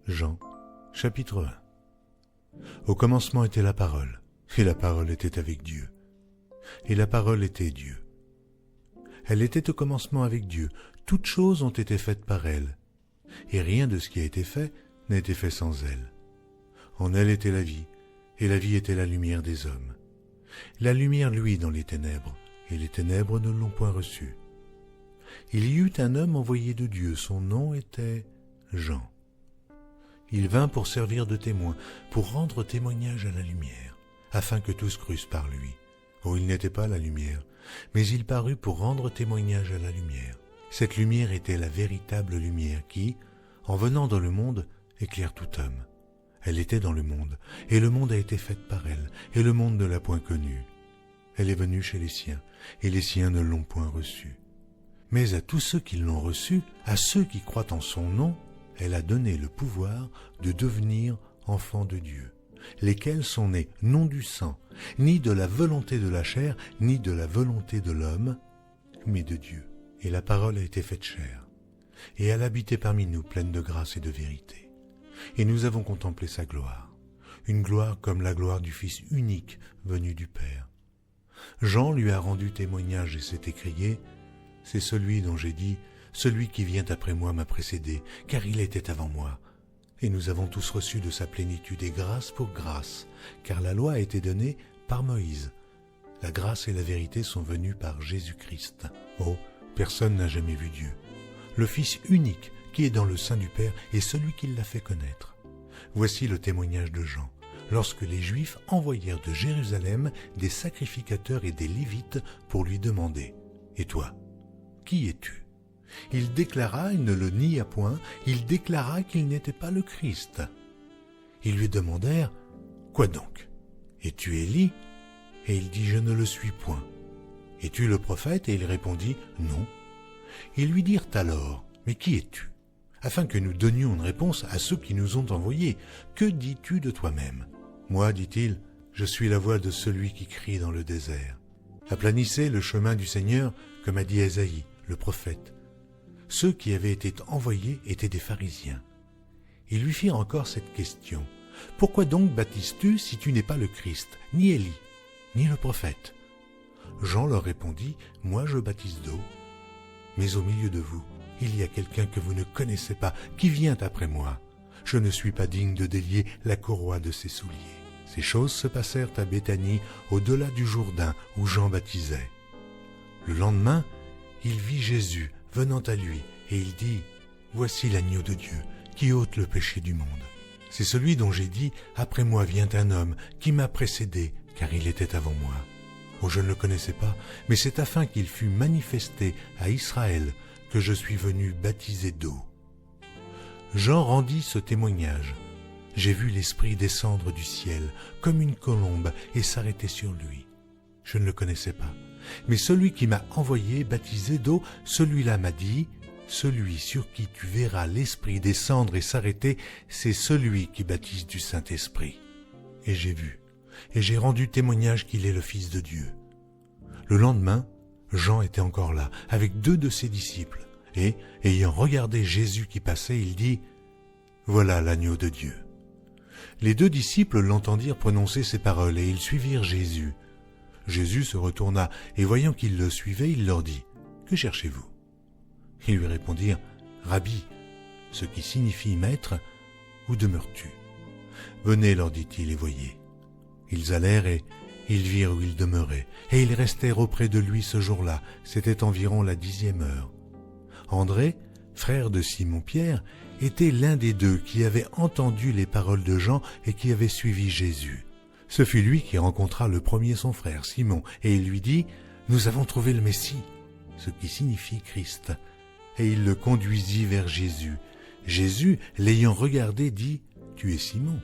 Jean, chapitre 1. Au commencement était la parole, et la parole était avec Dieu, et la parole était Dieu. Elle était au commencement avec Dieu, toutes choses ont été faites par elle, et rien de ce qui a été fait n'a été fait sans elle. En elle était la vie, et la vie était la lumière des hommes. La lumière luit dans les ténèbres, et les ténèbres ne l'ont point reçue. Il y eut un homme envoyé de Dieu, son nom était Jean. Il vint pour servir de témoin, pour rendre témoignage à la lumière, afin que tous crussent par lui. Oh, il n'était pas la lumière, mais il parut pour rendre témoignage à la lumière. Cette lumière était la véritable lumière qui, en venant dans le monde, éclaire tout homme. Elle était dans le monde, et le monde a été fait par elle, et le monde ne l'a point connue. Elle est venue chez les siens, et les siens ne l'ont point reçue. Mais à tous ceux qui l'ont reçue, à ceux qui croient en son nom, elle a donné le pouvoir de devenir enfants de Dieu, lesquels sont nés non du sang, ni de la volonté de la chair, ni de la volonté de l'homme, mais de Dieu. Et la parole a été faite chair, et elle habitait parmi nous pleine de grâce et de vérité. Et nous avons contemplé sa gloire, une gloire comme la gloire du Fils unique venu du Père. Jean lui a rendu témoignage et s'est écrié « C'est celui dont j'ai dit, celui qui vient après moi m'a précédé, car il était avant moi. » Et nous avons tous reçu de sa plénitude et grâce pour grâce, car la loi a été donnée par Moïse. La grâce et la vérité sont venues par Jésus-Christ. Oh, personne n'a jamais vu Dieu. Le Fils unique qui est dans le sein du Père est celui qui l'a fait connaître. Voici le témoignage de Jean, lorsque les Juifs envoyèrent de Jérusalem des sacrificateurs et des Lévites pour lui demander « Et toi, qui es-tu » Il déclara, il ne le nia point, il déclara qu'il n'était pas le Christ. Ils lui demandèrent « Quoi donc? Es-tu Élie » Et il dit « Je ne le suis point. » « Es-tu le prophète » Et il répondit « Non. » Ils lui dirent alors « Mais qui es-tu » afin que nous donnions une réponse à ceux qui nous ont envoyés. « Que dis-tu de toi-même » Moi, dit-il, je suis la voix de celui qui crie dans le désert. Aplanissez le chemin du Seigneur, comme a dit Ésaïe, le prophète. Ceux qui avaient été envoyés étaient des pharisiens. Ils lui firent encore cette question. « Pourquoi donc baptises-tu si tu n'es pas le Christ, ni Élie, ni le prophète ?» Jean leur répondit, « Moi je baptise d'eau, mais au milieu de vous, il y a quelqu'un que vous ne connaissez pas, qui vient après moi. Je ne suis pas digne de délier la courroie de ses souliers. » Ces choses se passèrent à Béthanie, au-delà du Jourdain, où Jean baptisait. Le lendemain, il vit Jésus venant à lui, et il dit, « Voici l'agneau de Dieu, qui ôte le péché du monde. C'est celui dont j'ai dit, après moi vient un homme, qui m'a précédé, car il était avant moi. Oh, je ne le connaissais pas, mais c'est afin qu'il fût manifesté à Israël que je suis venu baptiser d'eau. » Jean rendit ce témoignage. J'ai vu l'Esprit descendre du ciel, comme une colombe, et s'arrêter sur lui. Je ne le connaissais pas, mais celui qui m'a envoyé baptiser d'eau, celui-là m'a dit, « Celui sur qui tu verras l'Esprit descendre et s'arrêter, c'est celui qui baptise du Saint-Esprit. » Et j'ai vu, et j'ai rendu témoignage qu'il est le Fils de Dieu. Le lendemain, Jean était encore là, avec 2 de ses disciples, et, ayant regardé Jésus qui passait, il dit, « Voilà l'agneau de Dieu. » Les 2 disciples l'entendirent prononcer ces paroles, et ils suivirent Jésus. Jésus se retourna, et voyant qu'ils le suivaient, il leur dit, « Que cherchez-vous » Ils lui répondirent, « Rabbi », ce qui signifie « Maître », « Où demeures-tu » ? « Venez, leur dit-il, et voyez. » Ils allèrent et ils virent où il demeurait, et ils restèrent auprès de lui ce jour-là. C'était environ la 10e heure. André, frère de Simon-Pierre, était l'un des 2 qui avait entendu les paroles de Jean et qui avait suivi Jésus. Ce fut lui qui rencontra le premier son frère, Simon, et il lui dit « Nous avons trouvé le Messie », ce qui signifie Christ. Et il le conduisit vers Jésus. Jésus, l'ayant regardé, dit « Tu es Simon,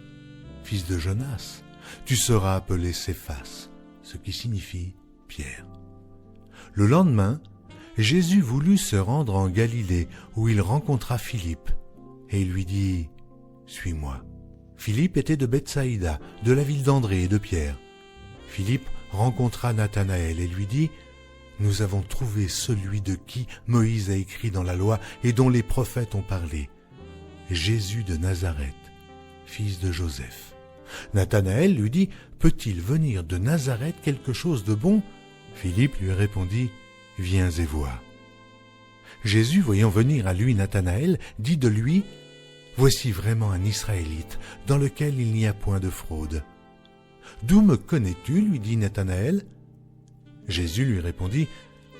fils de Jonas. Tu seras appelé Céphas, ce qui signifie Pierre. » Le lendemain, Jésus voulut se rendre en Galilée, où il rencontra Philippe, et il lui dit « Suis-moi. » Philippe était de Bethsaïda, de la ville d'André et de Pierre. Philippe rencontra Nathanaël et lui dit « Nous avons trouvé celui de qui Moïse a écrit dans la loi et dont les prophètes ont parlé. Jésus de Nazareth, fils de Joseph. Nathanaël lui dit, peut-il venir de Nazareth quelque chose de bon? Philippe lui répondit, viens et vois. Jésus, voyant venir à lui Nathanaël, dit de lui, voici vraiment un Israélite, dans lequel il n'y a point de fraude. D'où me connais-tu? Lui dit Nathanaël. Jésus lui répondit,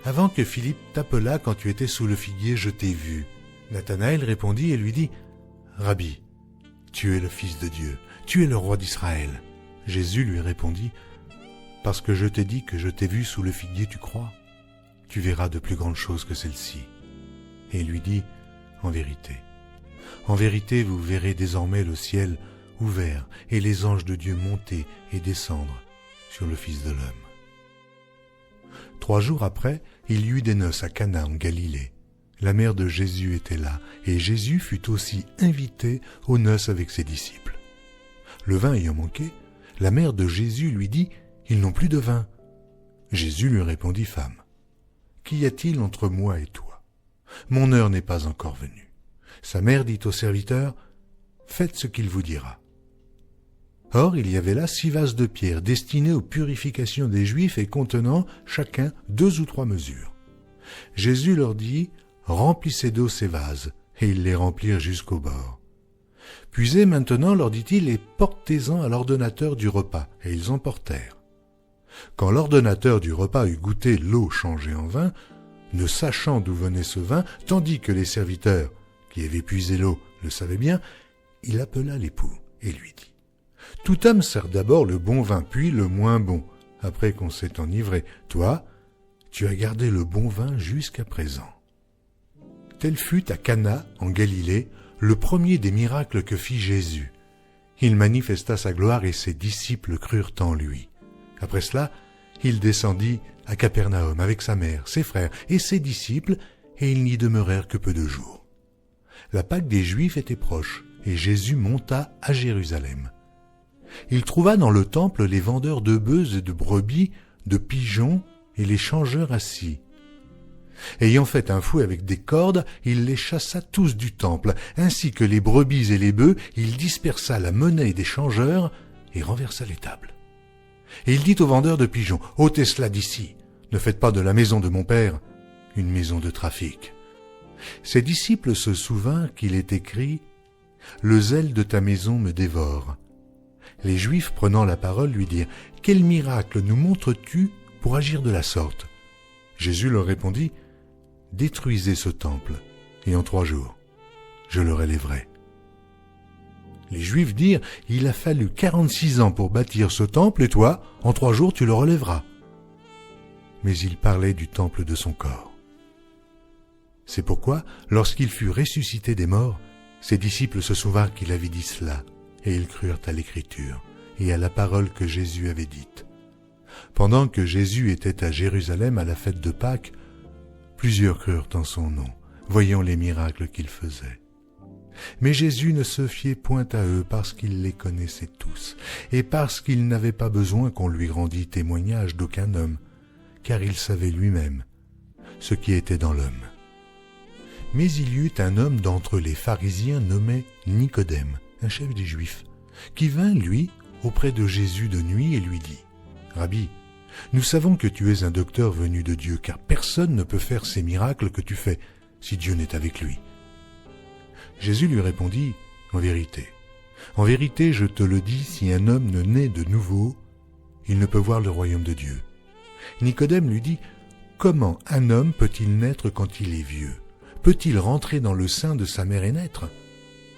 avant que Philippe t'appelât quand tu étais sous le figuier, je t'ai vu. Nathanaël répondit et lui dit, Rabbi, tu es le Fils de Dieu, tu es le roi d'Israël. Jésus lui répondit, parce que je t'ai dit que je t'ai vu sous le figuier, tu crois? Tu verras de plus grandes choses que celles-ci. Et il lui dit, en vérité, vous verrez désormais le ciel ouvert et les anges de Dieu monter et descendre sur le Fils de l'homme. 3 jours après, il y eut des noces à Cana en Galilée. La mère de Jésus était là, et Jésus fut aussi invité aux noces avec ses disciples. Le vin ayant manqué, la mère de Jésus lui dit, « Ils n'ont plus de vin. » Jésus lui répondit, « Femme, qu'y a-t-il entre moi et toi? Mon heure n'est pas encore venue. » Sa mère dit au serviteur, « Faites ce qu'il vous dira. » Or, il y avait là 6 vases de pierre destinés aux purifications des Juifs et contenant chacun 2 ou 3 mesures. Jésus leur dit, « Remplissez d'eau ces vases. » Et ils les remplirent jusqu'au bord. « Puisez maintenant, leur dit-il, et portez-en à l'ordonnateur du repas. » Et ils emportèrent. Quand l'ordonnateur du repas eut goûté l'eau changée en vin, ne sachant d'où venait ce vin, tandis que les serviteurs, qui avaient puisé l'eau, le savaient bien, il appela l'époux et lui dit, « Tout homme sert d'abord le bon vin, puis le moins bon, après qu'on s'est enivré. Toi, tu as gardé le bon vin jusqu'à présent. » Tel fut à Cana, en Galilée, le premier des miracles que fit Jésus. Il manifesta sa gloire et ses disciples crurent en lui. Après cela, il descendit à Capernaum avec sa mère, ses frères et ses disciples, et ils n'y demeurèrent que peu de jours. La Pâque des Juifs était proche, et Jésus monta à Jérusalem. Il trouva dans le temple les vendeurs de bœufs et de brebis, de pigeons et les changeurs assis. Ayant fait un fouet avec des cordes, il les chassa tous du temple, ainsi que les brebis et les bœufs, il dispersa la monnaie des changeurs et renversa les tables. Et il dit aux vendeurs de pigeons, « ôtez cela d'ici, ne faites pas de la maison de mon père une maison de trafic. » Ses disciples se souvinrent qu'il est écrit, « Le zèle de ta maison me dévore. » Les Juifs, prenant la parole, lui dirent, « Quel miracle nous montres-tu pour agir de la sorte ?» Jésus leur répondit, « Détruisez ce temple, et en 3 jours, je le relèverai. » Les Juifs dirent, « Il a fallu 46 ans pour bâtir ce temple, et toi, en 3 jours, tu le relèveras. » Mais il parlait du temple de son corps. C'est pourquoi, lorsqu'il fut ressuscité des morts, ses disciples se souvinrent qu'il avait dit cela, et ils crurent à l'Écriture et à la parole que Jésus avait dite. Pendant que Jésus était à Jérusalem à la fête de Pâques, plusieurs crurent en son nom, voyant les miracles qu'il faisait. Mais Jésus ne se fiait point à eux parce qu'il les connaissait tous, et parce qu'il n'avait pas besoin qu'on lui rendît témoignage d'aucun homme, car il savait lui-même ce qui était dans l'homme. Mais il y eut un homme d'entre les pharisiens nommé Nicodème, un chef des Juifs, qui vint, lui, auprès de Jésus de nuit et lui dit, « Rabbi, nous savons que tu es un docteur venu de Dieu, car personne ne peut faire ces miracles que tu fais, si Dieu n'est avec lui. » Jésus lui répondit, « En vérité, je te le dis, si un homme ne naît de nouveau, il ne peut voir le royaume de Dieu. » Nicodème lui dit, « Comment un homme peut-il naître quand il est vieux? Peut-il rentrer dans le sein de sa mère et naître ?»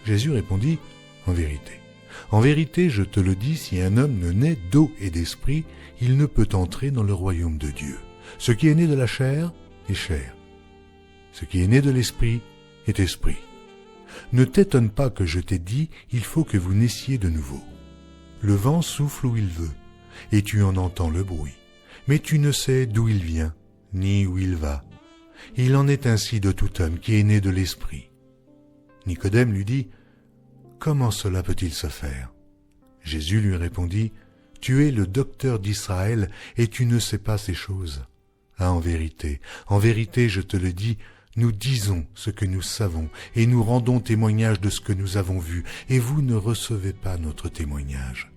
Jésus répondit, « En vérité, je te le dis, si un homme ne naît d'eau et d'esprit, il ne peut entrer dans le royaume de Dieu. Ce qui est né de la chair est chair. Ce qui est né de l'esprit est esprit. Ne t'étonne pas que je t'ai dit, il faut que vous naissiez de nouveau. Le vent souffle où il veut, et tu en entends le bruit, mais tu ne sais d'où il vient, ni où il va. Il en est ainsi de tout homme qui est né de l'esprit. » Nicodème lui dit, « Comment cela peut-il se faire ?» Jésus lui répondit, « Tu es le docteur d'Israël et tu ne sais pas ces choses. Ah, en vérité, je te le dis, nous disons ce que nous savons, et nous rendons témoignage de ce que nous avons vu, et vous ne recevez pas notre témoignage.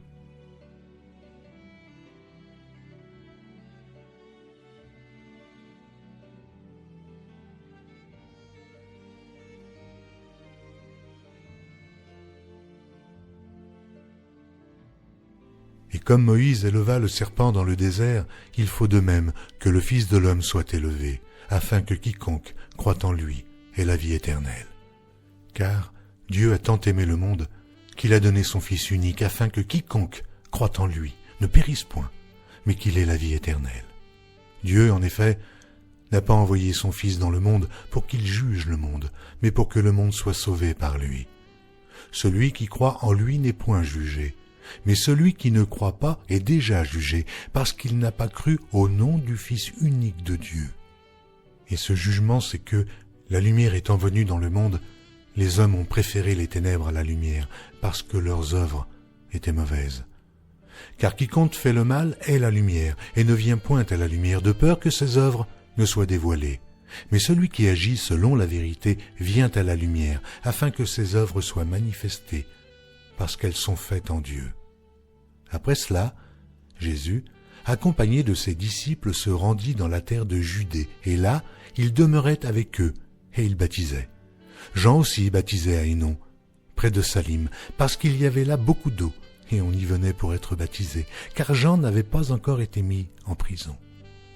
Et comme Moïse éleva le serpent dans le désert, il faut de même que le Fils de l'homme soit élevé, afin que quiconque croit en lui ait la vie éternelle. Car Dieu a tant aimé le monde qu'il a donné son Fils unique, afin que quiconque croit en lui ne périsse point, mais qu'il ait la vie éternelle. Dieu, en effet, n'a pas envoyé son Fils dans le monde pour qu'il juge le monde, mais pour que le monde soit sauvé par lui. Celui qui croit en lui n'est point jugé, mais celui qui ne croit pas est déjà jugé, parce qu'il n'a pas cru au nom du Fils unique de Dieu. Et ce jugement, c'est que, la lumière étant venue dans le monde, les hommes ont préféré les ténèbres à la lumière, parce que leurs œuvres étaient mauvaises. Car quiconque fait le mal est la lumière, et ne vient point à la lumière, de peur que ses œuvres ne soient dévoilées. Mais celui qui agit selon la vérité vient à la lumière, afin que ses œuvres soient manifestées, parce qu'elles sont faites en Dieu. Après cela, Jésus, accompagné de ses disciples, se rendit dans la terre de Judée, et là, il demeurait avec eux, et il baptisait. Jean aussi baptisait à Hénon, près de Salim, parce qu'il y avait là beaucoup d'eau, et on y venait pour être baptisé, car Jean n'avait pas encore été mis en prison.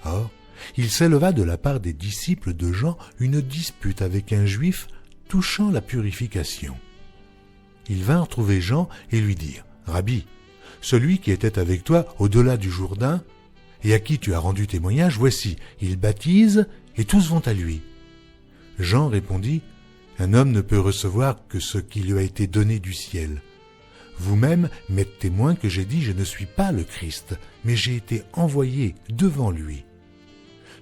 Or, il s'éleva de la part des disciples de Jean une dispute avec un juif touchant la purification. Ils vinrent trouver Jean et lui dirent, « Rabbi, celui qui était avec toi au-delà du Jourdain, et à qui tu as rendu témoignage, voici, il baptise et tous vont à lui. » Jean répondit, « Un homme ne peut recevoir que ce qui lui a été donné du ciel. Vous-même m'êtes témoin que j'ai dit, je ne suis pas le Christ, mais j'ai été envoyé devant lui.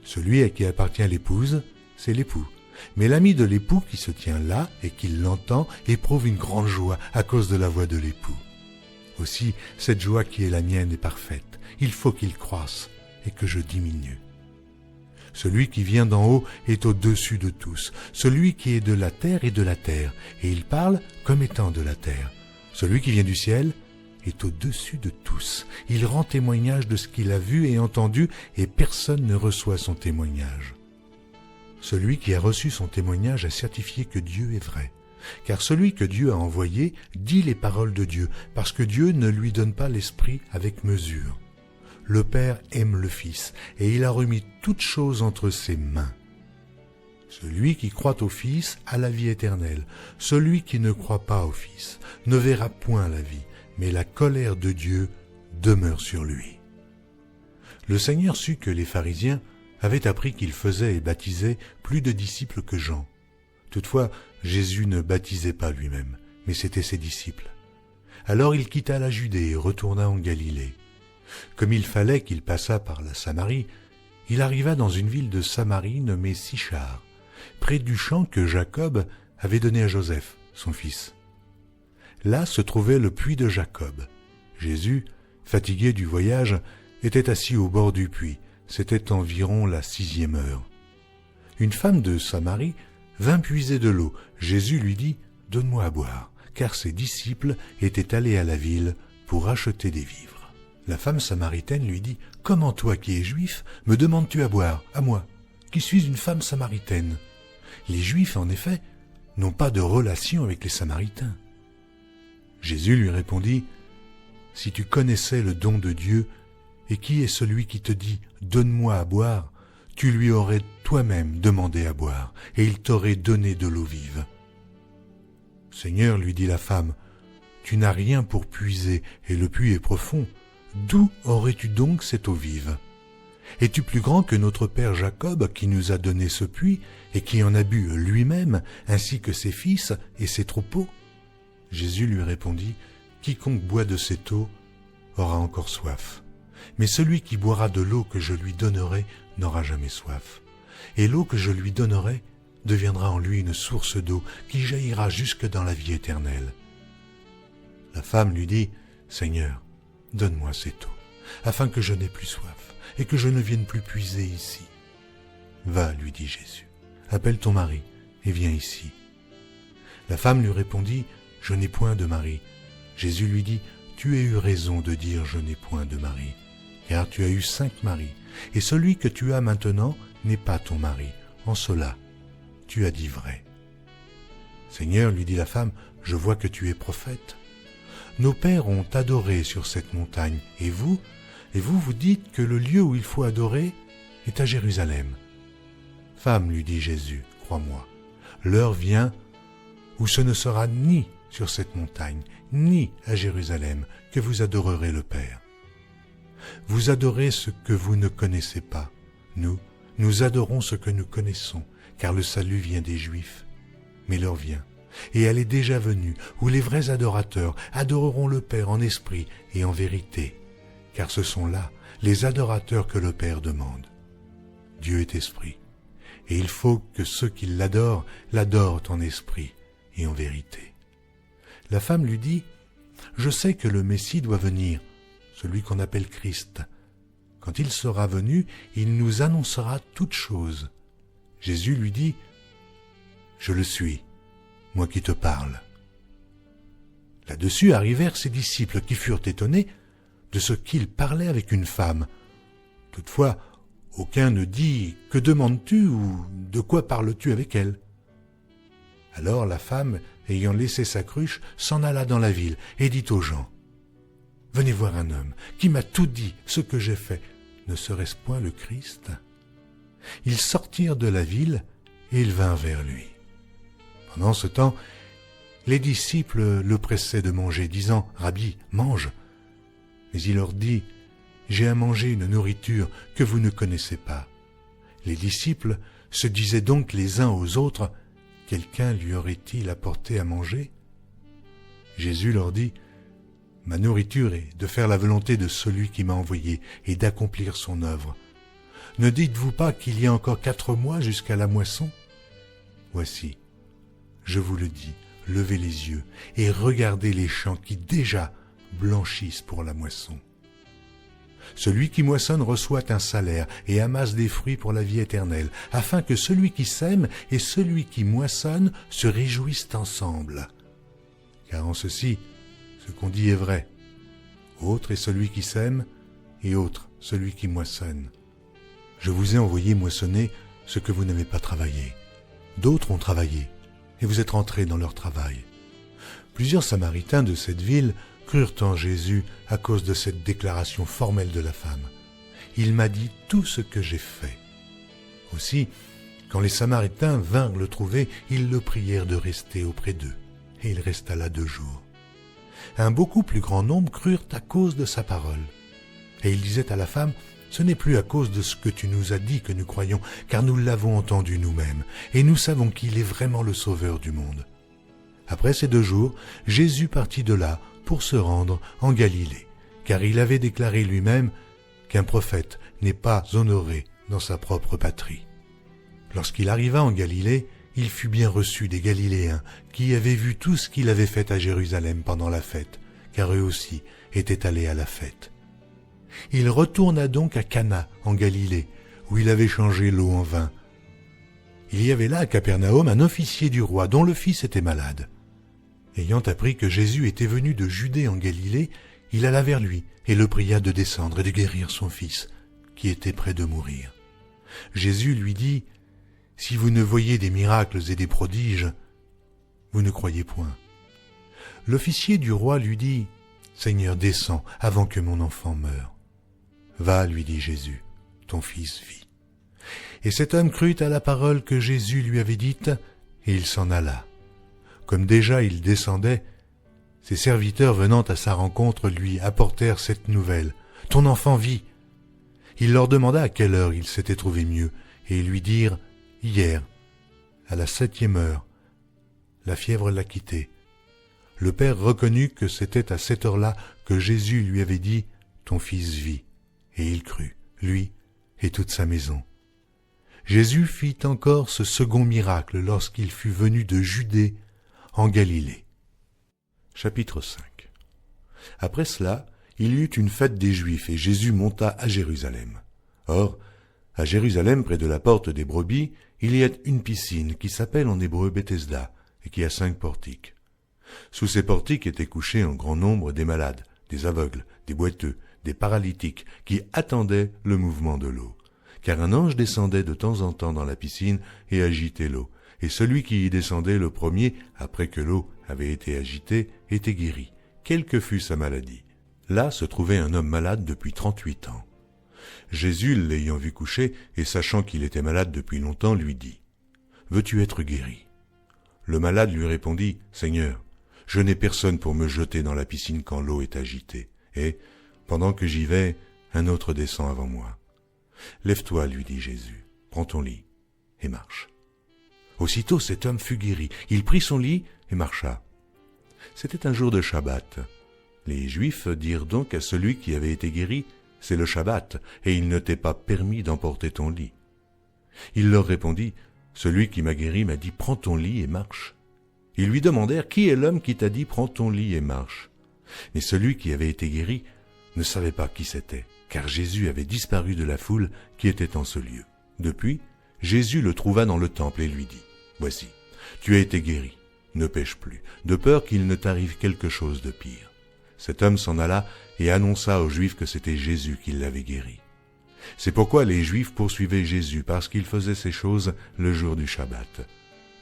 Celui à qui appartient l'épouse, c'est l'époux. Mais l'ami de l'époux qui se tient là et qui l'entend éprouve une grande joie à cause de la voix de l'époux. Aussi, cette joie qui est la mienne est parfaite. Il faut qu'il croisse et que je diminue. Celui qui vient d'en haut est au-dessus de tous. Celui qui est de la terre est de la terre, et il parle comme étant de la terre. Celui qui vient du ciel est au-dessus de tous. Il rend témoignage de ce qu'il a vu et entendu, et personne ne reçoit son témoignage. Celui qui a reçu son témoignage a certifié que Dieu est vrai. Car celui que Dieu a envoyé dit les paroles de Dieu, parce que Dieu ne lui donne pas l'esprit avec mesure. Le Père aime le Fils, et il a remis toutes choses entre ses mains. Celui qui croit au Fils a la vie éternelle. Celui qui ne croit pas au Fils ne verra point la vie, mais la colère de Dieu demeure sur lui. Le Seigneur sut que les pharisiens avaient appris qu'il faisait et baptisait plus de disciples que Jean. Toutefois, Jésus ne baptisait pas lui-même, mais c'étaient ses disciples. Alors il quitta la Judée et retourna en Galilée. Comme il fallait qu'il passât par la Samarie, il arriva dans une ville de Samarie nommée Sichar, près du champ que Jacob avait donné à Joseph, son fils. Là se trouvait le puits de Jacob. Jésus, fatigué du voyage, était assis au bord du puits. C'était environ la 6e heure. Une femme de Samarie vint puiser de l'eau. Jésus lui dit « Donne-moi à boire », car ses disciples étaient allés à la ville pour acheter des vivres. La femme samaritaine lui dit « Comment toi qui es juif, me demandes-tu à boire, à moi, qui suis une femme samaritaine ?» Les Juifs, en effet, n'ont pas de relation avec les Samaritains. Jésus lui répondit « Si tu connaissais le don de Dieu, et qui est celui qui te dit « Donne-moi à boire », tu lui aurais toi-même demandé à boire, et il t'aurait donné de l'eau vive. « Seigneur, lui dit la femme, tu n'as rien pour puiser, et le puits est profond. D'où aurais-tu donc cette eau vive ? Es-tu plus grand que notre père Jacob, qui nous a donné ce puits, et qui en a bu lui-même, ainsi que ses fils et ses troupeaux ?» Jésus lui répondit « Quiconque boit de cette eau aura encore soif. Mais celui qui boira de l'eau que je lui donnerai n'aura jamais soif. Et l'eau que je lui donnerai deviendra en lui une source d'eau qui jaillira jusque dans la vie éternelle. » La femme lui dit « Seigneur, donne-moi cette eau, afin que je n'aie plus soif, et que je ne vienne plus puiser ici. » « Va, lui dit Jésus, appelle ton mari et viens ici. » La femme lui répondit, « Je n'ai point de mari. » Jésus lui dit, « Tu as eu raison de dire « Je n'ai point de mari », car tu as eu 5 maris, et celui que tu as maintenant n'est pas ton mari. En cela, tu as dit vrai. » « Seigneur, lui dit la femme, je vois que tu es prophète. Nos pères ont adoré sur cette montagne, et vous dites que le lieu où il faut adorer est à Jérusalem. Femme, lui dit Jésus, crois-moi, l'heure vient où ce ne sera ni sur cette montagne, ni à Jérusalem que vous adorerez le Père. Vous adorez ce que vous ne connaissez pas. Nous adorons ce que nous connaissons, car le salut vient des Juifs. Mais l'heure vient, et elle est déjà venue, où les vrais adorateurs adoreront le Père en esprit et en vérité, car ce sont là les adorateurs que le Père demande. Dieu est esprit, et il faut que ceux qui l'adorent en esprit et en vérité. La femme lui dit, « Je sais que le Messie doit venir, celui qu'on appelle Christ. Quand il sera venu, il nous annoncera toutes choses. » Jésus lui dit, « Je le suis, moi qui te parle. » Là-dessus arrivèrent ses disciples qui furent étonnés de ce qu'il parlait avec une femme. Toutefois, aucun ne dit « Que demandes-tu » ou « De quoi parles-tu avec elle ?» Alors la femme, ayant laissé sa cruche, s'en alla dans la ville et dit aux gens, « Venez voir un homme qui m'a tout dit ce que j'ai fait. Ne serait-ce point le Christ ?» Ils sortirent de la ville et ils vinrent vers lui. Pendant ce temps, les disciples le pressaient de manger, disant, « Rabbi, mange !» Mais il leur dit, « J'ai à manger une nourriture que vous ne connaissez pas. » Les disciples se disaient donc les uns aux autres, « Quelqu'un lui aurait-il apporté à manger ?» Jésus leur dit, « Ma nourriture est de faire la volonté de celui qui m'a envoyé et d'accomplir son œuvre. Ne dites-vous pas qu'il y a encore 4 mois jusqu'à la moisson ? Voici, je vous le dis, levez les yeux et regardez les champs qui déjà blanchissent pour la moisson. Celui qui moissonne reçoit un salaire et amasse des fruits pour la vie éternelle, afin que celui qui sème et celui qui moissonne se réjouissent ensemble. Car en ceci, ce qu'on dit est vrai. Autre est celui qui sème et autre celui qui moissonne. Je vous ai envoyé moissonner ce que vous n'avez pas travaillé. D'autres ont travaillé, et vous êtes rentrés dans leur travail. » Plusieurs Samaritains de cette ville crurent en Jésus à cause de cette déclaration formelle de la femme. « Il m'a dit tout ce que j'ai fait. » Aussi, quand les Samaritains vinrent le trouver, ils le prièrent de rester auprès d'eux, et il resta là 2 jours. Un beaucoup plus grand nombre crurent à cause de sa parole. Et il disait à la femme, « Ce n'est plus à cause de ce que tu nous as dit que nous croyons, car nous l'avons entendu nous-mêmes, et nous savons qu'il est vraiment le Sauveur du monde. » Après ces 2 jours, Jésus partit de là pour se rendre en Galilée, car il avait déclaré lui-même qu'un prophète n'est pas honoré dans sa propre patrie. Lorsqu'il arriva en Galilée, il fut bien reçu des Galiléens qui avaient vu tout ce qu'il avait fait à Jérusalem pendant la fête, car eux aussi étaient allés à la fête. Il retourna donc à Cana, en Galilée, où il avait changé l'eau en vin. Il y avait là à Capernaum un officier du roi dont le fils était malade. Ayant appris que Jésus était venu de Judée en Galilée, il alla vers lui et le pria de descendre et de guérir son fils, qui était près de mourir. Jésus lui dit, « Si vous ne voyez des miracles et des prodiges, vous ne croyez point. » L'officier du roi lui dit, « Seigneur, descends avant que mon enfant meure. » « Va, lui dit Jésus, ton fils vit. » Et cet homme crut à la parole que Jésus lui avait dite, et il s'en alla. Comme déjà il descendait, ses serviteurs venant à sa rencontre lui apportèrent cette nouvelle, « Ton enfant vit. » Il leur demanda à quelle heure il s'était trouvé mieux, et ils lui dirent, « Hier, à la 7e heure, la fièvre l'a quitté. » Le père reconnut que c'était à cette heure-là que Jésus lui avait dit, « Ton fils vit. » Et il crut, lui et toute sa maison. Jésus fit encore ce second miracle lorsqu'il fut venu de Judée en Galilée. Chapitre 5. Après cela, il y eut une fête des Juifs et Jésus monta à Jérusalem. Or, à Jérusalem, près de la porte des brebis, il y a une piscine qui s'appelle en hébreu Bethesda et qui a 5 portiques. Sous ces portiques étaient couchés en grand nombre des malades, des aveugles, des boiteux, des paralytiques qui attendaient le mouvement de l'eau. Car un ange descendait de temps en temps dans la piscine et agitait l'eau. Et celui qui y descendait le premier, après que l'eau avait été agitée, était guéri, quelle que fût sa maladie. Là se trouvait un homme malade depuis 38 ans. Jésus, l'ayant vu coucher, et sachant qu'il était malade depuis longtemps, lui dit « Veux-tu être guéri ?» Le malade lui répondit « Seigneur, je n'ai personne pour me jeter dans la piscine quand l'eau est agitée, et, pendant que j'y vais, un autre descend avant moi. » « Lève-toi, lui dit Jésus, prends ton lit et marche. » Aussitôt cet homme fut guéri, il prit son lit et marcha. C'était un jour de Shabbat. Les Juifs dirent donc à celui qui avait été guéri, « C'est le Shabbat, et il ne t'est pas permis d'emporter ton lit. » Il leur répondit, « Celui qui m'a guéri m'a dit, prends ton lit et marche. » Ils lui demandèrent, « Qui est l'homme qui t'a dit, prends ton lit et marche ?» Mais celui qui avait été guéri ne savait pas qui c'était, car Jésus avait disparu de la foule qui était en ce lieu. Depuis, Jésus le trouva dans le temple et lui dit, « Voici, tu as été guéri, ne pêche plus, de peur qu'il ne t'arrive quelque chose de pire. » Cet homme s'en alla et annonça aux Juifs que c'était Jésus qui l'avait guéri. C'est pourquoi les Juifs poursuivaient Jésus, parce qu'il faisait ces choses le jour du Shabbat.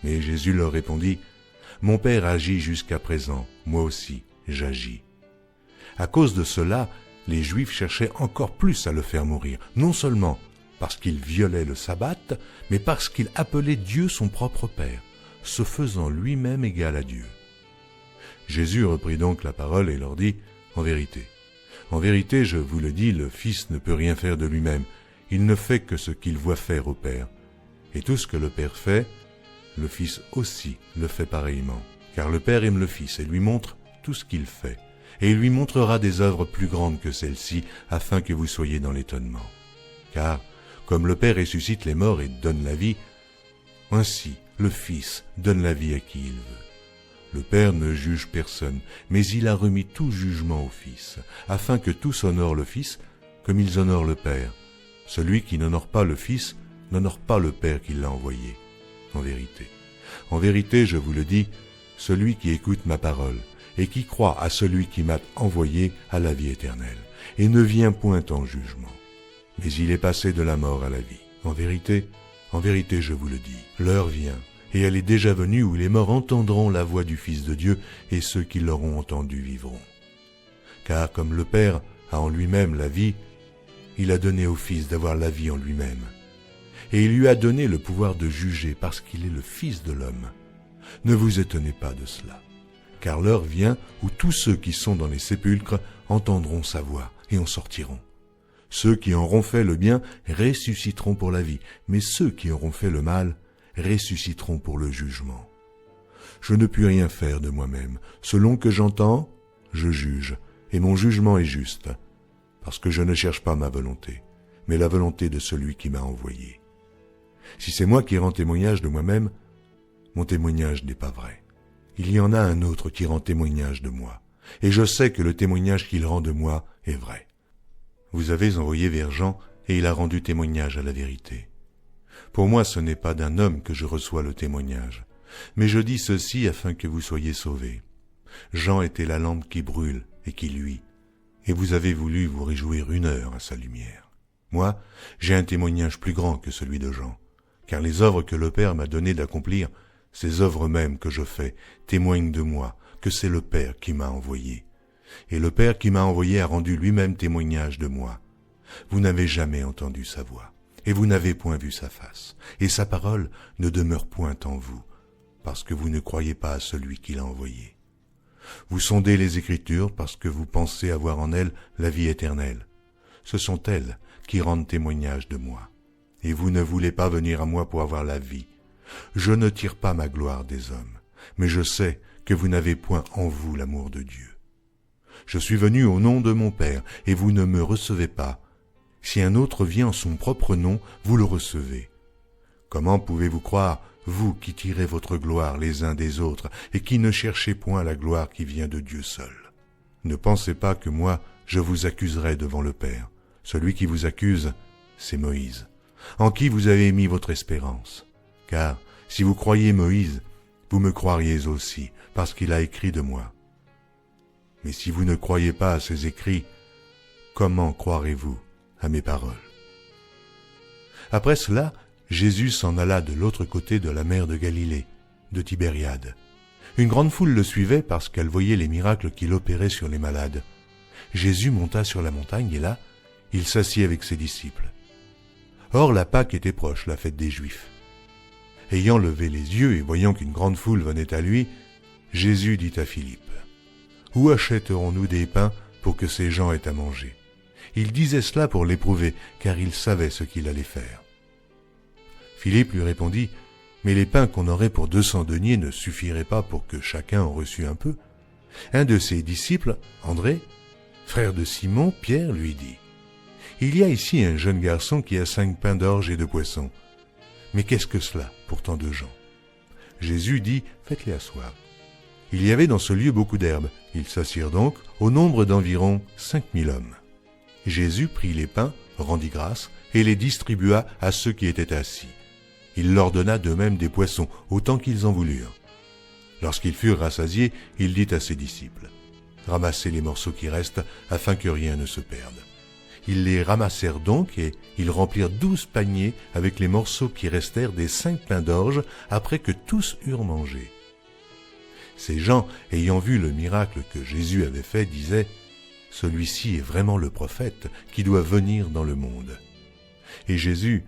Mais Jésus leur répondit, « Mon Père agit jusqu'à présent, moi aussi j'agis. » À cause de cela, les Juifs cherchaient encore plus à le faire mourir, non seulement parce qu'il violait le sabbat, mais parce qu'il appelait Dieu son propre Père, se faisant lui-même égal à Dieu. Jésus reprit donc la parole et leur dit, « En vérité, je vous le dis, le Fils ne peut rien faire de lui-même, il ne fait que ce qu'il voit faire au Père. Et tout ce que le Père fait, le Fils aussi le fait pareillement, car le Père aime le Fils et lui montre tout ce qu'il fait. Et il lui montrera des œuvres plus grandes que celles-ci, afin que vous soyez dans l'étonnement. Car, comme le Père ressuscite les morts et donne la vie, ainsi le Fils donne la vie à qui il veut. Le Père ne juge personne, mais il a remis tout jugement au Fils, afin que tous honorent le Fils comme ils honorent le Père. Celui qui n'honore pas le Fils n'honore pas le Père qui l'a envoyé. En vérité, je vous le dis, celui qui écoute ma parole, et qui croit à celui qui m'a envoyé à la vie éternelle, et ne vient point en jugement, mais il est passé de la mort à la vie. En vérité, je vous le dis, l'heure vient, et elle est déjà venue où les morts entendront la voix du Fils de Dieu, et ceux qui l'auront entendu vivront. Car comme le Père a en lui-même la vie, il a donné au Fils d'avoir la vie en lui-même, et il lui a donné le pouvoir de juger parce qu'il est le Fils de l'homme. Ne vous étonnez pas de cela. Car l'heure vient où tous ceux qui sont dans les sépulcres entendront sa voix et en sortiront. Ceux qui auront fait le bien ressusciteront pour la vie, mais ceux qui auront fait le mal ressusciteront pour le jugement. Je ne puis rien faire de moi-même. Selon que j'entends, je juge, et mon jugement est juste, parce que je ne cherche pas ma volonté, mais la volonté de celui qui m'a envoyé. Si c'est moi qui rends témoignage de moi-même, mon témoignage n'est pas vrai. Il y en a un autre qui rend témoignage de moi, et je sais que le témoignage qu'il rend de moi est vrai. Vous avez envoyé vers Jean, et il a rendu témoignage à la vérité. Pour moi, ce n'est pas d'un homme que je reçois le témoignage, mais je dis ceci afin que vous soyez sauvés. Jean était la lampe qui brûle et qui luit, et vous avez voulu vous réjouir 1 heure à sa lumière. Moi, j'ai un témoignage plus grand que celui de Jean, car les œuvres que le Père m'a donné d'accomplir, ces œuvres mêmes que je fais, témoignent de moi, que c'est le Père qui m'a envoyé. Et le Père qui m'a envoyé a rendu lui-même témoignage de moi. Vous n'avez jamais entendu sa voix, et vous n'avez point vu sa face, et sa parole ne demeure point en vous, parce que vous ne croyez pas à celui qui l'a envoyé. Vous sondez les Écritures parce que vous pensez avoir en elles la vie éternelle. Ce sont elles qui rendent témoignage de moi. Et vous ne voulez pas venir à moi pour avoir la vie. Je ne tire pas ma gloire des hommes, mais je sais que vous n'avez point en vous l'amour de Dieu. Je suis venu au nom de mon Père, et vous ne me recevez pas. Si un autre vient en son propre nom, vous le recevez. Comment pouvez-vous croire, vous qui tirez votre gloire les uns des autres, et qui ne cherchez point la gloire qui vient de Dieu seul? Ne pensez pas que moi, je vous accuserai devant le Père. Celui qui vous accuse, c'est Moïse, en qui vous avez mis votre espérance. car si vous croyez Moïse, vous me croiriez aussi, parce qu'il a écrit de moi. Mais si vous ne croyez pas à ses écrits, comment croirez-vous à mes paroles? » Après cela, Jésus s'en alla de l'autre côté de la mer de Galilée, de Tibériade. Une grande foule le suivait parce qu'elle voyait les miracles qu'il opérait sur les malades. Jésus monta sur la montagne et là, il s'assit avec ses disciples. Or la Pâque était proche, la fête des Juifs. Ayant levé les yeux et voyant qu'une grande foule venait à lui, Jésus dit à Philippe, « Où achèterons-nous des pains pour que ces gens aient à manger ?» Il disait cela pour l'éprouver, car il savait ce qu'il allait faire. Philippe lui répondit, « Mais les pains qu'on aurait pour 200 deniers ne suffiraient pas pour que chacun en reçût un peu. » Un de ses disciples, André, frère de Simon, Pierre, lui dit, « Il y a ici un jeune garçon qui a 5 pains d'orge et 2 poissons. Mais qu'est-ce que cela pour tant de gens ?» Jésus dit, « Faites-les asseoir. » Il y avait dans ce lieu beaucoup d'herbes. Ils s'assirent donc au nombre d'environ 5000 hommes. Jésus prit les pains, rendit grâce, et les distribua à ceux qui étaient assis. Il leur donna de même des poissons, autant qu'ils en voulurent. Lorsqu'ils furent rassasiés, il dit à ses disciples, « Ramassez les morceaux qui restent, afin que rien ne se perde. » Ils les ramassèrent donc, et ils remplirent 12 paniers avec les morceaux qui restèrent des 5 pains d'orge, après que tous eurent mangé. Ces gens, ayant vu le miracle que Jésus avait fait, disaient, « Celui-ci est vraiment le prophète qui doit venir dans le monde. » Et Jésus,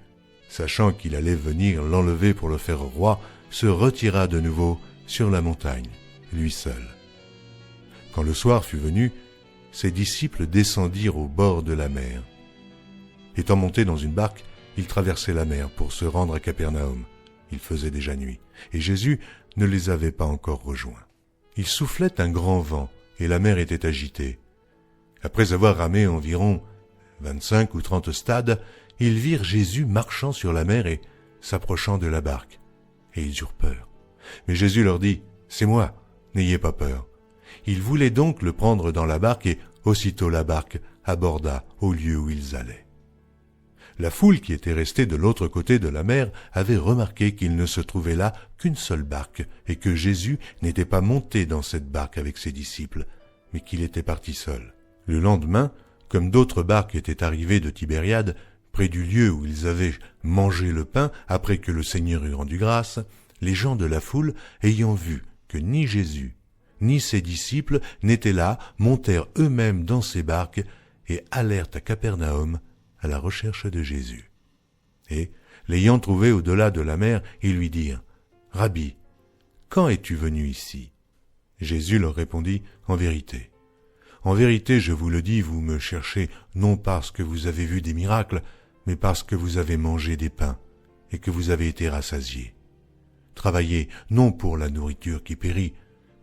sachant qu'il allait venir l'enlever pour le faire roi, se retira de nouveau sur la montagne, lui seul. Quand le soir fut venu, ses disciples descendirent au bord de la mer. Étant montés dans une barque, ils traversaient la mer pour se rendre à Capernaum. Il faisait déjà nuit, et Jésus ne les avait pas encore rejoints. Il soufflait un grand vent, et la mer était agitée. Après avoir ramé environ 25 ou 30 stades, ils virent Jésus marchant sur la mer et s'approchant de la barque, et ils eurent peur. Mais Jésus leur dit, « C'est moi, n'ayez pas peur. » Ils voulaient donc le prendre dans la barque, et aussitôt la barque aborda au lieu où ils allaient. La foule qui était restée de l'autre côté de la mer avait remarqué qu'il ne se trouvait là qu'une seule barque, et que Jésus n'était pas monté dans cette barque avec ses disciples, mais qu'il était parti seul. Le lendemain, comme d'autres barques étaient arrivées de Tibériade, près du lieu où ils avaient mangé le pain après que le Seigneur eut rendu grâce, les gens de la foule, ayant vu que ni Jésus, ni ses disciples n'étaient là, montèrent eux-mêmes dans ces barques et allèrent à Capernaum à la recherche de Jésus. Et, l'ayant trouvé au-delà de la mer, ils lui dirent, « Rabbi, quand es-tu venu ici ?» Jésus leur répondit, « En vérité, je vous le dis, vous me cherchez non parce que vous avez vu des miracles, mais parce que vous avez mangé des pains et que vous avez été rassasiés. Travaillez non pour la nourriture qui périt,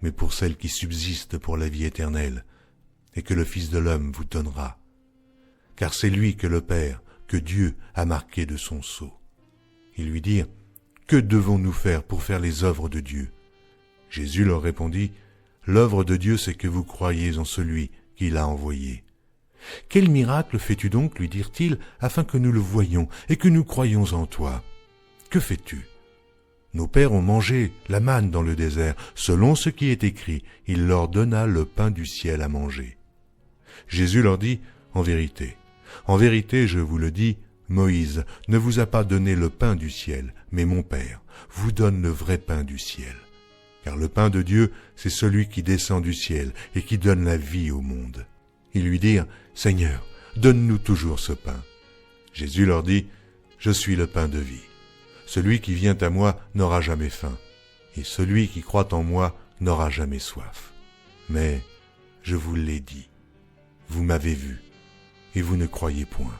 mais pour celle qui subsiste pour la vie éternelle, et que le Fils de l'homme vous donnera. Car c'est lui que le Père, que Dieu a marqué de son sceau. » Ils lui dirent, « Que devons-nous faire pour faire les œuvres de Dieu ?» Jésus leur répondit, « L'œuvre de Dieu, c'est que vous croyez en celui qui l'a envoyé. » « Quel miracle fais-tu donc, lui dirent-ils, afin que nous le voyions et que nous croyions en toi? Que fais-tu? Nos pères ont mangé la manne dans le désert, selon ce qui est écrit, il leur donna le pain du ciel à manger. » Jésus leur dit, « En vérité, je vous le dis, Moïse ne vous a pas donné le pain du ciel, mais mon Père vous donne le vrai pain du ciel. Car le pain de Dieu, c'est celui qui descend du ciel et qui donne la vie au monde. » Ils lui dirent, « Seigneur, donne-nous toujours ce pain. » Jésus leur dit, « Je suis le pain de vie. Celui qui vient à moi n'aura jamais faim, et celui qui croit en moi n'aura jamais soif. Mais je vous l'ai dit, vous m'avez vu, et vous ne croyez point.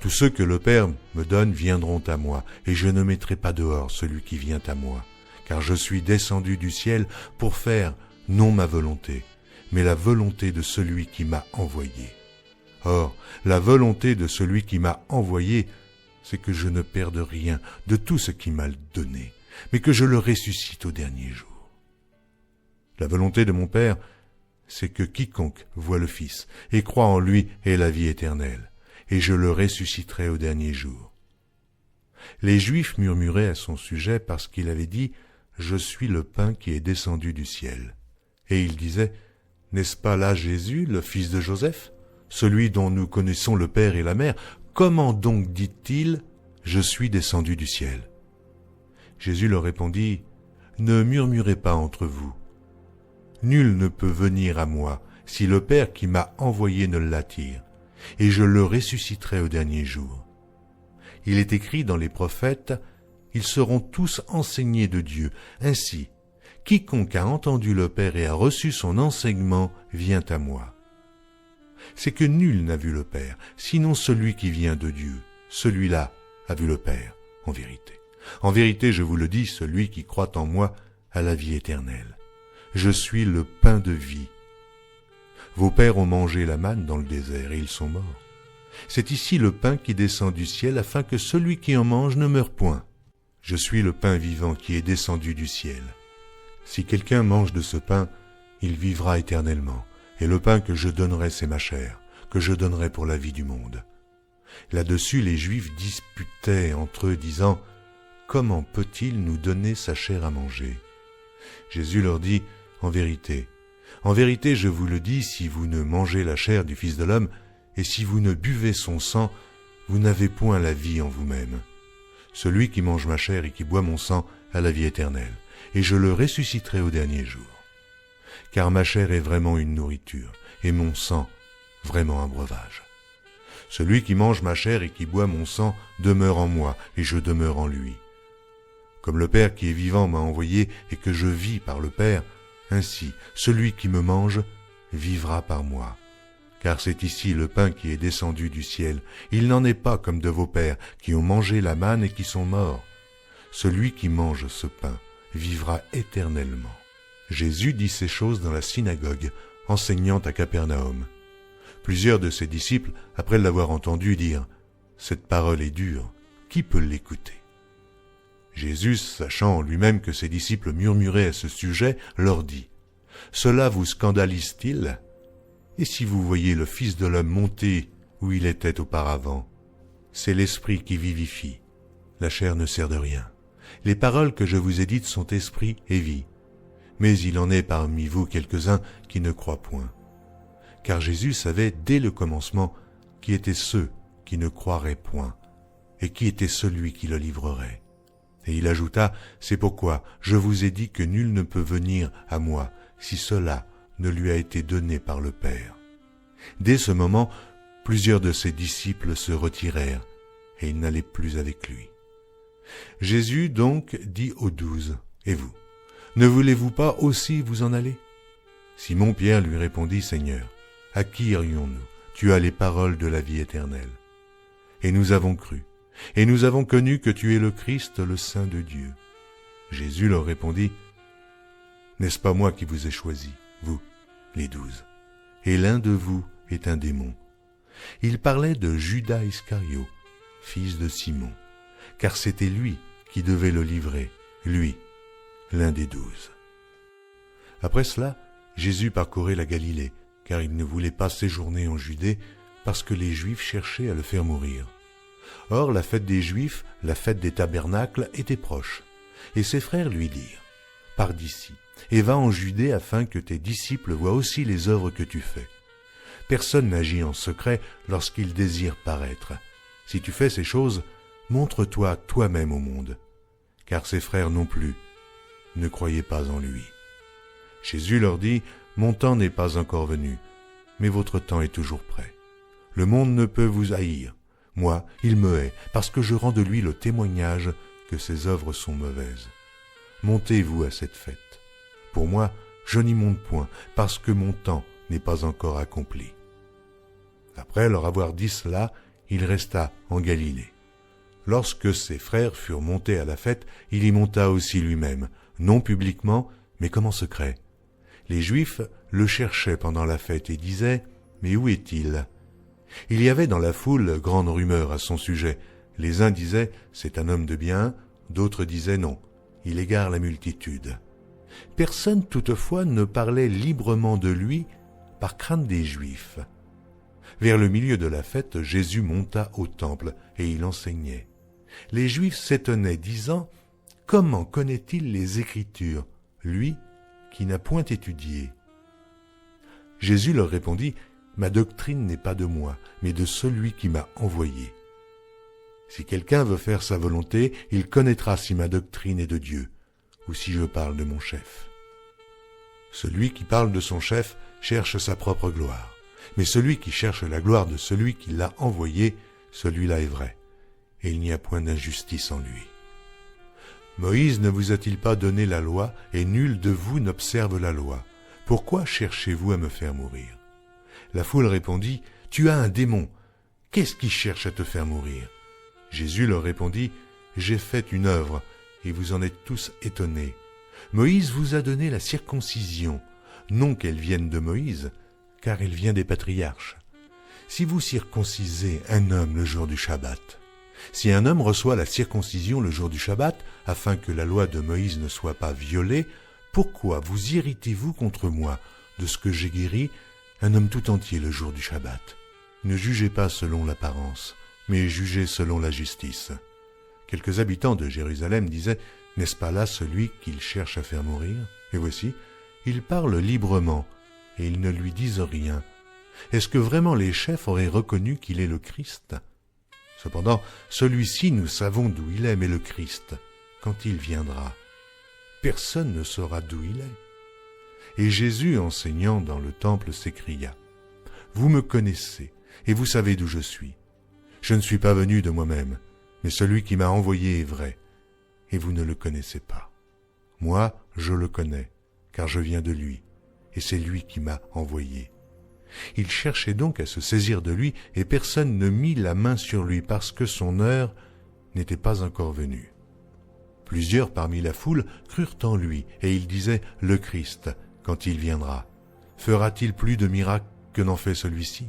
Tous ceux que le Père me donne viendront à moi, et je ne mettrai pas dehors celui qui vient à moi, car je suis descendu du ciel pour faire non ma volonté, mais la volonté de celui qui m'a envoyé. Or, la volonté de celui qui m'a envoyé, c'est que je ne perde rien de tout ce qu'il m'a donné, mais que je le ressuscite au dernier jour. La volonté de mon Père, c'est que quiconque voit le Fils et croit en lui ait la vie éternelle, et je le ressusciterai au dernier jour. Les Juifs murmuraient à son sujet parce qu'il avait dit « Je suis le pain qui est descendu du ciel ». Et ils disaient « N'est-ce pas là Jésus, le fils de Joseph, celui dont nous connaissons le père et la mère? Comment donc dit-il « Je suis descendu du ciel » ?» Jésus leur répondit « Ne murmurez pas entre vous. Nul ne peut venir à moi si le Père qui m'a envoyé ne l'attire, et je le ressusciterai au dernier jour. Il est écrit dans les prophètes, ils seront tous enseignés de Dieu. Ainsi, quiconque a entendu le Père et a reçu son enseignement vient à moi. C'est que nul n'a vu le Père, sinon celui qui vient de Dieu. Celui-là a vu le Père, en vérité. En vérité, je vous le dis, celui qui croit en moi a la vie éternelle. Je suis le pain de vie. Vos pères ont mangé la manne dans le désert et ils sont morts. C'est ici le pain qui descend du ciel afin que celui qui en mange ne meure point. Je suis le pain vivant qui est descendu du ciel. Si quelqu'un mange de ce pain, il vivra éternellement. Et le pain que je donnerai, c'est ma chair, que je donnerai pour la vie du monde. Là-dessus, les Juifs disputaient entre eux, disant « Comment peut-il nous donner sa chair à manger ?» Jésus leur dit « En vérité, je vous le dis, si vous ne mangez la chair du Fils de l'homme, et si vous ne buvez son sang, vous n'avez point la vie en vous-même. Celui qui mange ma chair et qui boit mon sang a la vie éternelle, et je le ressusciterai au dernier jour. Car ma chair est vraiment une nourriture, et mon sang vraiment un breuvage. Celui qui mange ma chair et qui boit mon sang demeure en moi, et je demeure en lui. Comme le Père qui est vivant m'a envoyé et que je vis par le Père, ainsi celui qui me mange vivra par moi. Car c'est ici le pain qui est descendu du ciel. Il n'en est pas comme de vos pères qui ont mangé la manne et qui sont morts. Celui qui mange ce pain vivra éternellement. » Jésus dit ces choses dans la synagogue, enseignant à Capernaum. Plusieurs de ses disciples, après l'avoir entendu, dirent « Cette parole est dure, qui peut l'écouter ?» Jésus, sachant en lui-même que ses disciples murmuraient à ce sujet, leur dit « Cela vous scandalise-t-il ? Et si vous voyez le Fils de l'homme monter où il était auparavant, c'est l'Esprit qui vivifie. La chair ne sert de rien. Les paroles que je vous ai dites sont esprit et vie. Mais il en est parmi vous quelques-uns qui ne croient point. » Car Jésus savait dès le commencement qui étaient ceux qui ne croiraient point, et qui était celui qui le livrerait. Et il ajouta, « C'est pourquoi je vous ai dit que nul ne peut venir à moi si cela ne lui a été donné par le Père. » Dès ce moment, plusieurs de ses disciples se retirèrent, et ils n'allaient plus avec lui. Jésus donc dit aux 12, « Et vous, ne voulez-vous pas aussi vous en aller ?» Simon-Pierre lui répondit, « Seigneur, à qui irions-nous? Tu as les paroles de la vie éternelle. Et nous avons cru, et nous avons connu que tu es le Christ, le Saint de Dieu. » Jésus leur répondit, « N'est-ce pas moi qui vous ai choisi, vous, les 12, et l'un de vous est un démon. » Il parlait de Judas Iscario, fils de Simon, car c'était lui qui devait le livrer, lui, l'un des 12. Après cela, Jésus parcourait la Galilée, car il ne voulait pas séjourner en Judée, parce que les Juifs cherchaient à le faire mourir. Or, la fête des Juifs, la fête des tabernacles, était proche, et ses frères lui dirent, « Pars d'ici, et va en Judée afin que tes disciples voient aussi les œuvres que tu fais. Personne n'agit en secret lorsqu'il désire paraître. Si tu fais ces choses, montre-toi toi-même au monde. » Car ses frères non plus ne croyaient pas en lui. Jésus leur dit, « Mon temps n'est pas encore venu, mais votre temps est toujours prêt. Le monde ne peut vous haïr. Moi, il me hait, parce que je rends de lui le témoignage que ses œuvres sont mauvaises. Montez-vous à cette fête. Pour moi, je n'y monte point, parce que mon temps n'est pas encore accompli. » Après leur avoir dit cela, il resta en Galilée. Lorsque ses frères furent montés à la fête, il y monta aussi lui-même, non publiquement, mais comme en secret. Les Juifs le cherchaient pendant la fête et disaient « Mais où est-il » Il y avait dans la foule grande rumeur à son sujet. Les uns disaient « C'est un homme de bien », d'autres disaient « Non, il égare la multitude ». Personne toutefois ne parlait librement de lui par crainte des Juifs. Vers le milieu de la fête, Jésus monta au temple et il enseignait. Les Juifs s'étonnaient, disant « Comment connaît-il les Écritures, lui qui n'a point étudié ?» Jésus leur répondit « Ma doctrine n'est pas de moi, mais de celui qui m'a envoyé. Si quelqu'un veut faire sa volonté, il connaîtra si ma doctrine est de Dieu, ou si je parle de mon chef. Celui qui parle de son chef cherche sa propre gloire, mais celui qui cherche la gloire de celui qui l'a envoyé, celui-là est vrai, et il n'y a point d'injustice en lui. Moïse ne vous a-t-il pas donné la loi, et nul de vous n'observe la loi? Pourquoi cherchez-vous à me faire mourir ?» La foule répondit, « Tu as un démon. Qu'est-ce qui cherche à te faire mourir ?» Jésus leur répondit, « J'ai fait une œuvre, et vous en êtes tous étonnés. Moïse vous a donné la circoncision, non qu'elle vienne de Moïse, car elle vient des patriarches. Si vous circoncisez un homme le jour du Shabbat, si un homme reçoit la circoncision le jour du Shabbat, afin que la loi de Moïse ne soit pas violée, pourquoi vous irritez-vous contre moi de ce que j'ai guéri un homme tout entier le jour du Shabbat? Ne jugez pas selon l'apparence, mais jugez selon la justice. » Quelques habitants de Jérusalem disaient « N'est-ce pas là celui qu'il cherche à faire mourir? Et voici, il parle librement, et ils ne lui disent rien. Est-ce que vraiment les chefs auraient reconnu qu'il est le Christ? Cependant, celui-ci, nous savons d'où il est, mais le Christ, quand il viendra, personne ne saura d'où il est. » Et Jésus, enseignant dans le temple, s'écria, « Vous me connaissez, et vous savez d'où je suis. Je ne suis pas venu de moi-même, mais celui qui m'a envoyé est vrai, et vous ne le connaissez pas. Moi, je le connais, car je viens de lui, et c'est lui qui m'a envoyé. » Il cherchait donc à se saisir de lui, et personne ne mit la main sur lui, parce que son heure n'était pas encore venue. Plusieurs parmi la foule crurent en lui, et ils disaient « Le Christ, quand il viendra, fera-t-il plus de miracles que n'en fait celui-ci »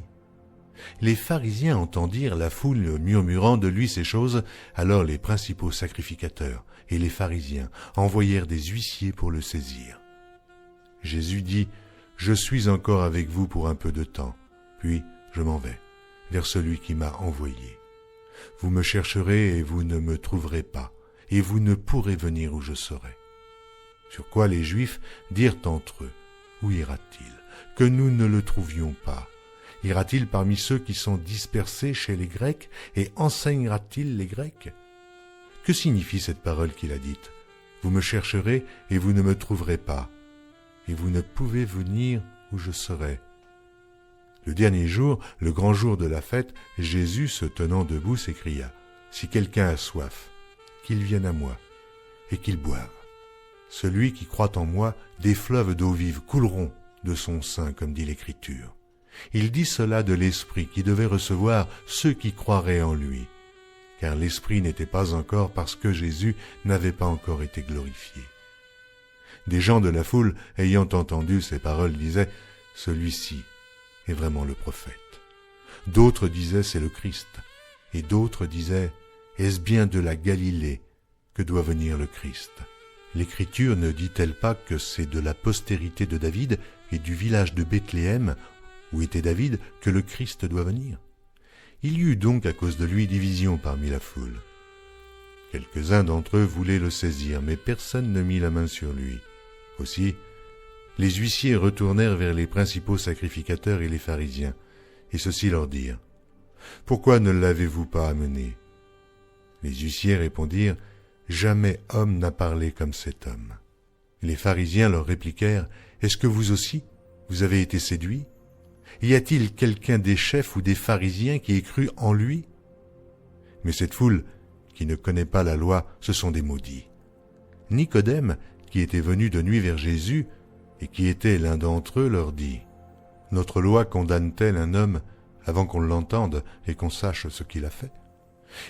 Les pharisiens entendirent la foule murmurant de lui ces choses, alors les principaux sacrificateurs et les pharisiens envoyèrent des huissiers pour le saisir. Jésus dit, « Je suis encore avec vous pour un peu de temps, puis je m'en vais vers celui qui m'a envoyé. Vous me chercherez et vous ne me trouverez pas, et vous ne pourrez venir où je serai. » Sur quoi les Juifs dirent entre eux, « Où ira-t-il, que nous ne le trouvions pas? Ira-t-il parmi ceux qui sont dispersés chez les Grecs et enseignera-t-il les Grecs? Que signifie cette parole qu'il a dite? Vous me chercherez et vous ne me trouverez pas, et vous ne pouvez venir où je serai. » Le dernier jour, le grand jour de la fête, Jésus, se tenant debout, s'écria, « Si quelqu'un a soif, qu'il vienne à moi, et qu'il boive. Celui qui croit en moi, des fleuves d'eau vive couleront de son sein, comme dit l'Écriture. » Il dit cela de l'Esprit qui devait recevoir ceux qui croiraient en lui, car l'Esprit n'était pas encore parce que Jésus n'avait pas encore été glorifié. Des gens de la foule, ayant entendu ces paroles, disaient « Celui-ci est vraiment le prophète. » D'autres disaient « C'est le Christ. » Et d'autres disaient « Est-ce bien de la Galilée que doit venir le Christ ?» L'Écriture ne dit-elle pas que c'est de la postérité de David et du village de Bethléem, où était David, que le Christ doit venir? Il y eut donc à cause de lui division parmi la foule. Quelques-uns d'entre eux voulaient le saisir, mais personne ne mit la main sur lui. Aussi, les huissiers retournèrent vers les principaux sacrificateurs et les pharisiens, et ceux-ci leur dirent, « Pourquoi ne l'avez-vous pas amené ?» Les huissiers répondirent, « Jamais homme n'a parlé comme cet homme. » Les pharisiens leur répliquèrent, « Est-ce que vous aussi, vous avez été séduits? Y a-t-il quelqu'un des chefs ou des pharisiens qui ait cru en lui? » Mais cette foule, qui ne connaît pas la loi, ce sont des maudits. Nicodème, qui était venu de nuit vers Jésus, et qui était l'un d'entre eux, leur dit, « Notre loi condamne-t-elle un homme avant qu'on l'entende et qu'on sache ce qu'il a fait ?»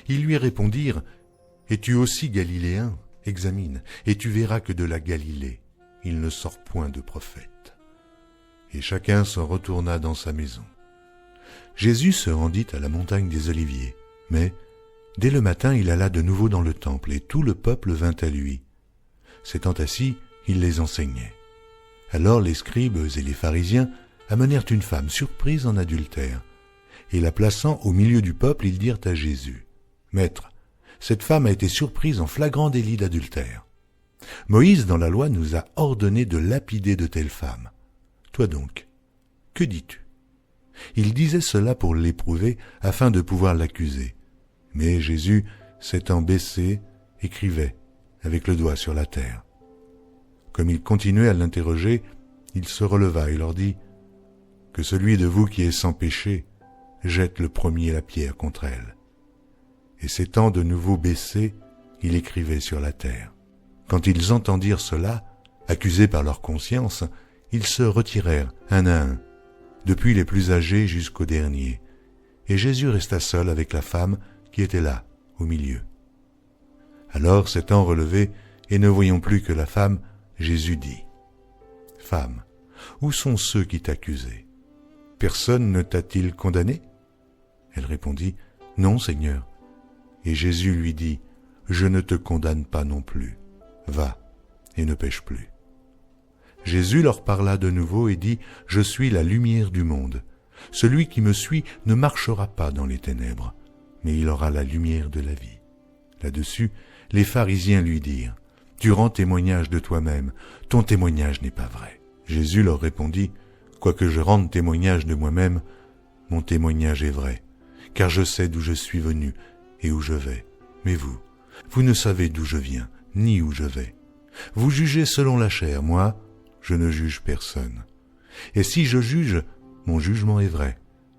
Ils lui répondirent, « Es-tu aussi galiléen? Examine, et tu verras que de la Galilée, il ne sort point de prophète. » Et chacun s'en retourna dans sa maison. Jésus se rendit à la montagne des Oliviers, mais dès le matin il alla de nouveau dans le temple, et tout le peuple vint à lui. S'étant assis, il les enseignait. Alors les scribes et les pharisiens amenèrent une femme surprise en adultère, et la plaçant au milieu du peuple, ils dirent à Jésus, « Maître, cette femme a été surprise en flagrant délit d'adultère. Moïse, dans la loi, nous a ordonné de lapider de telles femmes. Toi donc, que dis-tu ? Il disait cela pour l'éprouver, afin de pouvoir l'accuser. Mais Jésus, s'étant baissé, écrivait, avec le doigt sur la terre. Comme il continuait à l'interroger, il se releva et leur dit « Que celui de vous qui est sans péché jette le premier la pierre contre elle. » Et s'étant de nouveau baissé, il écrivait sur la terre. Quand ils entendirent cela, accusés par leur conscience, ils se retirèrent un à un, depuis les plus âgés jusqu'aux derniers, et Jésus resta seul avec la femme qui était là, au milieu. Alors, s'étant relevé, et ne voyant plus que la femme, Jésus dit « Femme, où sont ceux qui t'accusaient ? Personne ne t'a-t-il condamné ?» Elle répondit « Non, Seigneur. » Et Jésus lui dit « Je ne te condamne pas non plus. Va, et ne pêche plus. » Jésus leur parla de nouveau et dit « Je suis la lumière du monde. Celui qui me suit ne marchera pas dans les ténèbres, mais il aura la lumière de la vie. » Là-dessus, les pharisiens lui dirent « Tu rends témoignage de toi-même, ton témoignage n'est pas vrai. » Jésus leur répondit « Quoique je rende témoignage de moi-même, mon témoignage est vrai, car je sais d'où je suis venu et où je vais. Mais vous ne savez d'où je viens, ni où je vais. Vous jugez selon la chair, moi, je ne juge personne. Et si je juge, mon jugement est vrai,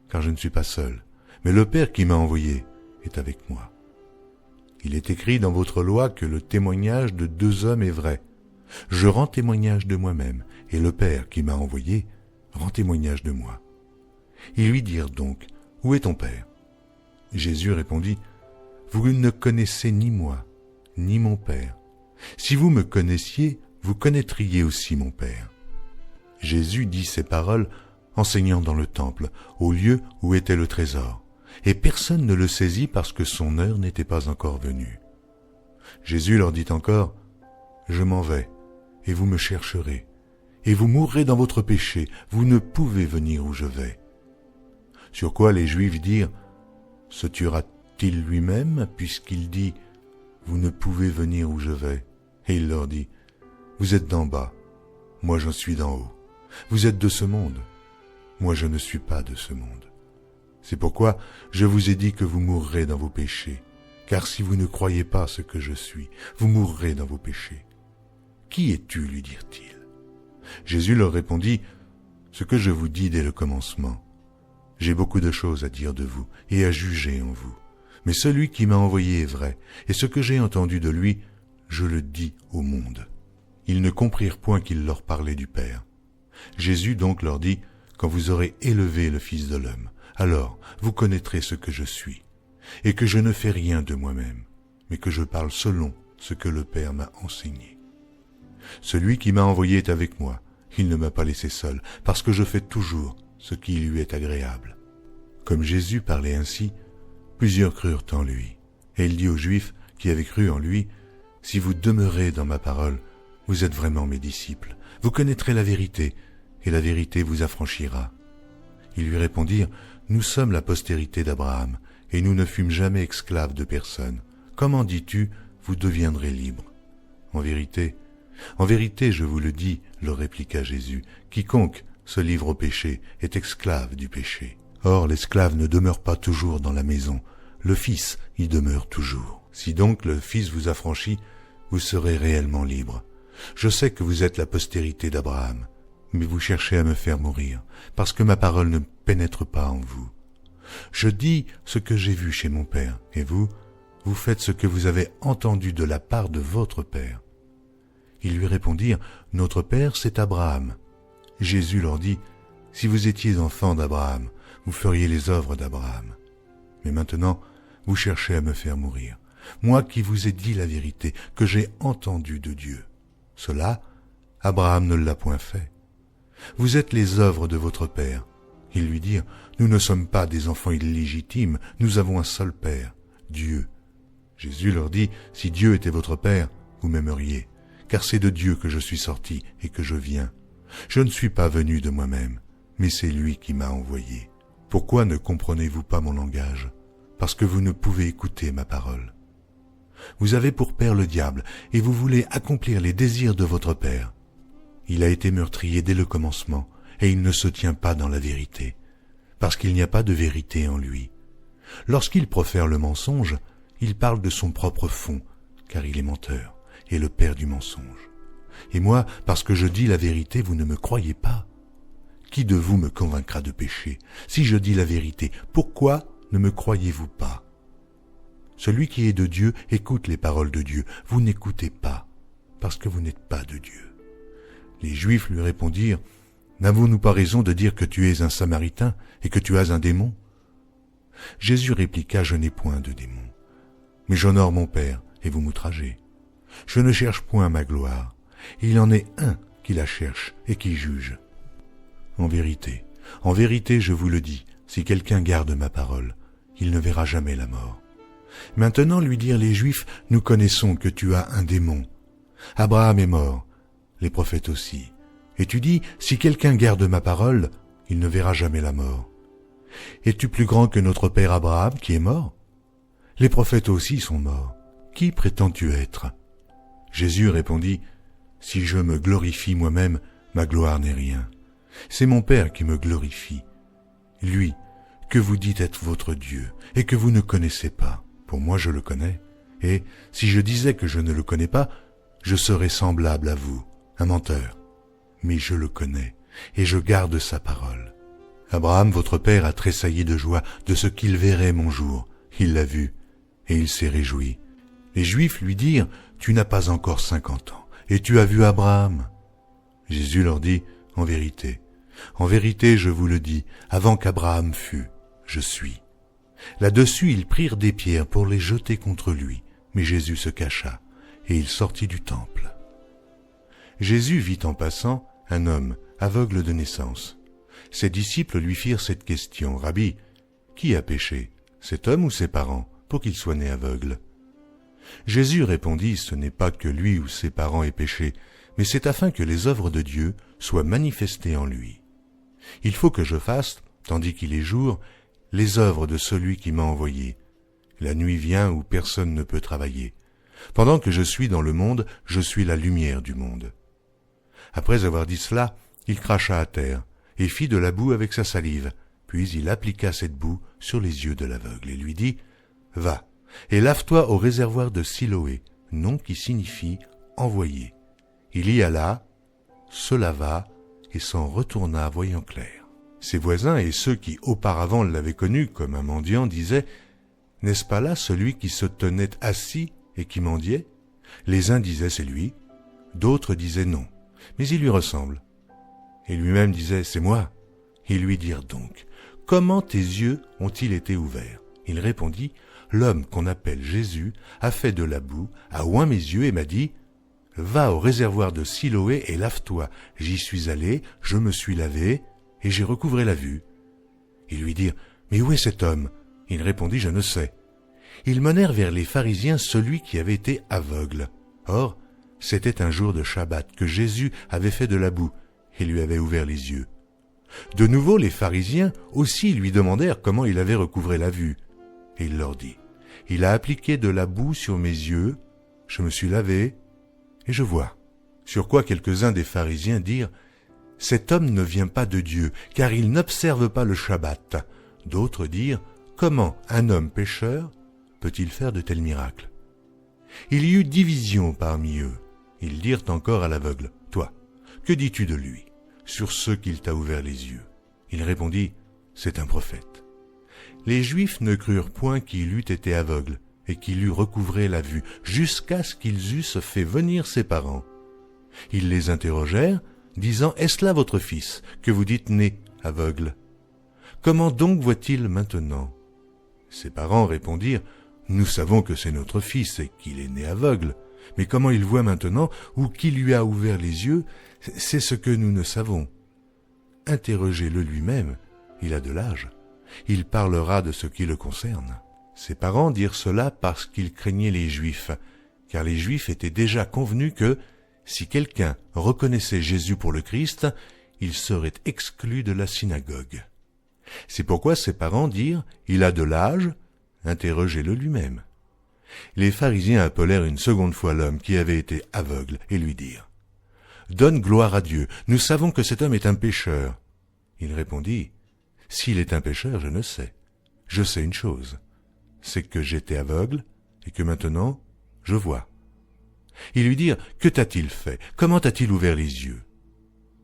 car je ne suis pas seul, mais le Père qui m'a envoyé est avec moi. Il est écrit dans votre loi que le témoignage de 2 hommes est vrai. Je rends témoignage de moi-même, et le Père qui m'a envoyé rend témoignage de moi. » Ils lui dirent donc, « Où est ton Père ?» Jésus répondit, « Vous ne connaissez ni moi, ni mon Père. Si vous me connaissiez, vous connaîtriez aussi mon Père. » Jésus dit ces paroles, enseignant dans le temple, au lieu où était le trésor, et personne ne le saisit parce que son heure n'était pas encore venue. Jésus leur dit encore, « Je m'en vais, et vous me chercherez, et vous mourrez dans votre péché, vous ne pouvez venir où je vais. » Sur quoi les Juifs dirent, « Se tuera-t-il lui-même, puisqu'il dit, « Vous ne pouvez venir où je vais ?» Et il leur dit, « Vous êtes d'en bas, moi j'en suis d'en haut. Vous êtes de ce monde, moi je ne suis pas de ce monde. C'est pourquoi je vous ai dit que vous mourrez dans vos péchés, car si vous ne croyez pas ce que je suis, vous mourrez dans vos péchés. Qui es-tu, lui dirent-ils. Jésus leur répondit, « Ce que je vous dis dès le commencement. J'ai beaucoup de choses à dire de vous et à juger en vous. Mais celui qui m'a envoyé est vrai, et ce que j'ai entendu de lui, je le dis au monde. » Ils ne comprirent point qu'il leur parlait du Père. Jésus donc leur dit, « Quand vous aurez élevé le Fils de l'homme, alors vous connaîtrez ce que je suis, et que je ne fais rien de moi-même, mais que je parle selon ce que le Père m'a enseigné. Celui qui m'a envoyé est avec moi, il ne m'a pas laissé seul, parce que je fais toujours ce qui lui est agréable. » Comme Jésus parlait ainsi, plusieurs crurent en lui. Et il dit aux Juifs qui avaient cru en lui, « Si vous demeurez dans ma parole, vous êtes vraiment mes disciples. Vous connaîtrez la vérité, et la vérité vous affranchira. » Ils lui répondirent, « Nous sommes la postérité d'Abraham, et nous ne fûmes jamais esclaves de personne. Comment dis-tu, vous deviendrez libres ? » En vérité, je vous le dis, leur répliqua Jésus, quiconque se livre au péché est esclave du péché. Or, l'esclave ne demeure pas toujours dans la maison, le Fils y demeure toujours. Si donc le Fils vous affranchit, vous serez réellement libre. Je sais que vous êtes la postérité d'Abraham, mais vous cherchez à me faire mourir, parce que ma parole ne pénètre pas en vous. Je dis ce que j'ai vu chez mon Père, et vous faites ce que vous avez entendu de la part de votre Père. Ils lui répondirent, « Notre Père, c'est Abraham. » Jésus leur dit, « Si vous étiez enfants d'Abraham, vous feriez les œuvres d'Abraham. Mais maintenant, vous cherchez à me faire mourir. Moi qui vous ai dit la vérité, que j'ai entendue de Dieu. Cela, Abraham ne l'a point fait. Vous êtes les œuvres de votre Père. » Ils lui dirent, « Nous ne sommes pas des enfants illégitimes, nous avons un seul Père, Dieu. » Jésus leur dit, « Si Dieu était votre Père, vous m'aimeriez, car c'est de Dieu que je suis sorti et que je viens. Je ne suis pas venu de moi-même, mais c'est lui qui m'a envoyé. Pourquoi ne comprenez-vous pas mon langage ? Parce que vous ne pouvez écouter ma parole. Vous avez pour père le diable, et vous voulez accomplir les désirs de votre père. Il a été meurtrier dès le commencement, et il ne se tient pas dans la vérité, parce qu'il n'y a pas de vérité en lui. Lorsqu'il profère le mensonge, il parle de son propre fond, car il est menteur, et le père du mensonge. Et moi, parce que je dis la vérité, vous ne me croyez pas. Qui de vous me convaincra de péché? Si je dis la vérité, pourquoi ne me croyez-vous pas? Celui qui est de Dieu écoute les paroles de Dieu. Vous n'écoutez pas, parce que vous n'êtes pas de Dieu. Les Juifs lui répondirent, « N'avons-nous pas raison de dire que tu es un Samaritain et que tu as un démon ?» Jésus répliqua, « Je n'ai point de démon, mais j'honore mon Père et vous m'outragez. Je ne cherche point ma gloire. Il en est un qui la cherche et qui juge. En vérité, je vous le dis, si quelqu'un garde ma parole, il ne verra jamais la mort. » Maintenant, lui dirent les Juifs, « Nous connaissons que tu as un démon. Abraham est mort, les prophètes aussi. Et tu dis, si quelqu'un garde ma parole, il ne verra jamais la mort. Es-tu plus grand que notre père Abraham qui est mort? Les prophètes aussi sont morts. Qui prétends-tu être? » Jésus répondit, « Si je me glorifie moi-même, ma gloire n'est rien. C'est mon Père qui me glorifie. Lui, que vous dites être votre Dieu, et que vous ne connaissez pas. Pour moi, je le connais. Et si je disais que je ne le connais pas, je serais semblable à vous, un menteur. Mais je le connais, et je garde sa parole. Abraham, votre père, a tressailli de joie de ce qu'il verrait mon jour. Il l'a vu, et il s'est réjoui. Les Juifs lui dirent, « Tu n'as pas encore 50 ans, et tu as vu Abraham. » Jésus leur dit, « En vérité, je vous le dis, avant qu'Abraham fût, je suis. » Là-dessus, ils prirent des pierres pour les jeter contre lui, mais Jésus se cacha, et il sortit du temple. Jésus vit en passant un homme aveugle de naissance. Ses disciples lui firent cette question, « Rabbi, qui a péché, cet homme ou ses parents, pour qu'il soit né aveugle ?» Jésus répondit, « Ce n'est pas que lui ou ses parents aient péché, mais c'est afin que les œuvres de Dieu soient manifestées en lui. Il faut que je fasse, tandis qu'il est jour, les œuvres de celui qui m'a envoyé. La nuit vient où personne ne peut travailler. Pendant que je suis dans le monde, je suis la lumière du monde. » Après avoir dit cela, il cracha à terre et fit de la boue avec sa salive. Puis il appliqua cette boue sur les yeux de l'aveugle et lui dit, « Va, et lave-toi au réservoir de Siloé, nom qui signifie « envoyé ». Il y alla, se lava et s'en retourna voyant clair. Ses voisins et ceux qui auparavant l'avaient connu comme un mendiant disaient, « N'est-ce pas là celui qui se tenait assis et qui mendiait ?» Les uns disaient, « C'est lui », d'autres disaient, « Non, mais il lui ressemble. » Et lui-même disait, « C'est moi. » Ils lui dirent donc, « Comment tes yeux ont-ils été ouverts ?» Il répondit, « L'homme qu'on appelle Jésus a fait de la boue, a oint mes yeux et m'a dit, « Va au réservoir de Siloé et lave-toi. » J'y suis allé, je me suis lavé, et j'ai recouvré la vue. Ils lui dirent, « Mais où est cet homme ?» Il répondit, « Je ne sais. » Ils menèrent vers les pharisiens celui qui avait été aveugle. Or, c'était un jour de Shabbat que Jésus avait fait de la boue et lui avait ouvert les yeux. De nouveau, les pharisiens aussi lui demandèrent comment il avait recouvré la vue. Et il leur dit, « Il a appliqué de la boue sur mes yeux, je me suis lavé, et je vois. » Sur quoi quelques-uns des pharisiens dirent, « Cet homme ne vient pas de Dieu, car il n'observe pas le Shabbat. » D'autres dirent, « Comment un homme pécheur peut-il faire de tels miracles ?» Il y eut division parmi eux. Ils dirent encore à l'aveugle, « Toi, que dis-tu de lui, sur ce qu'il t'a ouvert les yeux ?» Il répondit, « C'est un prophète. » Les Juifs ne crurent point qu'il eût été aveugle et qu'il eût recouvré la vue, jusqu'à ce qu'ils eussent fait venir ses parents. Ils les interrogèrent, disant, « Est-ce là votre fils, que vous dites né aveugle? Comment donc voit-il maintenant ?» Ses parents répondirent, « Nous savons que c'est notre fils et qu'il est né aveugle, mais comment il voit maintenant ou qui lui a ouvert les yeux, c'est ce que nous ne savons. Interrogez-le lui-même, il a de l'âge, il parlera de ce qui le concerne. » Ses parents dirent cela parce qu'ils craignaient les Juifs, car les Juifs étaient déjà convenus que, si quelqu'un reconnaissait Jésus pour le Christ, il serait exclu de la synagogue. C'est pourquoi ses parents dirent, « Il a de l'âge, interrogez-le lui-même. » Les pharisiens appelèrent une seconde fois l'homme qui avait été aveugle et lui dirent « Donne gloire à Dieu, nous savons que cet homme est un pécheur. » Il répondit « S'il est un pécheur, je ne sais. Je sais une chose, c'est que j'étais aveugle et que maintenant je vois. » Ils lui dirent « Que t'a-t-il fait? Comment t'a-t-il ouvert les yeux ?»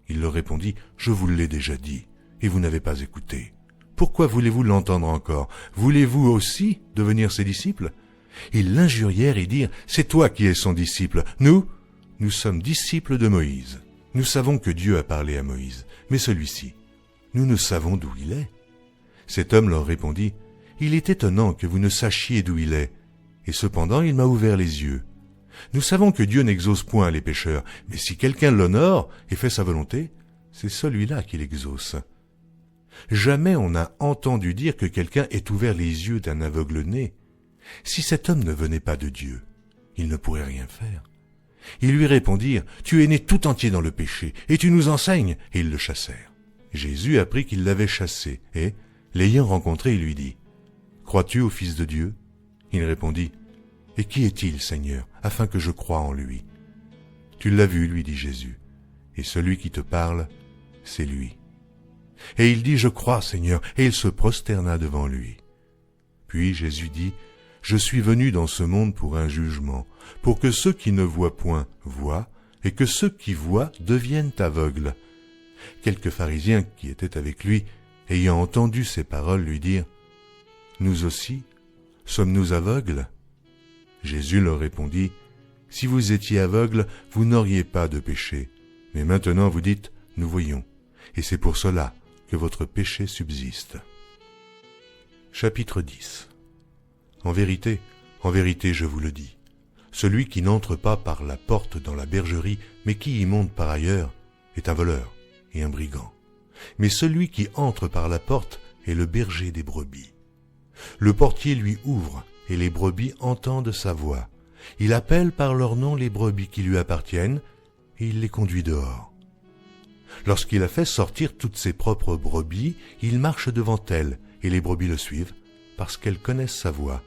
Il leur répondit « Je vous l'ai déjà dit, et vous n'avez pas écouté. Pourquoi voulez-vous l'entendre encore? Voulez-vous aussi devenir ses disciples ?» Ils l'injurièrent et dirent « C'est toi qui es son disciple. Nous sommes disciples de Moïse. Nous savons que Dieu a parlé à Moïse, mais celui-ci, nous ne savons d'où il est. » Cet homme leur répondit « Il est étonnant que vous ne sachiez d'où il est, et cependant il m'a ouvert les yeux. Nous savons que Dieu n'exauce point les pécheurs, mais si quelqu'un l'honore et fait sa volonté, c'est celui-là qui l'exauce. Jamais on n'a entendu dire que quelqu'un ait ouvert les yeux d'un aveugle-né. Si cet homme ne venait pas de Dieu, il ne pourrait rien faire. » Ils lui répondirent « Tu es né tout entier dans le péché, et tu nous enseignes !» Et ils le chassèrent. Jésus apprit qu'ils l'avaient chassé, et, l'ayant rencontré, il lui dit « Crois-tu au Fils de Dieu ?» Il répondit « Et qui est-il, Seigneur, afin que je croie en lui ?» « Tu l'as vu, lui dit Jésus, et celui qui te parle, c'est lui. » Et il dit « Je crois, Seigneur », et il se prosterna devant lui. Puis Jésus dit « Je suis venu dans ce monde pour un jugement, pour que ceux qui ne voient point voient, et que ceux qui voient deviennent aveugles. » Quelques pharisiens qui étaient avec lui, ayant entendu ces paroles, lui dirent « Nous aussi, sommes-nous aveugles ?» Jésus leur répondit « Si vous étiez aveugles, vous n'auriez pas de péché. Mais maintenant vous dites « Nous voyons », et c'est pour cela que votre péché subsiste. » Chapitre 10. En vérité, je vous le dis, celui qui n'entre pas par la porte dans la bergerie, mais qui y monte par ailleurs, est un voleur et un brigand. Mais celui qui entre par la porte est le berger des brebis. Le portier lui ouvre, et les brebis entendent sa voix. Il appelle par leur nom les brebis qui lui appartiennent, et il les conduit dehors. Lorsqu'il a fait sortir toutes ses propres brebis, il marche devant elles, et les brebis le suivent, parce qu'elles connaissent sa voix.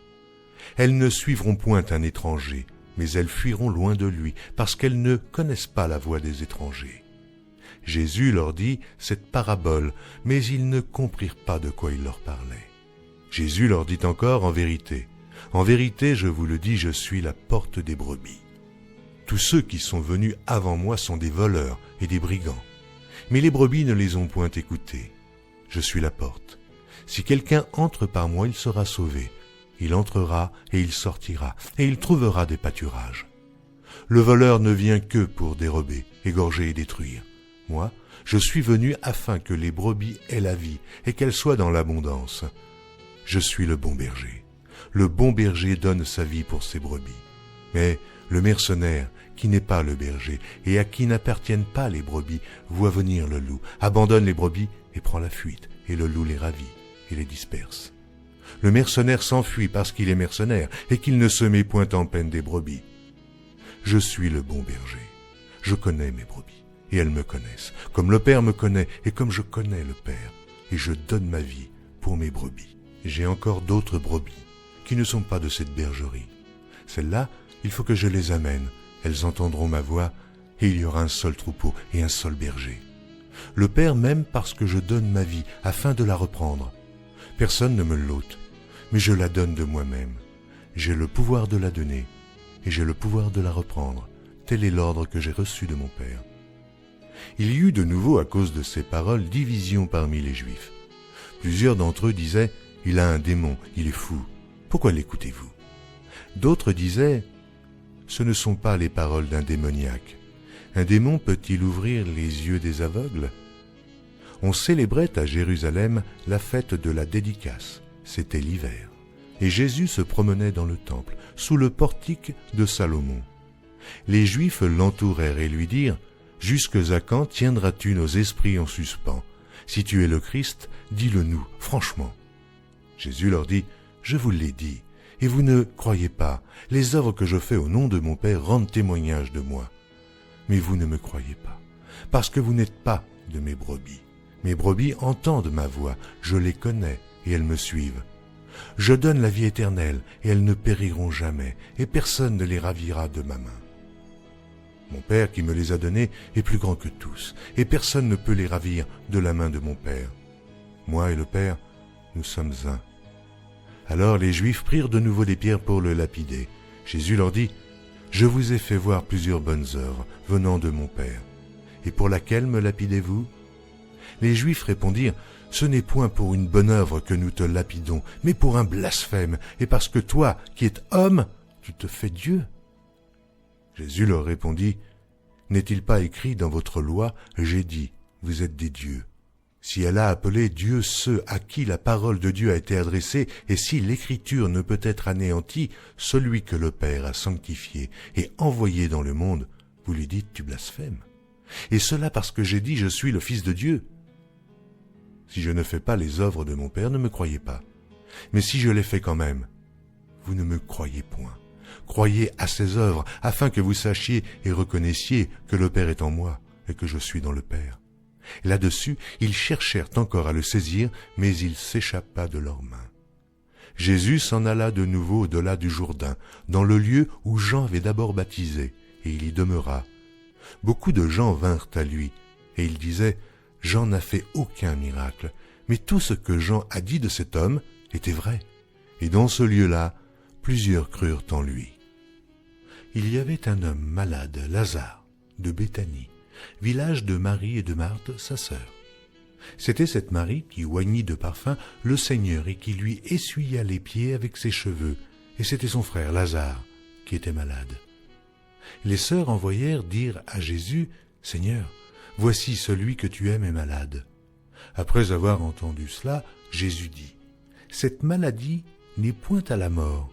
Elles ne suivront point un étranger, mais elles fuiront loin de lui, parce qu'elles ne connaissent pas la voix des étrangers. Jésus leur dit cette parabole, mais ils ne comprirent pas de quoi il leur parlait. Jésus leur dit encore en vérité, je vous le dis, je suis la porte des brebis. Tous ceux qui sont venus avant moi sont des voleurs et des brigands, mais les brebis ne les ont point écoutés. Je suis la porte. Si quelqu'un entre par moi, il sera sauvé. Il entrera et il sortira, et il trouvera des pâturages. Le voleur ne vient que pour dérober, égorger et détruire. Moi, je suis venu afin que les brebis aient la vie et qu'elles soient dans l'abondance. Je suis le bon berger. Le bon berger donne sa vie pour ses brebis. Mais le mercenaire, qui n'est pas le berger et à qui n'appartiennent pas les brebis, voit venir le loup, abandonne les brebis et prend la fuite, et le loup les ravit et les disperse. Le mercenaire s'enfuit parce qu'il est mercenaire et qu'il ne se met point en peine des brebis. Je suis le bon berger. Je connais mes brebis, et elles me connaissent, comme le Père me connaît, et comme je connais le Père, et je donne ma vie pour mes brebis. J'ai encore d'autres brebis, qui ne sont pas de cette bergerie. Celles-là, il faut que je les amène, elles entendront ma voix, et il y aura un seul troupeau et un seul berger. Le Père m'aime parce que je donne ma vie, afin de la reprendre. Personne ne me l'ôte, mais je la donne de moi-même. J'ai le pouvoir de la donner, et j'ai le pouvoir de la reprendre. Tel est l'ordre que j'ai reçu de mon Père. Il y eut de nouveau, à cause de ces paroles, division parmi les Juifs. Plusieurs d'entre eux disaient « Il a un démon, il est fou. Pourquoi l'écoutez-vous » D'autres disaient « Ce ne sont pas les paroles d'un démoniaque. Un démon peut-il ouvrir les yeux des aveugles ?» On célébrait à Jérusalem la fête de la dédicace. C'était l'hiver. Et Jésus se promenait dans le temple, sous le portique de Salomon. Les Juifs l'entourèrent et lui dirent « Jusque à quand tiendras-tu nos esprits en suspens? Si tu es le Christ, dis-le-nous, franchement. » Jésus leur dit « Je vous l'ai dit, et vous ne croyez pas. Les œuvres que je fais au nom de mon Père rendent témoignage de moi. Mais vous ne me croyez pas, parce que vous n'êtes pas de mes brebis. Mes brebis entendent ma voix, je les connais, et elles me suivent. Je donne la vie éternelle, et elles ne périront jamais, et personne ne les ravira de ma main. Mon Père qui me les a donnés est plus grand que tous, et personne ne peut les ravir de la main de mon Père. Moi et le Père, nous sommes un. » Alors les Juifs prirent de nouveau des pierres pour le lapider. Jésus leur dit, « Je vous ai fait voir plusieurs bonnes œuvres venant de mon Père. Et pour laquelle me lapidez-vous » Les Juifs répondirent, « Ce n'est point pour une bonne œuvre que nous te lapidons, mais pour un blasphème, et parce que toi, qui es homme, tu te fais Dieu. » Jésus leur répondit, « N'est-il pas écrit dans votre loi, j'ai dit, vous êtes des dieux. Si elle a appelé Dieu ceux à qui la parole de Dieu a été adressée, et si l'écriture ne peut être anéantie, celui que le Père a sanctifié et envoyé dans le monde, vous lui dites, tu blasphèmes. Et cela parce que j'ai dit, je suis le Fils de Dieu. Si je ne fais pas les œuvres de mon Père, ne me croyez pas. Mais si je les fais quand même, vous ne me croyez point. Croyez à ces œuvres, afin que vous sachiez et reconnaissiez que le Père est en moi et que je suis dans le Père. » Là-dessus, ils cherchèrent encore à le saisir, mais il s'échappa de leurs mains. Jésus s'en alla de nouveau au-delà du Jourdain, dans le lieu où Jean avait d'abord baptisé, et il y demeura. Beaucoup de gens vinrent à lui, et ils disaient, « Jean n'a fait aucun miracle, mais tout ce que Jean a dit de cet homme était vrai. » Et dans ce lieu-là, plusieurs crurent en lui. Il y avait un homme malade, Lazare, de Béthanie, village de Marie et de Marthe, sa sœur. C'était cette Marie qui oignit de parfum le Seigneur et qui lui essuya les pieds avec ses cheveux, et c'était son frère Lazare qui était malade. Les sœurs envoyèrent dire à Jésus, « Seigneur, voici celui que tu aimes est malade. » Après avoir entendu cela, Jésus dit, « Cette maladie n'est point à la mort,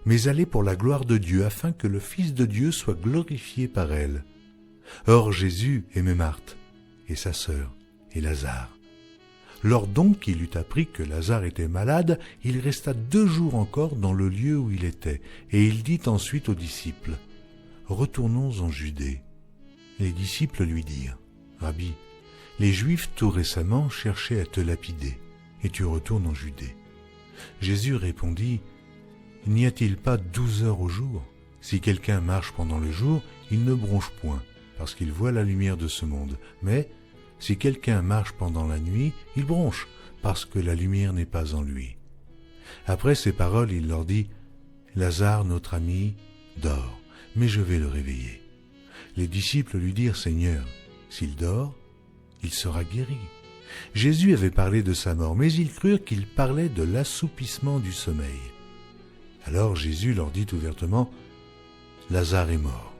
mais elle est pour la gloire de Dieu, afin que le Fils de Dieu soit glorifié par elle. » Or Jésus aimait Marthe, et sa sœur, et Lazare. Lors donc qu'il eut appris que Lazare était malade, il resta 2 jours encore dans le lieu où il était, et il dit ensuite aux disciples, « Retournons en Judée. » Les disciples lui dirent, « Rabbi, les Juifs tout récemment cherchaient à te lapider, et tu retournes en Judée. » Jésus répondit, « N'y a-t-il pas 12 heures au jour? Si quelqu'un marche pendant le jour, il ne bronche point, parce qu'il voit la lumière de ce monde. Mais si quelqu'un marche pendant la nuit, il bronche, parce que la lumière n'est pas en lui. » Après ces paroles, il leur dit, « Lazare, notre ami, dort, mais je vais le réveiller. » Les disciples lui dirent, « Seigneur, s'il dort, il sera guéri. » Jésus avait parlé de sa mort, mais ils crurent qu'il parlait de l'assoupissement du sommeil. Alors Jésus leur dit ouvertement, « Lazare est mort.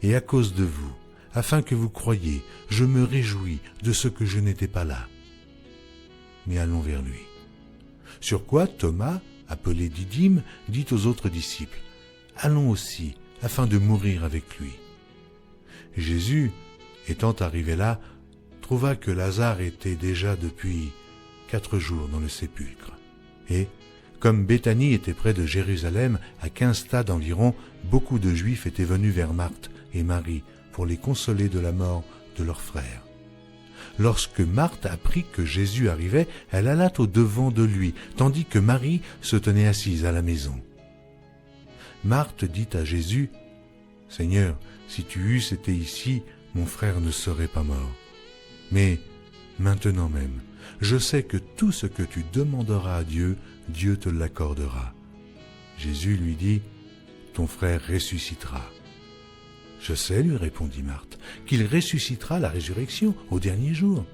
Et à cause de vous, afin que vous croyiez, je me réjouis de ce que je n'étais pas là. Mais allons vers lui. » Sur quoi Thomas, appelé Didyme, dit aux autres disciples, « Allons aussi, afin de mourir avec lui. » Jésus, étant arrivé là, trouva que Lazare était déjà depuis 4 jours dans le sépulcre. Et, comme Béthanie était près de Jérusalem, à 15 stades environ, beaucoup de Juifs étaient venus vers Marthe et Marie pour les consoler de la mort de leur frère. Lorsque Marthe apprit que Jésus arrivait, elle alla au-devant de lui, tandis que Marie se tenait assise à la maison. Marthe dit à Jésus, « Seigneur, si tu eusses été ici, mon frère ne serait pas mort. Mais maintenant même, je sais que tout ce que tu demanderas à Dieu, Dieu te l'accordera. » Jésus lui dit, « Ton frère ressuscitera. » « Je sais, lui répondit Marthe, qu'il ressuscitera à la résurrection au dernier jour. »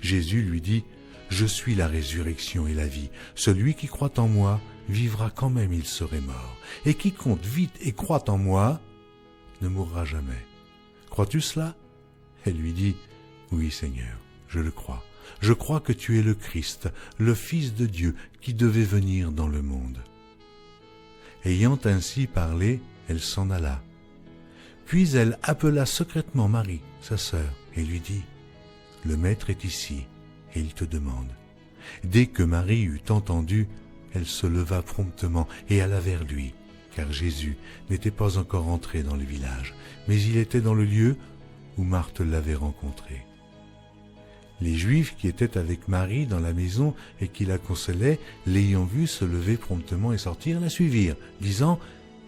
Jésus lui dit, « Je suis la résurrection et la vie. Celui qui croit en moi vivra quand même il serait mort. Et quiconque vit et croit en moi ne mourra jamais. Crois-tu cela ?» Elle lui dit, « Oui, Seigneur, je le crois. Je crois que tu es le Christ, le Fils de Dieu, qui devait venir dans le monde. » Ayant ainsi parlé, elle s'en alla. Puis elle appela secrètement Marie, sa sœur, et lui dit, « Le Maître est ici, et il te demande. » Dès que Marie eut entendu, elle se leva promptement et alla vers lui, car Jésus n'était pas encore entré dans le village, mais il était dans le lieu où Marthe l'avait rencontré. Les Juifs qui étaient avec Marie dans la maison et qui la consolaient, l'ayant vue se lever promptement et sortir, la suivirent, disant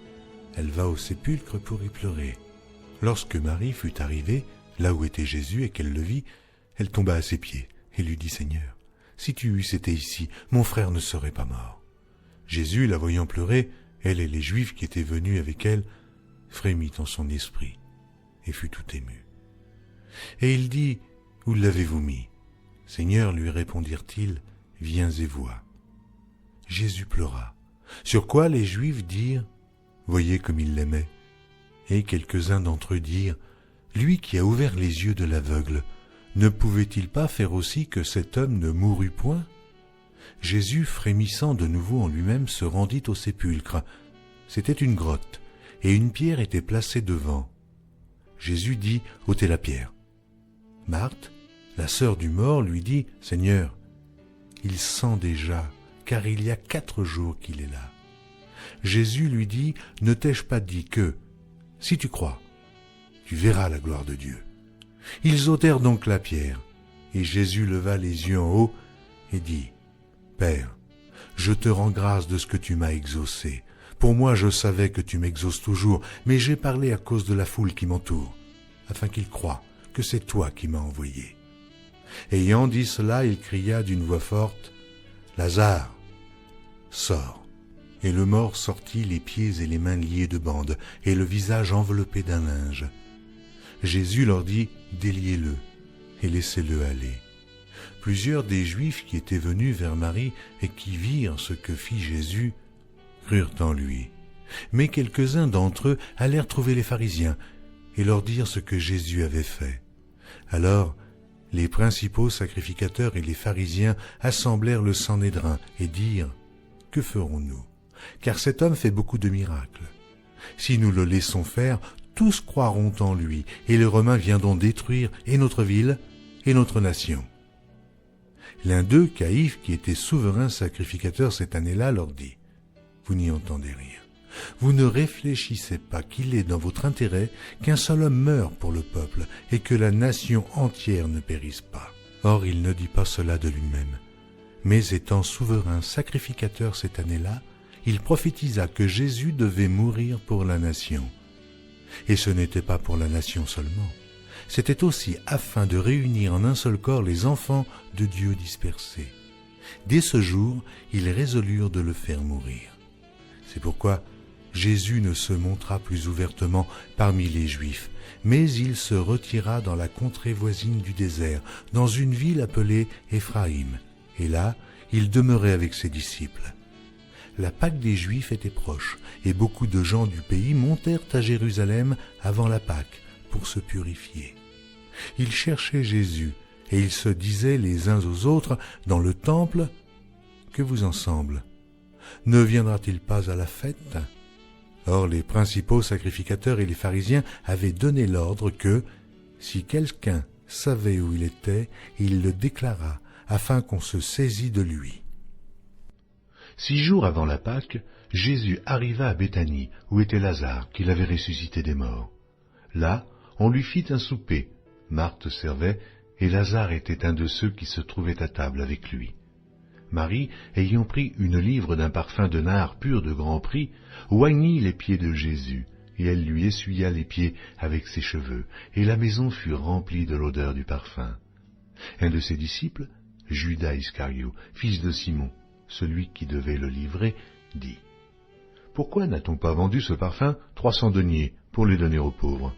« Elle va au sépulcre pour y pleurer. » Lorsque Marie fut arrivée, là où était Jésus, et qu'elle le vit, elle tomba à ses pieds et lui dit « Seigneur, si tu eusses été ici, mon frère ne serait pas mort. » Jésus, la voyant pleurer, elle et les Juifs qui étaient venus avec elle, frémit en son esprit et fut tout ému. Et il dit « Où l'avez-vous mis ?» Seigneur, lui répondirent-ils, « Viens et vois. » Jésus pleura, sur quoi les Juifs dirent « Voyez comme il l'aimait. » Et quelques-uns d'entre eux dirent « Lui qui a ouvert les yeux de l'aveugle, ne pouvait-il pas faire aussi que cet homme ne mourût point ?» Jésus, frémissant de nouveau en lui-même, se rendit au sépulcre. C'était une grotte, et une pierre était placée devant. Jésus dit « Ôtez la pierre. » Marthe, la sœur du mort, lui dit « Seigneur, il sent déjà, car il y a 4 jours qu'il est là. » Jésus lui dit « Ne t'ai-je pas dit que, si tu crois, tu verras la gloire de Dieu ?» Ils ôtèrent donc la pierre, et Jésus leva les yeux en haut et dit « Père, je te rends grâce de ce que tu m'as exaucé. Pour moi, je savais que tu m'exauces toujours, mais j'ai parlé à cause de la foule qui m'entoure, afin qu'ils croient que c'est toi qui m'as envoyé. » Ayant dit cela, il cria d'une voix forte, « Lazare, sors !» Et le mort sortit, les pieds et les mains liés de bandes, et le visage enveloppé d'un linge. Jésus leur dit, « Déliez-le, et laissez-le aller. » Plusieurs des Juifs qui étaient venus vers Marie et qui virent ce que fit Jésus, crurent en lui. Mais quelques-uns d'entre eux allèrent trouver les pharisiens et leur dirent ce que Jésus avait fait. Alors, les principaux sacrificateurs et les pharisiens assemblèrent le Sanhédrin et dirent « Que ferons-nous ? Car cet homme fait beaucoup de miracles. Si nous le laissons faire, tous croiront en lui, et les Romains viendront détruire et notre ville et notre nation. » L'un d'eux, Caïphe, qui était souverain sacrificateur cette année-là, leur dit « Vous n'y entendez rien. Vous ne réfléchissez pas qu'il est dans votre intérêt qu'un seul homme meure pour le peuple et que la nation entière ne périsse pas. » Or, il ne dit pas cela de lui-même. Mais étant souverain sacrificateur cette année-là, il prophétisa que Jésus devait mourir pour la nation. Et ce n'était pas pour la nation seulement. C'était aussi afin de réunir en un seul corps les enfants de Dieu dispersés. Dès ce jour, ils résolurent de le faire mourir. C'est pourquoi Jésus ne se montra plus ouvertement parmi les Juifs, mais il se retira dans la contrée voisine du désert, dans une ville appelée Éphraïm, et là, il demeurait avec ses disciples. La Pâque des Juifs était proche, et beaucoup de gens du pays montèrent à Jérusalem avant la Pâque pour se purifier. Ils cherchaient Jésus, et ils se disaient les uns aux autres dans le temple, « Que vous en semble? Ne viendra-t-il pas à la fête ?» Or les principaux sacrificateurs et les pharisiens avaient donné l'ordre que, si quelqu'un savait où il était, il le déclarât, afin qu'on se saisît de lui. 6 jours avant la Pâque, Jésus arriva à Béthanie, où était Lazare, qu'il avait ressuscité des morts. Là, on lui fit un souper. Marthe servait, et Lazare était un de ceux qui se trouvaient à table avec lui. Marie, ayant pris une livre d'un parfum de nard pur de grand prix, oignit les pieds de Jésus, et elle lui essuya les pieds avec ses cheveux, et la maison fut remplie de l'odeur du parfum. Un de ses disciples, Judas Iscario, fils de Simon, celui qui devait le livrer, dit « Pourquoi n'a-t-on pas vendu ce parfum 300 deniers pour les donner aux pauvres ?»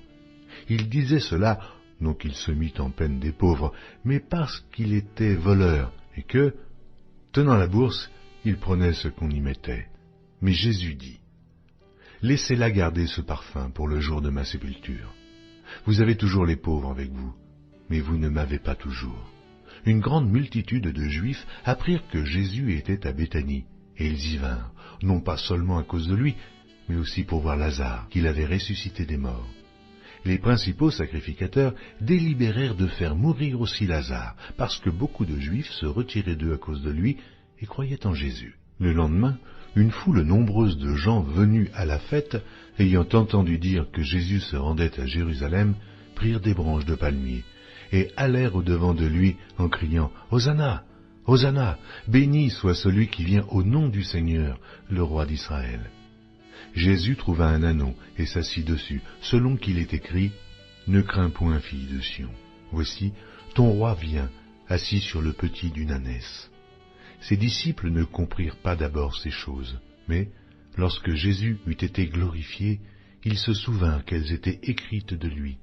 Il disait cela, non qu'il se mît en peine des pauvres, mais parce qu'il était voleur, et que, tenant la bourse, il prenait ce qu'on y mettait. Mais Jésus dit « Laissez-la garder ce parfum pour le jour de ma sépulture. Vous avez toujours les pauvres avec vous, mais vous ne m'avez pas toujours. » Une grande multitude de Juifs apprirent que Jésus était à Béthanie, et ils y vinrent, non pas seulement à cause de lui, mais aussi pour voir Lazare, qu'il avait ressuscité des morts. Les principaux sacrificateurs délibérèrent de faire mourir aussi Lazare, parce que beaucoup de Juifs se retiraient d'eux à cause de lui et croyaient en Jésus. Le lendemain, une foule nombreuse de gens venus à la fête, ayant entendu dire que Jésus se rendait à Jérusalem, prirent des branches de palmier, et allèrent au-devant de lui en criant « Hosanna, Hosanna, béni soit celui qui vient au nom du Seigneur, le roi d'Israël. » Jésus trouva un ânon et s'assit dessus, selon qu'il est écrit « Ne crains point, fille de Sion, voici, ton roi vient, assis sur le petit d'une ânesse. » Ses disciples ne comprirent pas d'abord ces choses, mais, lorsque Jésus eut été glorifié, il se souvint qu'elles étaient écrites de lui,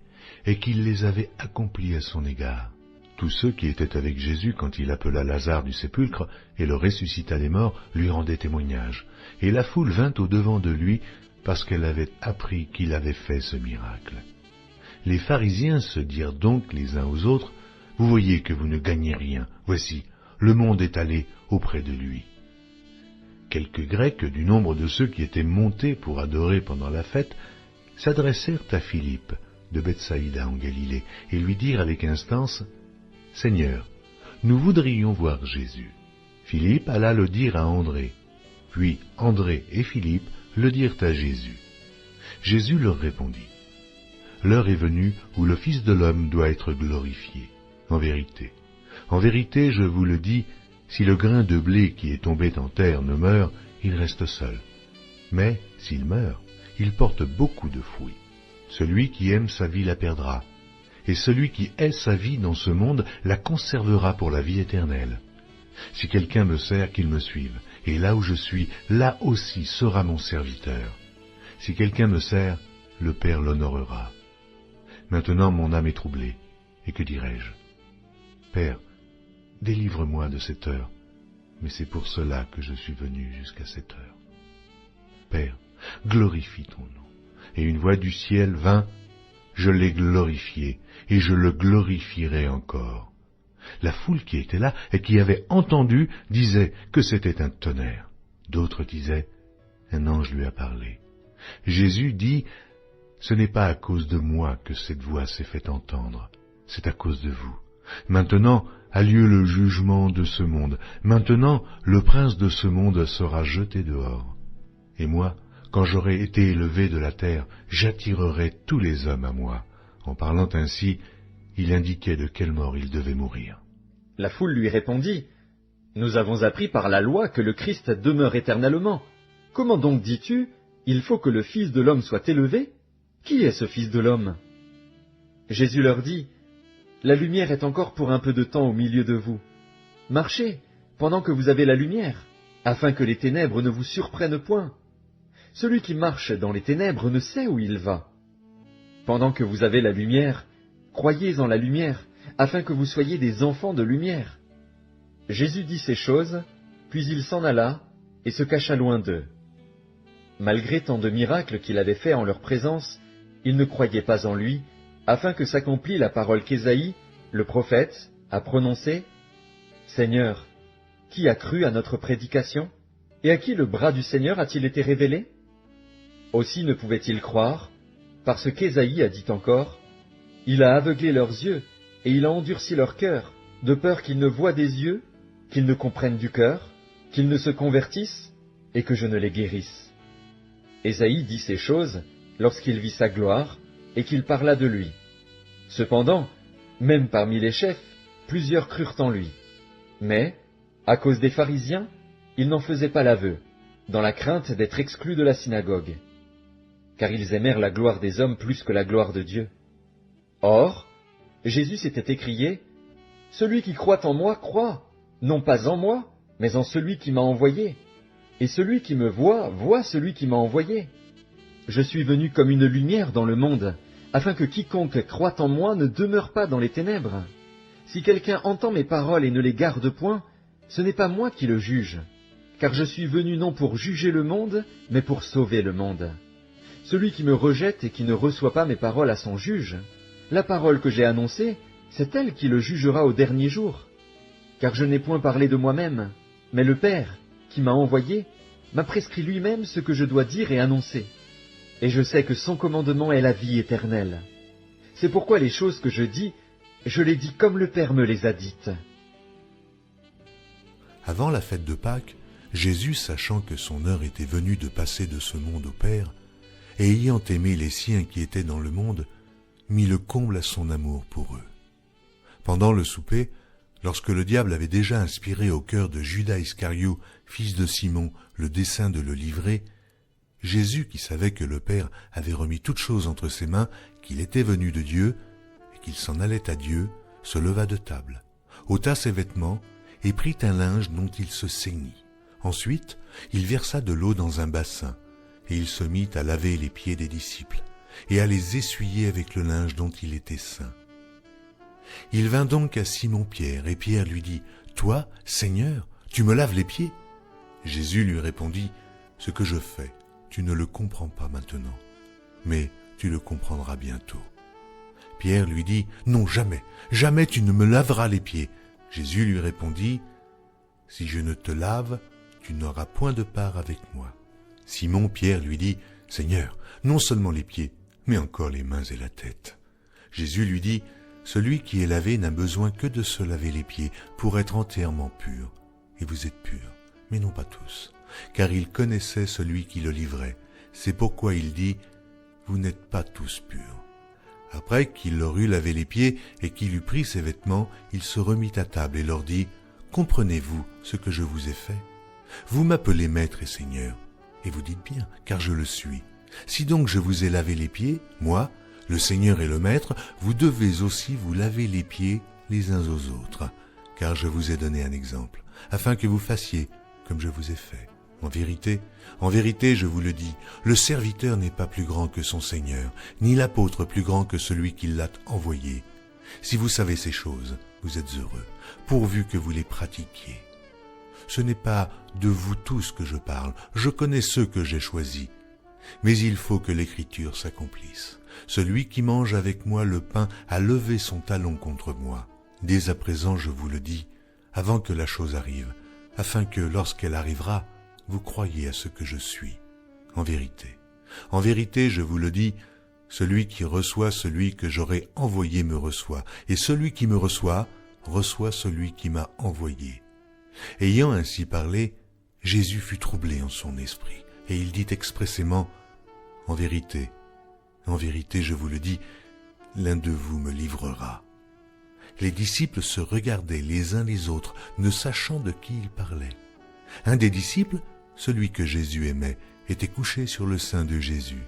et qu'il les avait accomplies à son égard. Tous ceux qui étaient avec Jésus quand il appela Lazare du sépulcre et le ressuscita des morts lui rendaient témoignage, et la foule vint au-devant de lui parce qu'elle avait appris qu'il avait fait ce miracle. Les pharisiens se dirent donc les uns aux autres, « Vous voyez que vous ne gagnez rien, voici, le monde est allé auprès de lui. » Quelques Grecs du nombre de ceux qui étaient montés pour adorer pendant la fête s'adressèrent à Philippe de Bethsaïda en Galilée et lui dirent avec instance « Seigneur, nous voudrions voir Jésus. » Philippe alla le dire à André. Puis André et Philippe le dirent à Jésus. Jésus leur répondit « L'heure est venue où le Fils de l'homme doit être glorifié. En vérité, je vous le dis, si le grain de blé qui est tombé en terre ne meurt, il reste seul. Mais s'il meurt, il porte beaucoup de fruits. Celui qui aime sa vie la perdra, et celui qui hait sa vie dans ce monde la conservera pour la vie éternelle. Si quelqu'un me sert, qu'il me suive, et là où je suis, là aussi sera mon serviteur. Si quelqu'un me sert, le Père l'honorera. Maintenant mon âme est troublée, et que dirai-je? Père, délivre-moi de cette heure, mais c'est pour cela que je suis venu jusqu'à cette heure. Père, glorifie ton nom. Et une voix du ciel vint, je l'ai glorifié, et je le glorifierai encore. La foule qui était là et qui avait entendu disait que c'était un tonnerre. D'autres disaient, un ange lui a parlé. Jésus dit, ce n'est pas à cause de moi que cette voix s'est fait entendre, c'est à cause de vous. Maintenant a lieu le jugement de ce monde. Maintenant, le prince de ce monde sera jeté dehors. Et moi, quand j'aurai été élevé de la terre, j'attirerai tous les hommes à moi. En parlant ainsi, il indiquait de quelle mort il devait mourir. La foule lui répondit, « Nous avons appris par la loi que le Christ demeure éternellement. Comment donc dis-tu, il faut que le Fils de l'homme soit élevé? Qui est ce Fils de l'homme » Jésus leur dit, « La lumière est encore pour un peu de temps au milieu de vous. Marchez, pendant que vous avez la lumière, afin que les ténèbres ne vous surprennent point. Celui qui marche dans les ténèbres ne sait où il va. Pendant que vous avez la lumière, croyez en la lumière, afin que vous soyez des enfants de lumière. » Jésus dit ces choses, puis il s'en alla et se cacha loin d'eux. Malgré tant de miracles qu'il avait faits en leur présence, ils ne croyaient pas en lui, afin que s'accomplît la parole qu'Ésaïe, le prophète, a prononcée. « Seigneur, qui a cru à notre prédication? Et à qui le bras du Seigneur a-t-il été révélé ?» Aussi ne pouvaient-ils croire, parce qu'Ésaïe a dit encore, « Il a aveuglé leurs yeux, et il a endurci leur cœur, de peur qu'ils ne voient des yeux, qu'ils ne comprennent du cœur, qu'ils ne se convertissent, et que je ne les guérisse. » Ésaïe dit ces choses lorsqu'il vit sa gloire, et qu'il parla de lui. Cependant, même parmi les chefs, plusieurs crurent en lui. Mais, à cause des pharisiens, ils n'en faisaient pas l'aveu, dans la crainte d'être exclus de la synagogue. Car ils aimèrent la gloire des hommes plus que la gloire de Dieu. Or, Jésus s'était écrié, « Celui qui croit en moi croit, non pas en moi, mais en celui qui m'a envoyé. Et celui qui me voit, voit celui qui m'a envoyé. Je suis venu comme une lumière dans le monde, afin que quiconque croit en moi ne demeure pas dans les ténèbres. Si quelqu'un entend mes paroles et ne les garde point, ce n'est pas moi qui le juge, car je suis venu non pour juger le monde, mais pour sauver le monde. Celui qui me rejette et qui ne reçoit pas mes paroles à son juge, la parole que j'ai annoncée, c'est elle qui le jugera au dernier jour. Car je n'ai point parlé de moi-même, mais le Père, qui m'a envoyé, m'a prescrit lui-même ce que je dois dire et annoncer. Et je sais que son commandement est la vie éternelle. C'est pourquoi les choses que je dis, je les dis comme le Père me les a dites. » Avant la fête de Pâques, Jésus, sachant que son heure était venue de passer de ce monde au Père, et ayant aimé les siens qui étaient dans le monde, mit le comble à son amour pour eux. Pendant le souper, lorsque le diable avait déjà inspiré au cœur de Judas Iscario, fils de Simon, le dessein de le livrer, Jésus, qui savait que le Père avait remis toutes choses entre ses mains, qu'il était venu de Dieu et qu'il s'en allait à Dieu, se leva de table, ôta ses vêtements et prit un linge dont il se ceignit. Ensuite, il versa de l'eau dans un bassin et il se mit à laver les pieds des disciples et à les essuyer avec le linge dont il était ceint. Il vint donc à Simon-Pierre, et Pierre lui dit, « Toi, Seigneur, tu me laves les pieds ?» Jésus lui répondit, « Ce que je fais, tu ne le comprends pas maintenant, mais tu le comprendras bientôt. » Pierre lui dit, « Non, jamais, jamais tu ne me laveras les pieds. » Jésus lui répondit, « Si je ne te lave, tu n'auras point de part avec moi. » Simon-Pierre lui dit, « Seigneur, non seulement les pieds, mais encore les mains et la tête. » Jésus lui dit, « Celui qui est lavé n'a besoin que de se laver les pieds pour être entièrement pur. Et vous êtes purs, mais non pas tous. » Car il connaissait celui qui le livrait. C'est pourquoi il dit, « Vous n'êtes pas tous purs. » Après qu'il leur eut lavé les pieds et qu'il eut pris ses vêtements, il se remit à table et leur dit, « Comprenez-vous ce que je vous ai fait? Vous m'appelez Maître et Seigneur, et vous dites bien, car je le suis. Si donc je vous ai lavé les pieds, moi, le Seigneur et le Maître, vous devez aussi vous laver les pieds les uns aux autres, car je vous ai donné un exemple, afin que vous fassiez comme je vous ai fait. En vérité, je vous le dis, le serviteur n'est pas plus grand que son Seigneur, ni l'apôtre plus grand que celui qui l'a envoyé. Si vous savez ces choses, vous êtes heureux, pourvu que vous les pratiquiez. Ce n'est pas de vous tous que je parle, je connais ceux que j'ai choisis. Mais il faut que l'Écriture s'accomplisse. Celui qui mange avec moi le pain a levé son talon contre moi. Dès à présent, je vous le dis, avant que la chose arrive, afin que, lorsqu'elle arrivera, vous croyez à ce que je suis. En vérité, je vous le dis, celui qui reçoit celui que j'aurai envoyé me reçoit, et celui qui me reçoit, reçoit celui qui m'a envoyé. » Ayant ainsi parlé, Jésus fut troublé en son esprit, et il dit expressément, « En vérité, je vous le dis, l'un de vous me livrera. » Les disciples se regardaient les uns les autres, ne sachant de qui ils parlaient. Un des disciples, celui que Jésus aimait, était couché sur le sein de Jésus.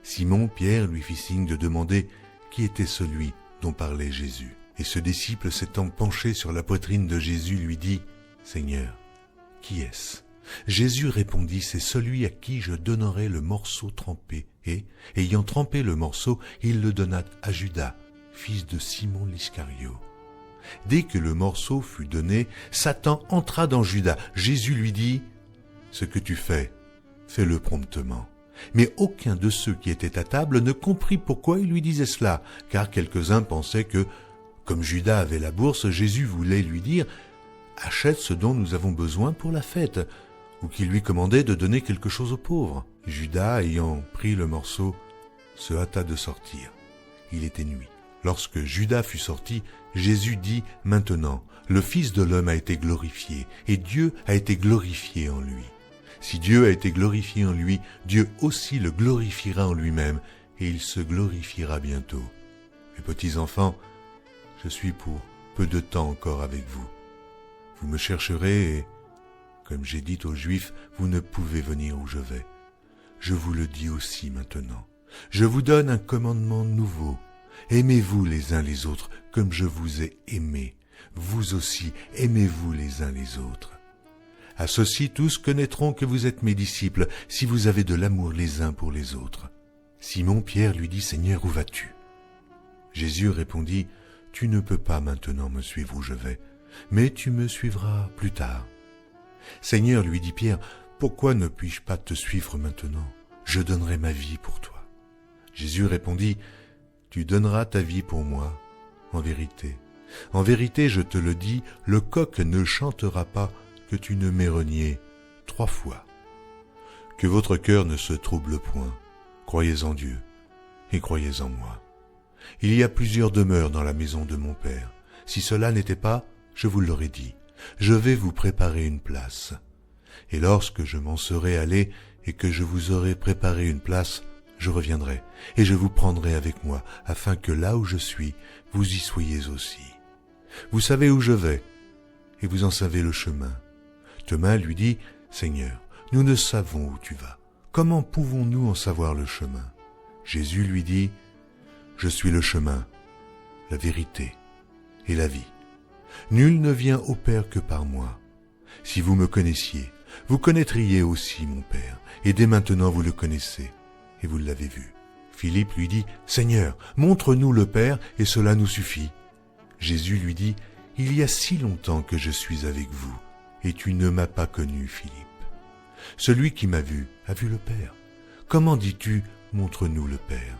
Simon-Pierre lui fit signe de demander qui était celui dont parlait Jésus. Et ce disciple s'étant penché sur la poitrine de Jésus lui dit, « Seigneur, qui est-ce » Jésus répondit, « C'est celui à qui je donnerai le morceau trempé. » Et, ayant trempé le morceau, il le donna à Judas, fils de Simon l'Iscario. Dès que le morceau fut donné, Satan entra dans Judas. Jésus lui dit, « Ce que tu fais, fais-le promptement. » Mais aucun de ceux qui étaient à table ne comprit pourquoi il lui disait cela, car quelques-uns pensaient que, comme Judas avait la bourse, Jésus voulait lui dire « Achète ce dont nous avons besoin pour la fête », ou qu'il lui commandait de donner quelque chose aux pauvres. Judas, ayant pris le morceau, se hâta de sortir. Il était nuit. Lorsque Judas fut sorti, Jésus dit « Maintenant, le Fils de l'homme a été glorifié, et Dieu a été glorifié en lui. Si Dieu a été glorifié en lui, Dieu aussi le glorifiera en lui-même, et il se glorifiera bientôt. Mes petits enfants, je suis pour peu de temps encore avec vous. Vous me chercherez et, comme j'ai dit aux Juifs, vous ne pouvez venir où je vais. Je vous le dis aussi maintenant. Je vous donne un commandement nouveau. Aimez-vous les uns les autres comme je vous ai aimés. Vous aussi, aimez-vous les uns les autres. À ceci, tous connaîtront que vous êtes mes disciples, si vous avez de l'amour les uns pour les autres. » Simon-Pierre lui dit, « Seigneur, où vas-tu » Jésus répondit, « Tu ne peux pas maintenant me suivre où je vais, mais tu me suivras plus tard. » « Seigneur, lui dit Pierre, pourquoi ne puis-je pas te suivre maintenant? Je donnerai ma vie pour toi. » Jésus répondit, « Tu donneras ta vie pour moi. En vérité, je te le dis, le coq ne chantera pas que tu ne m'aies renié 3 fois. Que votre cœur ne se trouble point. Croyez en Dieu et croyez en moi. Il y a plusieurs demeures dans la maison de mon Père. Si cela n'était pas, je vous l'aurais dit. Je vais vous préparer une place. Et lorsque je m'en serai allé et que je vous aurai préparé une place, je reviendrai et je vous prendrai avec moi, afin que là où je suis, vous y soyez aussi. Vous savez où je vais, et vous en savez le chemin. » Thomas lui dit, « Seigneur, nous ne savons où tu vas. Comment pouvons-nous en savoir le chemin ?» Jésus lui dit, « Je suis le chemin, la vérité et la vie. Nul ne vient au Père que par moi. Si vous me connaissiez, vous connaîtriez aussi mon Père, et dès maintenant vous le connaissez, et vous l'avez vu. » Philippe lui dit, « Seigneur, montre-nous le Père, et cela nous suffit. » Jésus lui dit, « Il y a si longtemps que je suis avec vous, et tu ne m'as pas connu, Philippe. Celui qui m'a vu a vu le Père. Comment dis-tu, montre-nous le Père?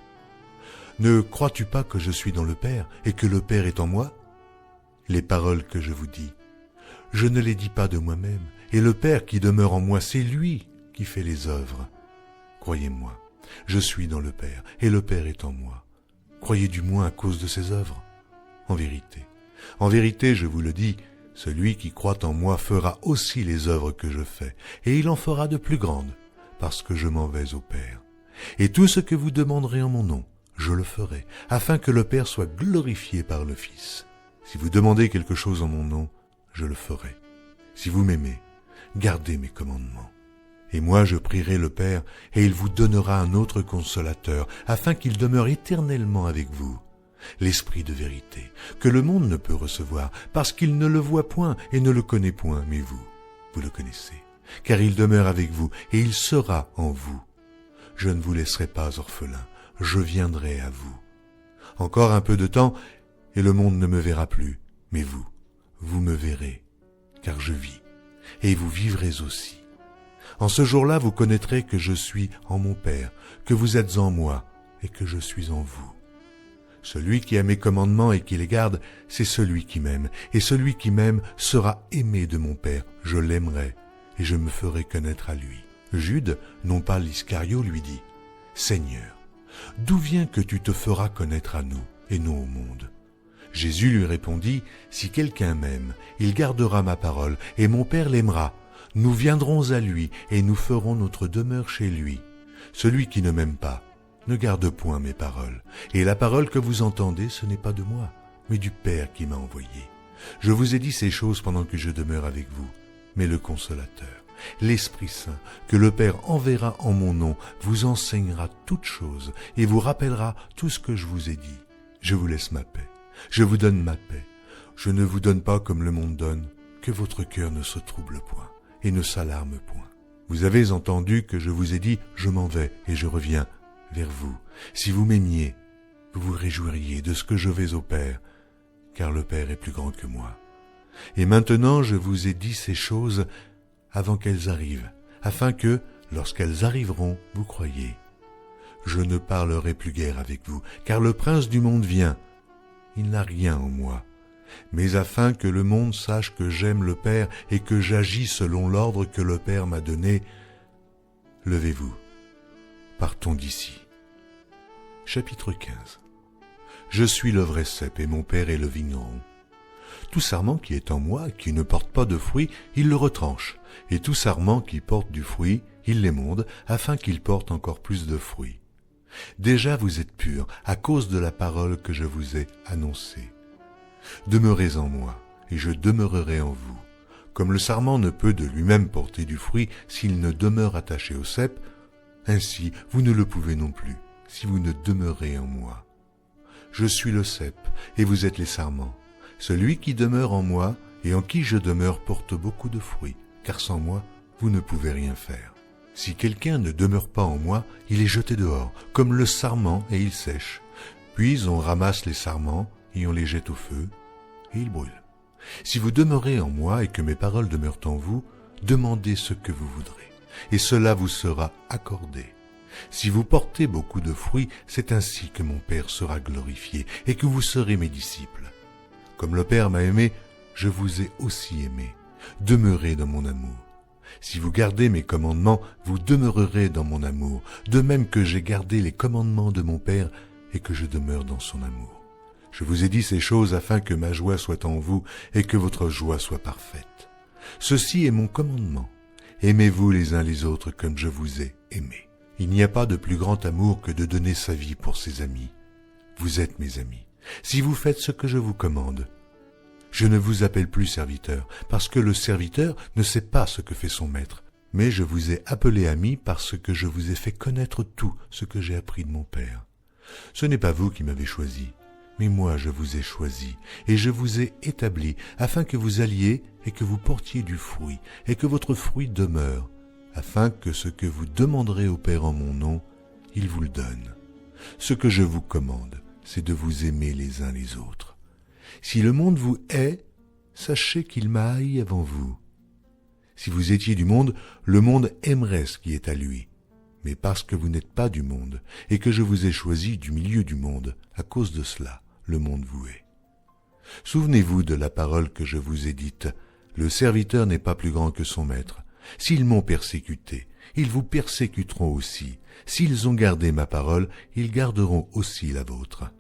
Ne crois-tu pas que je suis dans le Père, et que le Père est en moi? Les paroles que je vous dis, je ne les dis pas de moi-même, et le Père qui demeure en moi, c'est lui qui fait les œuvres. Croyez-moi, je suis dans le Père, et le Père est en moi. Croyez du moins à cause de ses œuvres. En vérité, je vous le dis, celui qui croit en moi fera aussi les œuvres que je fais, et il en fera de plus grandes, parce que je m'en vais au Père. Et tout ce que vous demanderez en mon nom, je le ferai, afin que le Père soit glorifié par le Fils. Si vous demandez quelque chose en mon nom, je le ferai. Si vous m'aimez, gardez mes commandements. Et moi je prierai le Père, et il vous donnera un autre consolateur, afin qu'il demeure éternellement avec vous. L'Esprit de vérité, que le monde ne peut recevoir, parce qu'il ne le voit point et ne le connaît point, mais vous le connaissez, car il demeure avec vous, et il sera en vous. Je ne vous laisserai pas orphelin, je viendrai à vous. Encore un peu de temps, et le monde ne me verra plus, mais vous me verrez, car je vis, et vous vivrez aussi. En ce jour-là, vous connaîtrez que je suis en mon Père, que vous êtes en moi, et que je suis en vous. Celui qui a mes commandements et qui les garde, c'est celui qui m'aime, et celui qui m'aime sera aimé de mon Père, je l'aimerai, et je me ferai connaître à lui. » Jude, non pas l'Iscario, lui dit, « Seigneur, d'où vient que tu te feras connaître à nous, et non au monde ?» Jésus lui répondit, « Si quelqu'un m'aime, il gardera ma parole, et mon Père l'aimera. Nous viendrons à lui, et nous ferons notre demeure chez lui. Celui qui ne m'aime pas, ne garde point mes paroles. Et la parole que vous entendez, ce n'est pas de moi, mais du Père qui m'a envoyé. Je vous ai dit ces choses pendant que je demeure avec vous. Mais le Consolateur, l'Esprit Saint, que le Père enverra en mon nom, vous enseignera toutes choses et vous rappellera tout ce que je vous ai dit. Je vous laisse ma paix. Je vous donne ma paix. Je ne vous donne pas comme le monde donne, que votre cœur ne se trouble point et ne s'alarme point. Vous avez entendu que je vous ai dit, je m'en vais et je reviens vers vous. Si vous m'aimiez, vous vous réjouiriez de ce que je vais au Père, car le Père est plus grand que moi. Et maintenant je vous ai dit ces choses avant qu'elles arrivent, afin que, lorsqu'elles arriveront, vous croyiez. Je ne parlerai plus guère avec vous, car le prince du monde vient. Il n'a rien en moi, mais afin que le monde sache que j'aime le Père et que j'agis selon l'ordre que le Père m'a donné. Levez-vous, partons d'ici. Chapitre 15. Je suis le vrai cep et mon Père est le vigneron. Tout sarment qui est en moi, qui ne porte pas de fruit, il le retranche, et tout sarment qui porte du fruit, il l'émonde, afin qu'il porte encore plus de fruits. Déjà vous êtes purs, à cause de la parole que je vous ai annoncée. Demeurez en moi, et je demeurerai en vous. Comme le sarment ne peut de lui-même porter du fruit s'il ne demeure attaché au cep, ainsi vous ne le pouvez non plus, si vous ne demeurez en moi. Je suis le cep, et vous êtes les sarments. Celui qui demeure en moi, et en qui je demeure, porte beaucoup de fruits, car sans moi, vous ne pouvez rien faire. Si quelqu'un ne demeure pas en moi, il est jeté dehors, comme le sarment, et il sèche. Puis on ramasse les sarments, et on les jette au feu, et ils brûlent. Si vous demeurez en moi, et que mes paroles demeurent en vous, demandez ce que vous voudrez, et cela vous sera accordé. Si vous portez beaucoup de fruits, c'est ainsi que mon Père sera glorifié, et que vous serez mes disciples. Comme le Père m'a aimé, je vous ai aussi aimé. Demeurez dans mon amour. Si vous gardez mes commandements, vous demeurerez dans mon amour, de même que j'ai gardé les commandements de mon Père et que je demeure dans son amour. Je vous ai dit ces choses afin que ma joie soit en vous et que votre joie soit parfaite. Ceci est mon commandement. Aimez-vous les uns les autres comme je vous ai aimés. Il n'y a pas de plus grand amour que de donner sa vie pour ses amis. Vous êtes mes amis, si vous faites ce que je vous commande. Je ne vous appelle plus serviteur, parce que le serviteur ne sait pas ce que fait son maître. Mais je vous ai appelé ami parce que je vous ai fait connaître tout ce que j'ai appris de mon Père. Ce n'est pas vous qui m'avez choisi, mais moi je vous ai choisi, et je vous ai établi, afin que vous alliez et que vous portiez du fruit, et que votre fruit demeure, afin que ce que vous demanderez au Père en mon nom, il vous le donne. Ce que je vous commande, c'est de vous aimer les uns les autres. Si le monde vous hait, sachez qu'il m'a haï avant vous. Si vous étiez du monde, le monde aimerait ce qui est à lui. Mais parce que vous n'êtes pas du monde, et que je vous ai choisi du milieu du monde, à cause de cela, le monde vous hait. Souvenez-vous de la parole que je vous ai dite. Le serviteur n'est pas plus grand que son maître. S'ils m'ont persécuté, ils vous persécuteront aussi. S'ils ont gardé ma parole, ils garderont aussi la vôtre.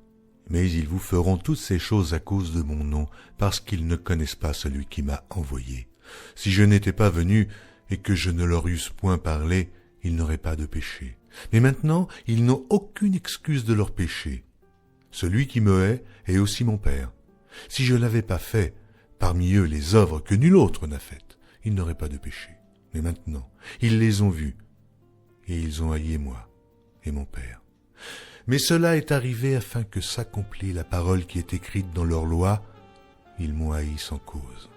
Mais ils vous feront toutes ces choses à cause de mon nom, parce qu'ils ne connaissent pas celui qui m'a envoyé. Si je n'étais pas venu et que je ne leur eusse point parlé, ils n'auraient pas de péché. Mais maintenant, ils n'ont aucune excuse de leur péché. Celui qui me hait est aussi mon Père. Si je n'avais pas fait parmi eux les œuvres que nul autre n'a faites, ils n'auraient pas de péché. Mais maintenant, ils les ont vus, et ils ont haï moi et mon Père. Mais cela est arrivé afin que s'accomplisse la parole qui est écrite dans leur loi. Ils m'ont haï sans cause.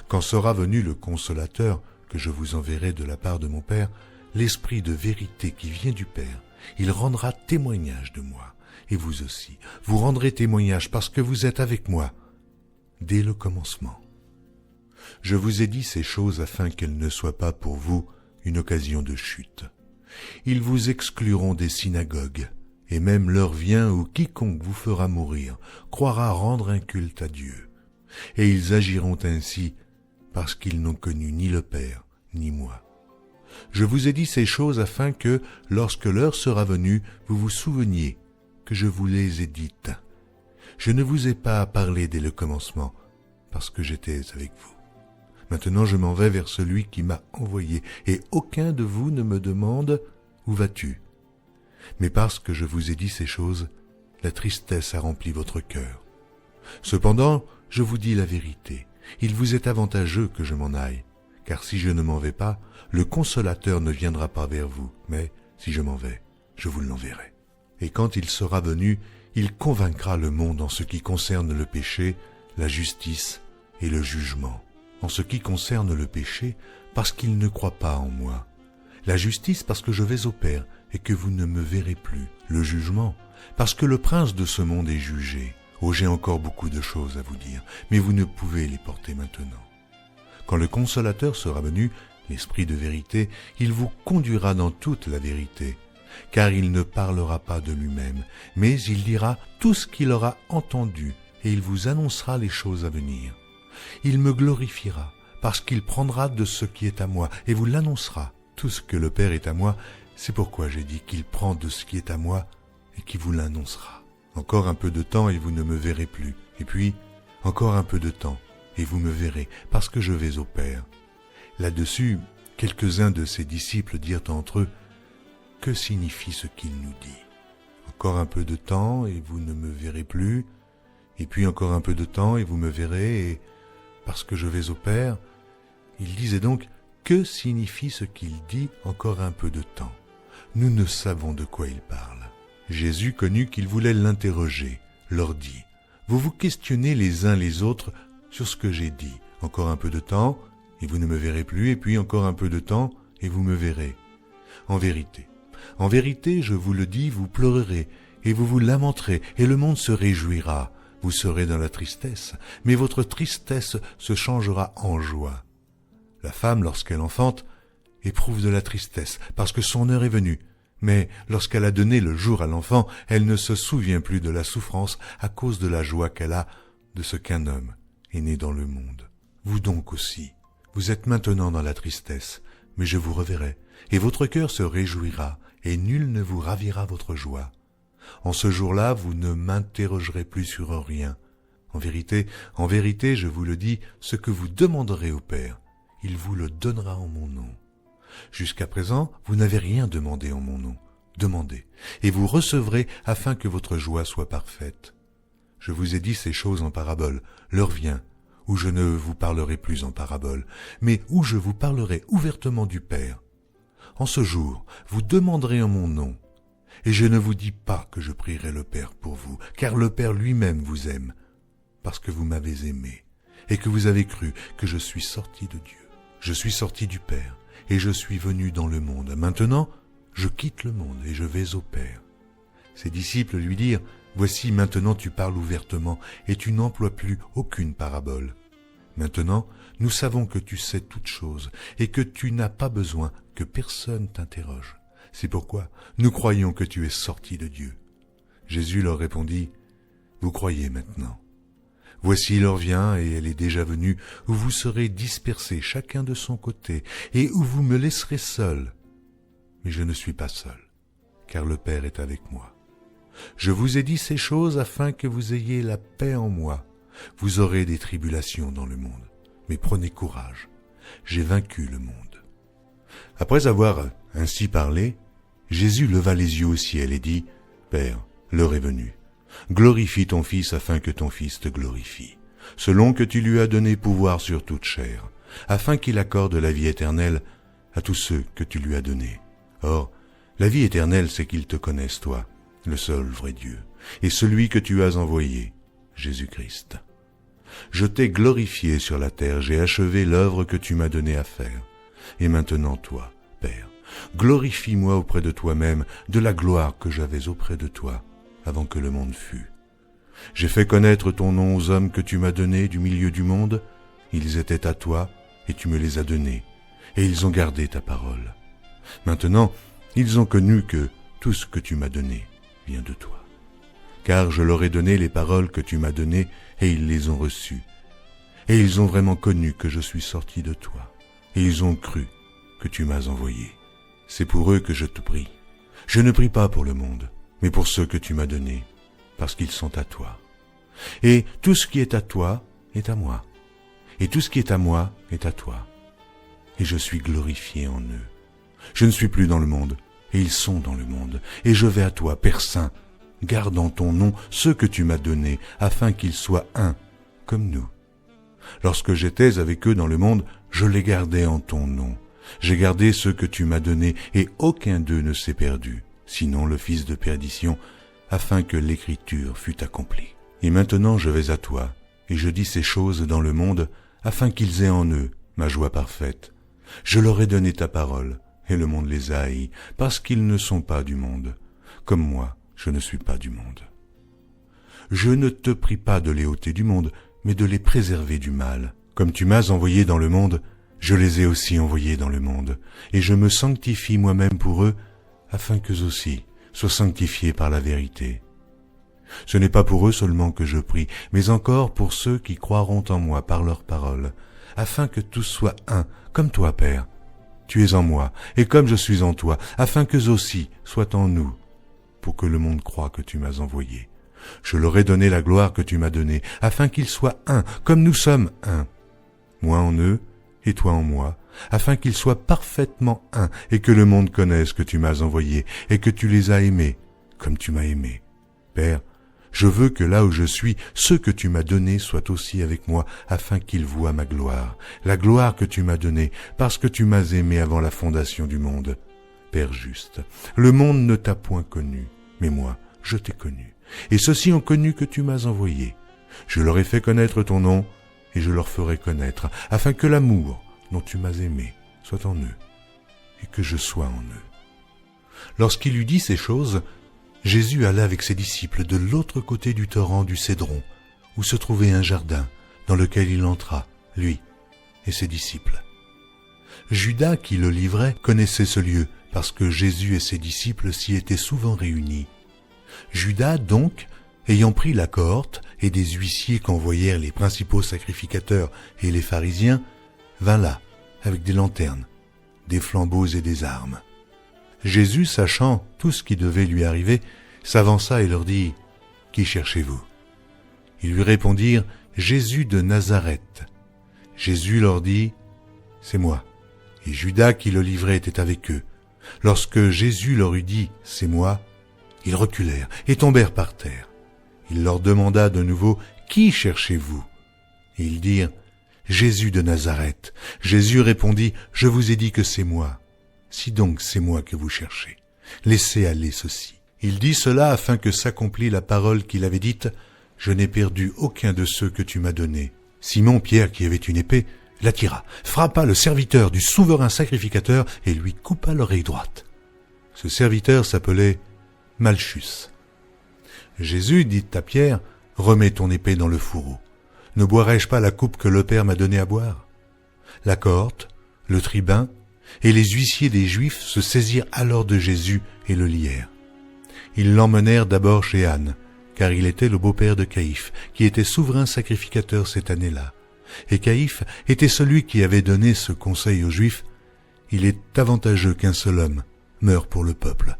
Quand sera venu le Consolateur, que je vous enverrai de la part de mon Père, l'Esprit de vérité qui vient du Père, il rendra témoignage de moi, et vous aussi, vous rendrez témoignage parce que vous êtes avec moi, dès le commencement. Je vous ai dit ces choses afin qu'elles ne soient pas pour vous une occasion de chute. Ils vous excluront des synagogues, et même l'heure vient où quiconque vous fera mourir croira rendre un culte à Dieu. Et ils agiront ainsi parce qu'ils n'ont connu ni le Père ni moi. Je vous ai dit ces choses afin que, lorsque l'heure sera venue, vous vous souveniez que je vous les ai dites. Je ne vous ai pas parlé dès le commencement, parce que j'étais avec vous. Maintenant je m'en vais vers celui qui m'a envoyé, et aucun de vous ne me demande « Où vas-tu » Mais parce que je vous ai dit ces choses, la tristesse a rempli votre cœur. Cependant, je vous dis la vérité, il vous est avantageux que je m'en aille, car si je ne m'en vais pas, le Consolateur ne viendra pas vers vous, mais si je m'en vais, je vous l'enverrai. Et quand il sera venu, il convaincra le monde en ce qui concerne le péché, la justice et le jugement. En ce qui concerne le péché, parce qu'il ne croit pas en moi. La justice, parce que je vais au Père et que vous ne me verrez plus. Le jugement, parce que le prince de ce monde est jugé. Oh, j'ai encore beaucoup de choses à vous dire, mais vous ne pouvez les porter maintenant. Quand le Consolateur sera venu, l'Esprit de vérité, il vous conduira dans toute la vérité, car il ne parlera pas de lui-même, mais il dira tout ce qu'il aura entendu, et il vous annoncera les choses à venir. Il me glorifiera, parce qu'il prendra de ce qui est à moi, et vous l'annoncera. Tout ce que le Père est à moi, c'est pourquoi j'ai dit qu'il prend de ce qui est à moi, et qu'il vous l'annoncera. Encore un peu de temps, et vous ne me verrez plus. Et puis, encore un peu de temps, et vous me verrez, parce que je vais au Père. Là-dessus, quelques-uns de ses disciples dirent entre eux, « Que signifie ce qu'il nous dit ? Encore un peu de temps, et vous ne me verrez plus, et puis encore un peu de temps, et vous me verrez, et parce que je vais au Père. » Il disait donc, « Que signifie ce qu'il dit encore un peu de temps ? Nous ne savons de quoi il parle. » Jésus connut qu'ils voulaient l'interroger, leur dit, « Vous vous questionnez les uns les autres sur ce que j'ai dit. Encore un peu de temps, et vous ne me verrez plus, et puis encore un peu de temps, et vous me verrez. En vérité, je vous le dis, vous pleurerez, et vous vous lamenterez, et le monde se réjouira. Vous serez dans la tristesse, mais votre tristesse se changera en joie. La femme, lorsqu'elle enfante, éprouve de la tristesse, parce que son heure est venue. Mais lorsqu'elle a donné le jour à l'enfant, elle ne se souvient plus de la souffrance à cause de la joie qu'elle a de ce qu'un homme est né dans le monde. Vous donc aussi, vous êtes maintenant dans la tristesse, mais je vous reverrai, et votre cœur se réjouira, et nul ne vous ravira votre joie. En ce jour-là, vous ne m'interrogerez plus sur rien. En vérité, je vous le dis, ce que vous demanderez au Père, il vous le donnera en mon nom. Jusqu'à présent, vous n'avez rien demandé en mon nom. Demandez, et vous recevrez afin que votre joie soit parfaite. Je vous ai dit ces choses en parabole. L'heure vient où je ne vous parlerai plus en parabole, mais où je vous parlerai ouvertement du Père. En ce jour, vous demanderez en mon nom, et je ne vous dis pas que je prierai le Père pour vous, car le Père lui-même vous aime, parce que vous m'avez aimé, et que vous avez cru que je suis sorti de Dieu. Je suis sorti du Père, et je suis venu dans le monde. Maintenant, je quitte le monde, et je vais au Père. Ses disciples lui dirent, « Voici, maintenant tu parles ouvertement, et tu n'emploies plus aucune parabole. Maintenant, nous savons que tu sais toutes choses, et que tu n'as pas besoin que personne t'interroge. C'est pourquoi nous croyons que tu es sorti de Dieu. » Jésus leur répondit, « Vous croyez maintenant. Voici l'heure vient, et elle est déjà venue, où vous serez dispersés chacun de son côté, et où vous me laisserez seul. Mais je ne suis pas seul, car le Père est avec moi. Je vous ai dit ces choses afin que vous ayez la paix en moi. Vous aurez des tribulations dans le monde, mais prenez courage, j'ai vaincu le monde. » Après avoir ainsi parlé, Jésus leva les yeux au ciel et dit, « Père, l'heure est venue. Glorifie ton Fils afin que ton Fils te glorifie, selon que tu lui as donné pouvoir sur toute chair, afin qu'il accorde la vie éternelle à tous ceux que tu lui as donnés. Or, la vie éternelle, c'est qu'ils te connaissent, toi, le seul vrai Dieu, et celui que tu as envoyé, Jésus-Christ. Je t'ai glorifié sur la terre, j'ai achevé l'œuvre que tu m'as donnée à faire. Et maintenant, toi, Père, glorifie-moi auprès de toi-même de la gloire que j'avais auprès de toi, avant que le monde fût. J'ai fait connaître ton nom aux hommes que tu m'as donnés du milieu du monde. Ils étaient à toi, et tu me les as donnés, et ils ont gardé ta parole. Maintenant, ils ont connu que tout ce que tu m'as donné vient de toi. Car je leur ai donné les paroles que tu m'as données, et ils les ont reçues. Et ils ont vraiment connu que je suis sorti de toi, et ils ont cru que tu m'as envoyé. C'est pour eux que je te prie. Je ne prie pas pour le monde, mais pour ceux que tu m'as donnés, parce qu'ils sont à toi. Et tout ce qui est à toi est à moi, et tout ce qui est à moi est à toi. Et je suis glorifié en eux. Je ne suis plus dans le monde, et ils sont dans le monde, et je vais à toi, Père Saint. Garde en ton nom ceux que tu m'as donnés, afin qu'ils soient un, comme nous. Lorsque j'étais avec eux dans le monde, je les gardais en ton nom. J'ai gardé ceux que tu m'as donnés, et aucun d'eux ne s'est perdu, sinon le fils de perdition, afin que l'écriture fût accomplie. Et maintenant je vais à toi, et je dis ces choses dans le monde, afin qu'ils aient en eux ma joie parfaite. Je leur ai donné ta parole, et le monde les a haïs, parce qu'ils ne sont pas du monde, comme moi, je ne suis pas du monde. Je ne te prie pas de les ôter du monde, mais de les préserver du mal. Comme tu m'as envoyé dans le monde, je les ai aussi envoyés dans le monde, et je me sanctifie moi-même pour eux, afin qu'eux aussi soient sanctifiés par la vérité. Ce n'est pas pour eux seulement que je prie, mais encore pour ceux qui croiront en moi par leur parole, afin que tous soient un, comme toi, Père. Tu es en moi, et comme je suis en toi, afin qu'eux aussi soient en nous, pour que le monde croie que tu m'as envoyé. Je leur ai donné la gloire que tu m'as donnée, afin qu'ils soient un, comme nous sommes un. Moi en eux, et toi en moi, afin qu'ils soient parfaitement un, et que le monde connaisse que tu m'as envoyé, et que tu les as aimés, comme tu m'as aimé. Père, je veux que là où je suis, ceux que tu m'as donnés soient aussi avec moi, afin qu'ils voient ma gloire, la gloire que tu m'as donnée, parce que tu m'as aimé avant la fondation du monde. Père juste, le monde ne t'a point connu, mais moi, je t'ai connu, et ceux-ci ont connu que tu m'as envoyé. Je leur ai fait connaître ton nom, et je leur ferai connaître, afin que l'amour dont tu m'as aimé soit en eux, et que je sois en eux. Lorsqu'il eut dit ces choses, Jésus alla avec ses disciples de l'autre côté du torrent du Cédron, où se trouvait un jardin, dans lequel il entra, lui et ses disciples. Judas, qui le livrait, connaissait ce lieu, parce que Jésus et ses disciples s'y étaient souvent réunis. Judas, donc, ayant pris la cohorte et des huissiers qu'envoyèrent les principaux sacrificateurs et les pharisiens, vint là, avec des lanternes, des flambeaux et des armes. Jésus, sachant tout ce qui devait lui arriver, s'avança et leur dit, « Qui cherchez-vous » Ils lui répondirent, « Jésus de Nazareth. » Jésus leur dit, « C'est moi. » Et Judas qui le livrait était avec eux. Lorsque Jésus leur eut dit, « C'est moi », ils reculèrent et tombèrent par terre. Il leur demanda de nouveau, « Qui cherchez-vous » Et ils dirent, « Jésus de Nazareth !» Jésus répondit, « Je vous ai dit que c'est moi. Si donc c'est moi que vous cherchez, laissez aller ceci. » Il dit cela afin que s'accomplît la parole qu'il avait dite, « Je n'ai perdu aucun de ceux que tu m'as donnés. » Simon Pierre, qui avait une épée, la tira, frappa le serviteur du souverain sacrificateur et lui coupa l'oreille droite. Ce serviteur s'appelait Malchus. Jésus dit à Pierre, « Remets ton épée dans le fourreau. Ne boirai-je pas la coupe que le Père m'a donnée à boire ?» La cohorte, le tribun et les huissiers des Juifs se saisirent alors de Jésus et le lièrent. Ils l'emmenèrent d'abord chez Anne, car il était le beau-père de Caïphe, qui était souverain sacrificateur cette année-là. Et Caïphe était celui qui avait donné ce conseil aux Juifs, « Il est avantageux qu'un seul homme meure pour le peuple. »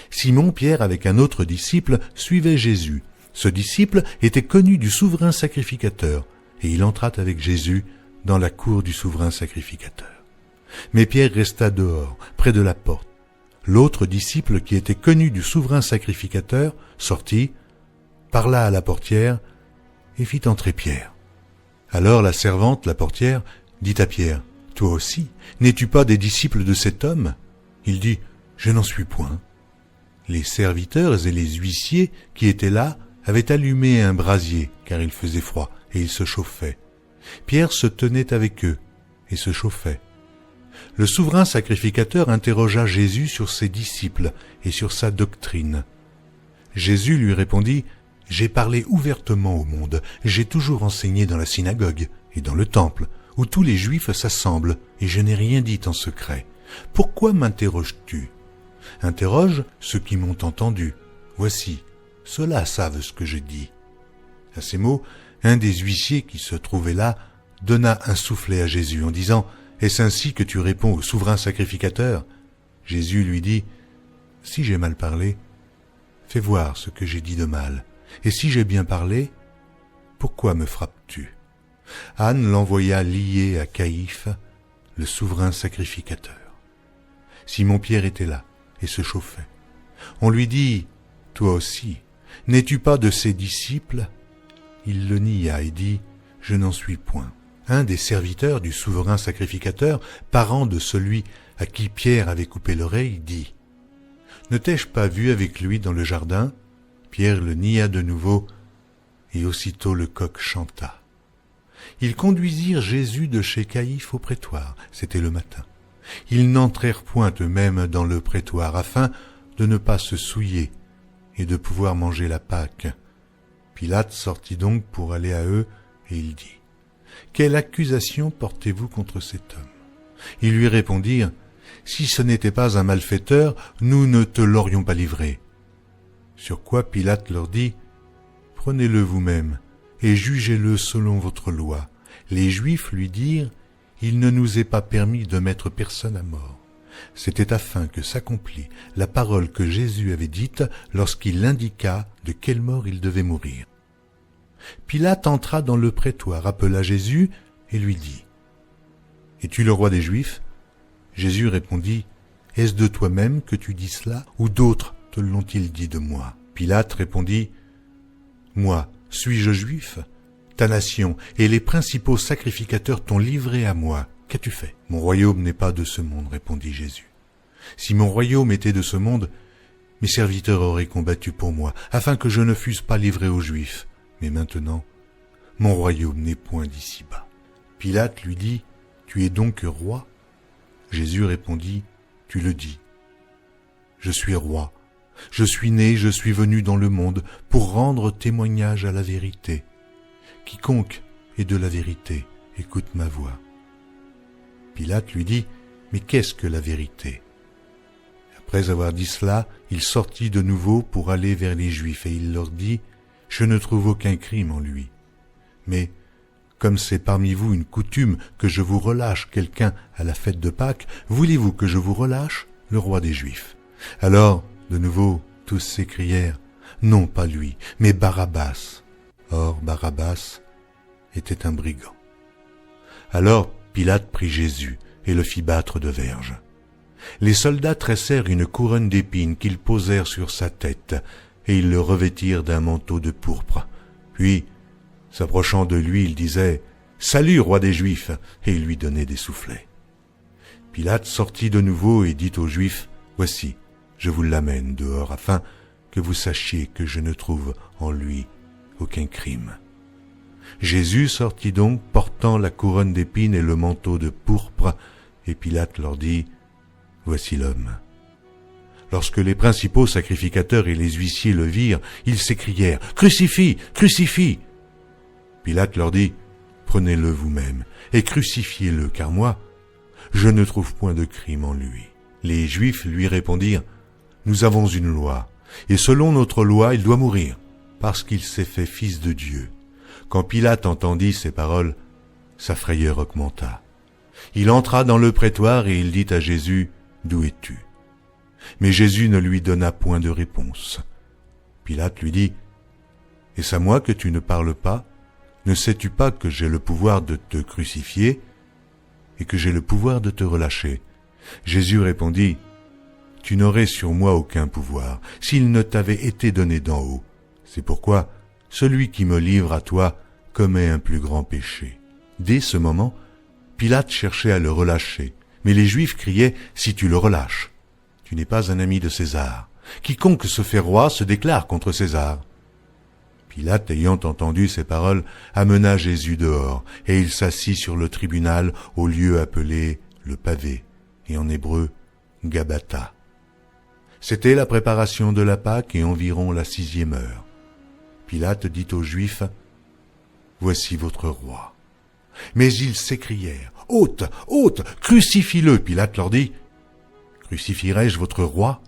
Simon Pierre, avec un autre disciple, suivait Jésus. Ce disciple était connu du souverain sacrificateur, et il entra avec Jésus dans la cour du souverain sacrificateur. Mais Pierre resta dehors, près de la porte. L'autre disciple, qui était connu du souverain sacrificateur, sortit, parla à la portière et fit entrer Pierre. Alors la servante, la portière, dit à Pierre, « Toi aussi, n'es-tu pas des disciples de cet homme ?» Il dit, « Je n'en suis point. » Les serviteurs et les huissiers qui étaient là avaient allumé un brasier, car il faisait froid, et ils se chauffaient. Pierre se tenait avec eux et se chauffait. Le souverain sacrificateur interrogea Jésus sur ses disciples et sur sa doctrine. Jésus lui répondit, « J'ai parlé ouvertement au monde, j'ai toujours enseigné dans la synagogue et dans le temple, où tous les Juifs s'assemblent, et je n'ai rien dit en secret. Pourquoi m'interroges-tu ? Interroge ceux qui m'ont entendu. Voici, ceux-là savent ce que je dis. » À ces mots, un des huissiers qui se trouvait là donna un soufflet à Jésus en disant, « Est-ce ainsi que tu réponds au souverain sacrificateur ?» Jésus lui dit, « Si j'ai mal parlé, fais voir ce que j'ai dit de mal. Et si j'ai bien parlé, pourquoi me frappes-tu » Anne l'envoya lié à Caïphe, le souverain sacrificateur. Simon-Pierre était là et se chauffait. On lui dit, « Toi aussi, n'es-tu pas de ses disciples ?» Il le nia et dit, « Je n'en suis point. » Un des serviteurs du souverain sacrificateur, parent de celui à qui Pierre avait coupé l'oreille, dit, « Ne t'ai-je pas vu avec lui dans le jardin ?» Pierre le nia de nouveau, et aussitôt le coq chanta. Ils conduisirent Jésus de chez Caïphe au prétoire, c'était le matin. Ils n'entrèrent point eux-mêmes dans le prétoire, afin de ne pas se souiller et de pouvoir manger la Pâque. Pilate sortit donc pour aller à eux, et il dit, « Quelle accusation portez-vous contre cet homme ?» Ils lui répondirent, « Si ce n'était pas un malfaiteur, nous ne te l'aurions pas livré. » Sur quoi Pilate leur dit, « Prenez-le vous-même et jugez-le selon votre loi. » Les Juifs lui dirent, « Il ne nous est pas permis de mettre personne à mort. » C'était afin que s'accomplît la parole que Jésus avait dite lorsqu'il indiqua de quelle mort il devait mourir. Pilate entra dans le prétoire, appela Jésus et lui dit, « Es-tu le roi des Juifs ?» Jésus répondit, « Est-ce de toi-même que tu dis cela, ou d'autres te l'ont-ils dit de moi ?» Pilate répondit, « Moi, suis-je juif ? Ta nation et les principaux sacrificateurs t'ont livré à moi. Qu'as-tu fait ? » « Mon royaume n'est pas de ce monde, répondit Jésus. Si mon royaume était de ce monde, mes serviteurs auraient combattu pour moi, afin que je ne fusse pas livré aux Juifs. Mais maintenant, mon royaume n'est point d'ici-bas. Pilate lui dit, « Tu es donc roi ?» Jésus répondit, « Tu le dis. Je suis roi. Je suis né, je suis venu dans le monde pour rendre témoignage à la vérité. Quiconque est de la vérité, écoute ma voix. » Pilate lui dit, « Mais qu'est-ce que la vérité ?» Après avoir dit cela, il sortit de nouveau pour aller vers les Juifs, et il leur dit, « Je ne trouve aucun crime en lui. Mais, comme c'est parmi vous une coutume que je vous relâche quelqu'un à la fête de Pâques, voulez-vous que je vous relâche le roi des Juifs ?» Alors, de nouveau, tous s'écrièrent, « Non, pas lui, mais Barabbas. » Or, Barabbas était un brigand. Alors Pilate prit Jésus et le fit battre de verges. Les soldats tressèrent une couronne d'épines qu'ils posèrent sur sa tête, et ils le revêtirent d'un manteau de pourpre. Puis, s'approchant de lui, ils disaient, « Salut, roi des Juifs !» et il lui donnait des soufflets. Pilate sortit de nouveau et dit aux Juifs, « Voici, je vous l'amène dehors afin que vous sachiez que je ne trouve en lui aucun crime. » Jésus sortit donc portant la couronne d'épines et le manteau de pourpre, et Pilate leur dit, « Voici l'homme. » Lorsque les principaux sacrificateurs et les huissiers le virent, ils s'écrièrent, « Crucifie, crucifie !» Pilate leur dit, « Prenez-le vous-même et crucifiez-le, car moi, je ne trouve point de crime en lui. » Les Juifs lui répondirent, « Nous avons une loi, et selon notre loi, il doit mourir, parce qu'il s'est fait fils de Dieu. » Quand Pilate entendit ces paroles, sa frayeur augmenta. Il entra dans le prétoire et il dit à Jésus, « D'où es-tu » Mais Jésus ne lui donna point de réponse. Pilate lui dit, « Est-ce à moi que tu ne parles pas? Ne sais-tu pas que j'ai le pouvoir de te crucifier et que j'ai le pouvoir de te relâcher ?» Jésus répondit, « Tu n'aurais sur moi aucun pouvoir s'il ne t'avait été donné d'en haut. C'est pourquoi celui qui me livre à toi commet un plus grand péché. » Dès ce moment, Pilate cherchait à le relâcher, mais les Juifs criaient, « Si tu le relâches, tu n'es pas un ami de César. Quiconque se fait roi se déclare contre César. » Pilate, ayant entendu ces paroles, amena Jésus dehors, et il s'assit sur le tribunal au lieu appelé le pavé, et en hébreu, Gabbatha. C'était la préparation de la Pâque et environ la 6e heure. Pilate dit aux Juifs, « Voici votre roi. » Mais ils s'écrièrent, « Ôte, ôte, crucifie-le » Pilate leur dit, « Crucifierai-je votre roi ?»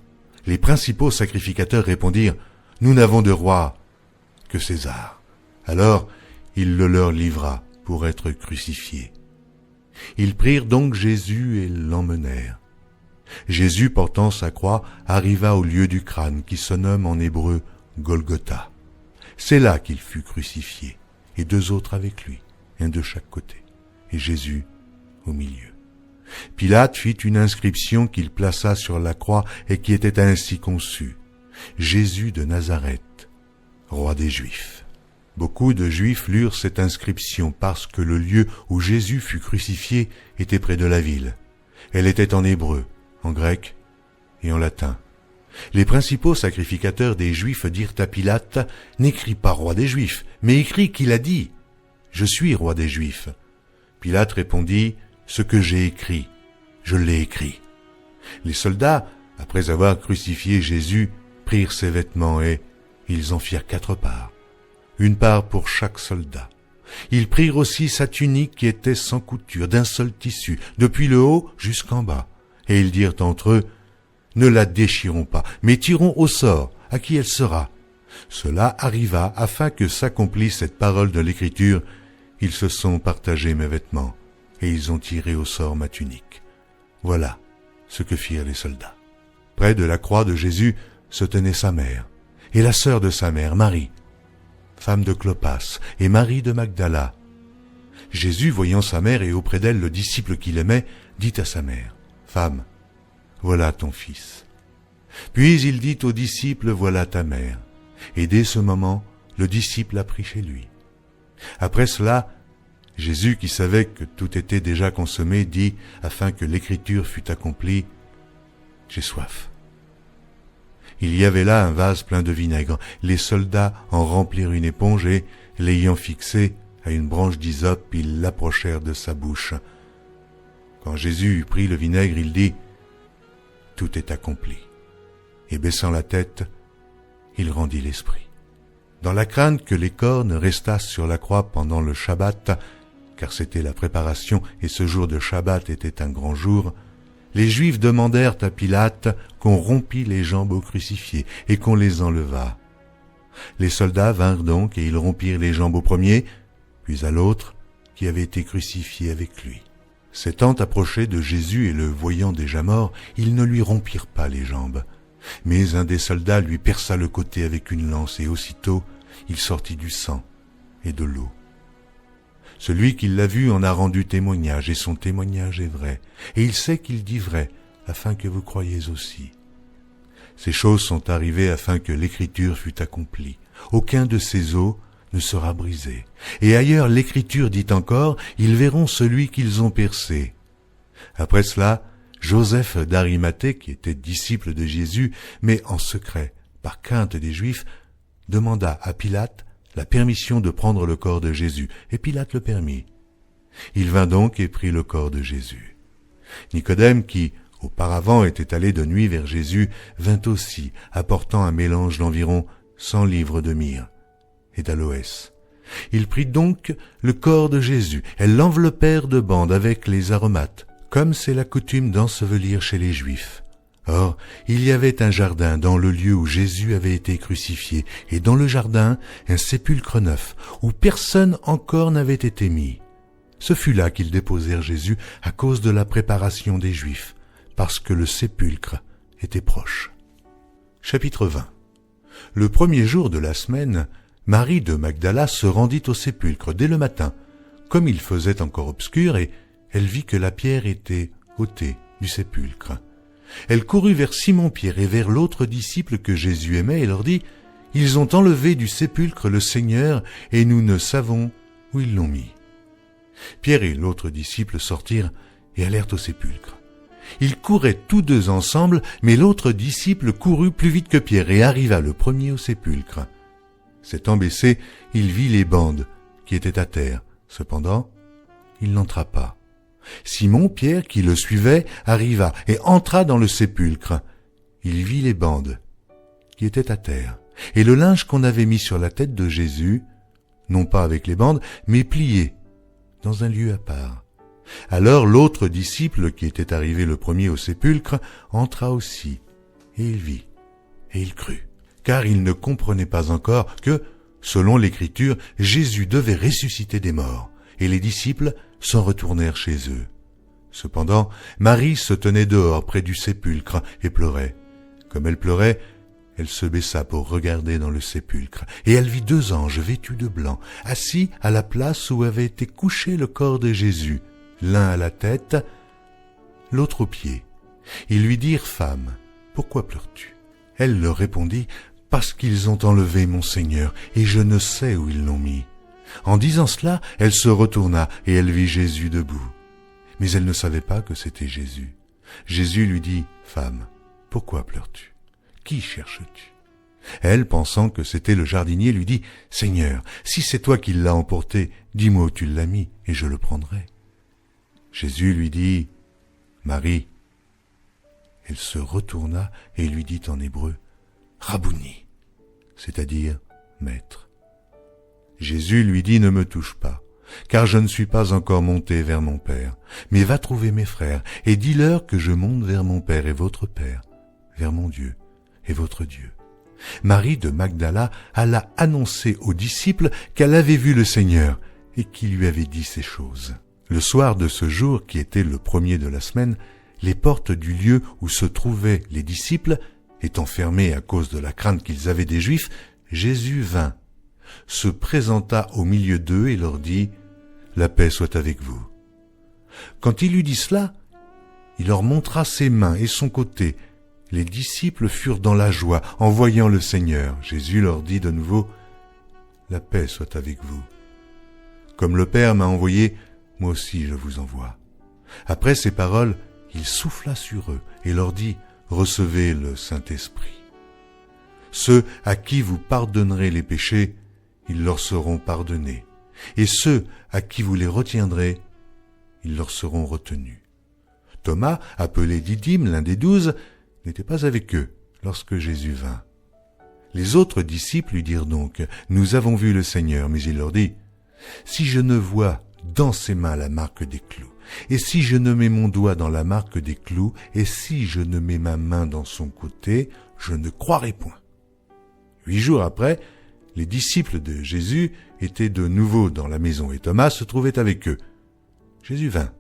Les principaux sacrificateurs répondirent, « Nous n'avons de roi que César. » Alors il le leur livra pour être crucifié. Ils prirent donc Jésus et l'emmenèrent. Jésus, portant sa croix, arriva au lieu du crâne qui se nomme en hébreu Golgotha. C'est là qu'il fut crucifié, et 2 autres avec lui, un de chaque côté, et Jésus au milieu. Pilate fit une inscription qu'il plaça sur la croix et qui était ainsi conçue, « Jésus de Nazareth, roi des Juifs. » Beaucoup de Juifs lurent cette inscription parce que le lieu où Jésus fut crucifié était près de la ville. Elle était en hébreu, en grec et en latin. Les principaux sacrificateurs des Juifs dirent à Pilate, « N'écris pas roi des Juifs, mais écris qu'il a dit, « Je suis roi des Juifs. » Pilate répondit, « Ce que j'ai écrit, je l'ai écrit. » Les soldats, après avoir crucifié Jésus, prirent ses vêtements et ils en firent 4 parts, une part pour chaque soldat. Ils prirent aussi sa tunique qui était sans couture, d'un seul tissu, depuis le haut jusqu'en bas, et ils dirent entre eux, « Ne la déchirons pas, mais tirons au sort à qui elle sera. » Cela arriva afin que s'accomplisse cette parole de l'Écriture, « Ils se sont partagés mes vêtements, et ils ont tiré au sort ma tunique. » Voilà ce que firent les soldats. Près de la croix de Jésus se tenait sa mère, et la sœur de sa mère, Marie, femme de Clopas, et Marie de Magdala. Jésus, voyant sa mère et auprès d'elle le disciple qu'il aimait, dit à sa mère, « Femme, voilà ton fils. » Puis il dit au disciple, « Voilà ta mère. » Et dès ce moment, le disciple la prit chez lui. Après cela, Jésus, qui savait que tout était déjà consommé, dit, afin que l'écriture fût accomplie, « J'ai soif. » Il y avait là un vase plein de vinaigre. Les soldats en remplirent une éponge et, l'ayant fixée à une branche d'hysope, ils l'approchèrent de sa bouche. Quand Jésus eut pris le vinaigre, il dit, « Tout est accompli. » Et baissant la tête, il rendit l'esprit. Dans la crainte que les cornes restassent sur la croix pendant le Shabbat, car c'était la préparation et ce jour de Shabbat était un grand jour, les Juifs demandèrent à Pilate qu'on rompît les jambes au crucifié et qu'on les enlevât. Les soldats vinrent donc et ils rompirent les jambes au premier, puis à l'autre qui avait été crucifié avec lui. S'étant approchés de Jésus et le voyant déjà mort, ils ne lui rompirent pas les jambes. Mais un des soldats lui perça le côté avec une lance et aussitôt il sortit du sang et de l'eau. Celui qui l'a vu en a rendu témoignage et son témoignage est vrai, et il sait qu'il dit vrai afin que vous croyiez aussi. Ces choses sont arrivées afin que l'écriture fût accomplie. Aucun de ces os ne sera brisé. Et ailleurs, l'Écriture dit encore, ils verront celui qu'ils ont percé. Après cela, Joseph d'Arimathée, qui était disciple de Jésus, mais en secret, par crainte des Juifs, demanda à Pilate la permission de prendre le corps de Jésus, et Pilate le permit. Il vint donc et prit le corps de Jésus. Nicodème, qui auparavant était allé de nuit vers Jésus, vint aussi, apportant un mélange d'environ 100 livres de myrrhe et d'aloès. Il prit donc le corps de Jésus, elles l'enveloppèrent de bandes avec les aromates, comme c'est la coutume d'ensevelir chez les Juifs. Or, il y avait un jardin dans le lieu où Jésus avait été crucifié, et dans le jardin, un sépulcre neuf, où personne encore n'avait été mis. Ce fut là qu'ils déposèrent Jésus à cause de la préparation des Juifs, parce que le sépulcre était proche. Chapitre 20. Le premier jour de la semaine, Marie de Magdala se rendit au sépulcre dès le matin, comme il faisait encore obscur, et elle vit que la pierre était ôtée du sépulcre. Elle courut vers Simon-Pierre et vers l'autre disciple que Jésus aimait et leur dit « Ils ont enlevé du sépulcre le Seigneur et nous ne savons où ils l'ont mis. » Pierre et l'autre disciple sortirent et allèrent au sépulcre. Ils couraient tous deux ensemble, mais l'autre disciple courut plus vite que Pierre et arriva le premier au sépulcre. S'étant baissé, il vit les bandes qui étaient à terre. Cependant, il n'entra pas. Simon, Pierre, qui le suivait, arriva et entra dans le sépulcre. Il vit les bandes qui étaient à terre, et le linge qu'on avait mis sur la tête de Jésus, non pas avec les bandes, mais plié, dans un lieu à part. Alors l'autre disciple, qui était arrivé le premier au sépulcre, entra aussi, et il vit, et il crut, car il ne comprenait pas encore que, selon l'Écriture, Jésus devait ressusciter des morts, et les disciples s'en retournèrent chez eux. Cependant, Marie se tenait dehors près du sépulcre et pleurait. Comme elle pleurait, elle se baissa pour regarder dans le sépulcre, et elle vit 2 anges vêtus de blanc, assis à la place où avait été couché le corps de Jésus, l'un à la tête, l'autre aux pieds. Ils lui dirent « Femme, pourquoi pleures-tu » Elle leur répondit « Parce qu'ils ont enlevé mon Seigneur, et je ne sais où ils l'ont mis. » En disant cela, elle se retourna et elle vit Jésus debout. Mais elle ne savait pas que c'était Jésus. Jésus lui dit « Femme, pourquoi pleures-tu ? Qui cherches-tu » Elle, pensant que c'était le jardinier, lui dit « Seigneur, si c'est toi qui l'as emporté, dis-moi où tu l'as mis et je le prendrai. » Jésus lui dit « Marie. » Elle se retourna et lui dit en hébreu « Rabouni », c'est-à-dire « Maître. » Jésus lui dit « Ne me touche pas, car je ne suis pas encore monté vers mon Père, mais va trouver mes frères, et dis-leur que je monte vers mon Père et votre Père, vers mon Dieu et votre Dieu. » Marie de Magdala alla annoncer aux disciples qu'elle avait vu le Seigneur et qu'il lui avait dit ces choses. Le soir de ce jour, qui était le premier de la semaine, les portes du lieu où se trouvaient les disciples, étant fermées à cause de la crainte qu'ils avaient des Juifs, Jésus vint, se présenta au milieu d'eux et leur dit « La paix soit avec vous. » Quand il eut dit cela, il leur montra ses mains et son côté. Les disciples furent dans la joie en voyant le Seigneur. Jésus leur dit de nouveau « La paix soit avec vous. Comme le Père m'a envoyé, moi aussi je vous envoie. » Après ces paroles, il souffla sur eux et leur dit « Recevez le Saint-Esprit. Ceux à qui vous pardonnerez les péchés, ils leur seront pardonnés, et ceux à qui vous les retiendrez, ils leur seront retenus. » Thomas, appelé Didyme, l'un des 12, n'était pas avec eux lorsque Jésus vint. Les autres disciples lui dirent donc « Nous avons vu le Seigneur », mais il leur dit « Si je ne vois dans ses mains la marque des clous, et si je ne mets mon doigt dans la marque des clous, et si je ne mets ma main dans son côté, je ne croirai point. » 8 jours après, les disciples de Jésus étaient de nouveau dans la maison et Thomas se trouvait avec eux. Jésus vint.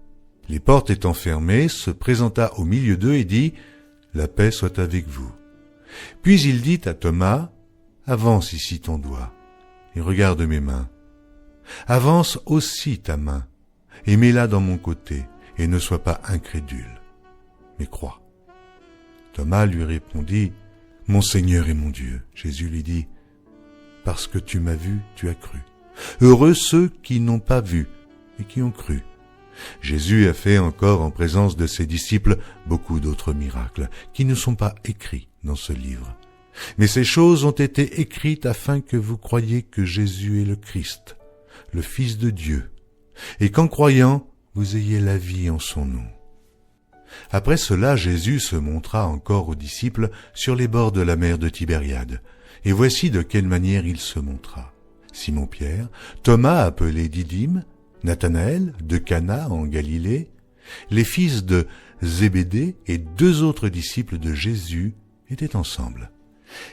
Les portes étant fermées, se présenta au milieu d'eux et dit « La paix soit avec vous. » Puis il dit à Thomas « Avance ici ton doigt et regarde mes mains. Avance aussi ta main et mets-la dans mon côté et ne sois pas incrédule, mais crois. » Thomas lui répondit « Mon Seigneur et mon Dieu. » Jésus lui dit « parce que tu m'as vu, tu as cru. Heureux ceux qui n'ont pas vu et qui ont cru. » Jésus a fait encore en présence de ses disciples beaucoup d'autres miracles qui ne sont pas écrits dans ce livre. Mais ces choses ont été écrites afin que vous croyiez que Jésus est le Christ, le Fils de Dieu, et qu'en croyant, vous ayez la vie en son nom. Après cela, Jésus se montra encore aux disciples sur les bords de la mer de Tibériade. Et voici de quelle manière il se montra. Simon-Pierre, Thomas appelé Didyme, Nathanaël de Cana en Galilée, les fils de Zébédée et 2 autres disciples de Jésus étaient ensemble.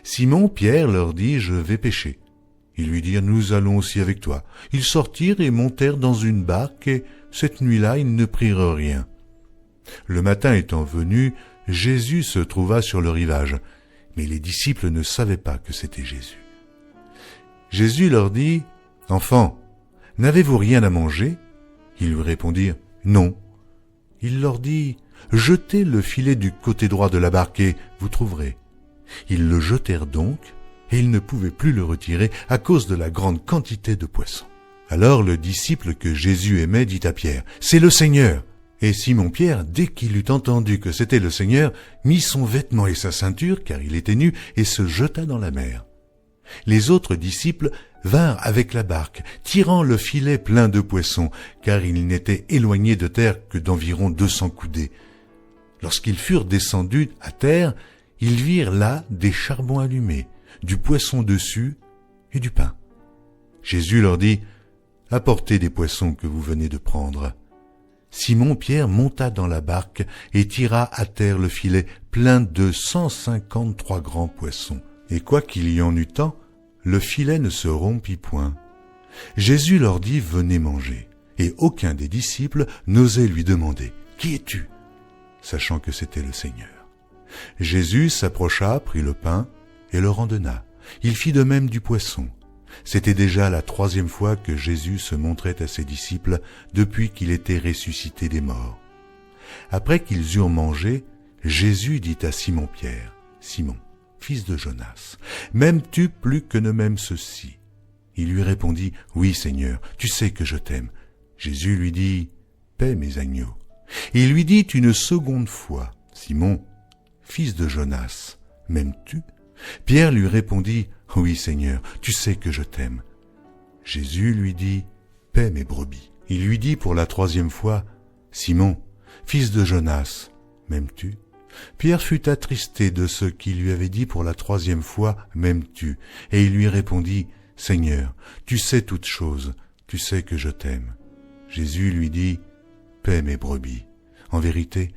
Simon Pierre leur dit « Je vais pêcher ». Ils lui dirent « Nous allons aussi avec toi ». Ils sortirent et montèrent dans une barque, et cette nuit-là, ils ne prirent rien. Le matin étant venu, Jésus se trouva sur le rivage, mais les disciples ne savaient pas que c'était Jésus. Jésus leur dit « Enfants, n'avez-vous rien à manger ?» Ils lui répondirent « Non ». Il leur dit « Jetez le filet du côté droit de la barque et vous trouverez. » Ils le jetèrent donc, et ils ne pouvaient plus le retirer à cause de la grande quantité de poissons. Alors le disciple que Jésus aimait dit à Pierre « C'est le Seigneur !» Et Simon-Pierre, dès qu'il eut entendu que c'était le Seigneur, mit son vêtement et sa ceinture, car il était nu, et se jeta dans la mer. Les autres disciples vinrent avec la barque, tirant le filet plein de poissons, car ils n'étaient éloignés de terre que d'environ 200 coudées. Lorsqu'ils furent descendus à terre, ils virent là des charbons allumés, du poisson dessus et du pain. Jésus leur dit « Apportez des poissons que vous venez de prendre. » Simon-Pierre monta dans la barque et tira à terre le filet plein de 153 grands poissons. Et quoiqu'il y en eût tant, le filet ne se rompit point. Jésus leur dit « Venez manger ». Et aucun des disciples n'osait lui demander « Qui es-tu » sachant que c'était le Seigneur. Jésus s'approcha, prit le pain et leur en donna. Il fit de même du poisson. C'était déjà la 3e fois que Jésus se montrait à ses disciples depuis qu'il était ressuscité des morts. Après qu'ils eurent mangé, Jésus dit à Simon-Pierre, « Simon, fils de Jonas, m'aimes-tu plus que ne m'aime ceux-ci » Il lui répondit, « Oui, Seigneur, tu sais que je t'aime. » Jésus lui dit, « Paie mes agneaux. » Il lui dit une seconde fois, « Simon, fils de Jonas, m'aimes-tu » Pierre lui répondit, « Oui, Seigneur, tu sais que je t'aime. » Jésus lui dit, « Paie mes brebis. » Il lui dit pour la 3e fois, « Simon, fils de Jonas, m'aimes-tu » Pierre fut attristé de ce qu'il lui avait dit pour la 3e fois, « M'aimes-tu » Et il lui répondit, « Seigneur, tu sais toutes choses, tu sais que je t'aime. » Jésus lui dit, « Paie mes brebis. En vérité,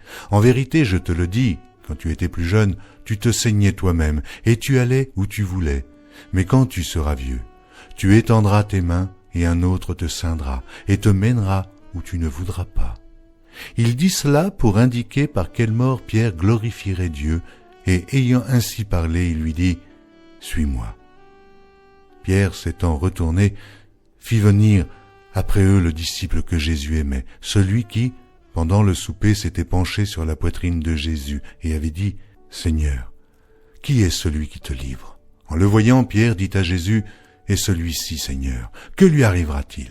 je te le dis, quand tu étais plus jeune, tu te saignais toi-même, et tu allais où tu voulais. Mais quand tu seras vieux, tu étendras tes mains, et un autre te ceindra, et te mènera où tu ne voudras pas. » Il dit cela pour indiquer par quelle mort Pierre glorifierait Dieu, et ayant ainsi parlé, il lui dit, « Suis-moi. » Pierre, s'étant retourné, fit venir après eux le disciple que Jésus aimait, celui qui, pendant le souper, s'était penché sur la poitrine de Jésus et avait dit, « Seigneur, qui est celui qui te livre ?» En le voyant, Pierre dit à Jésus, « Et celui-ci, Seigneur, que lui arrivera-t-il »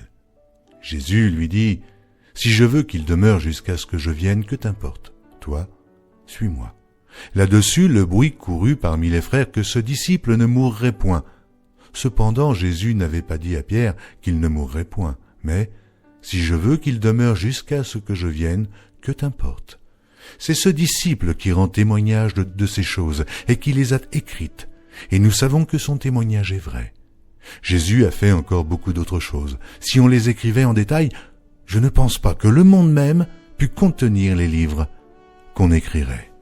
Jésus lui dit, « Si je veux qu'il demeure jusqu'à ce que je vienne, que t'importe? Toi, suis-moi. » Là-dessus, le bruit courut parmi les frères que ce disciple ne mourrait point. Cependant, Jésus n'avait pas dit à Pierre qu'il ne mourrait point, mais « Si je veux qu'il demeure jusqu'à ce que je vienne, que t'importe ?» C'est ce disciple qui rend témoignage de ces choses et qui les a écrites, et nous savons que son témoignage est vrai. Jésus a fait encore beaucoup d'autres choses. Si on les écrivait en détail, je ne pense pas que le monde même pût contenir les livres qu'on écrirait.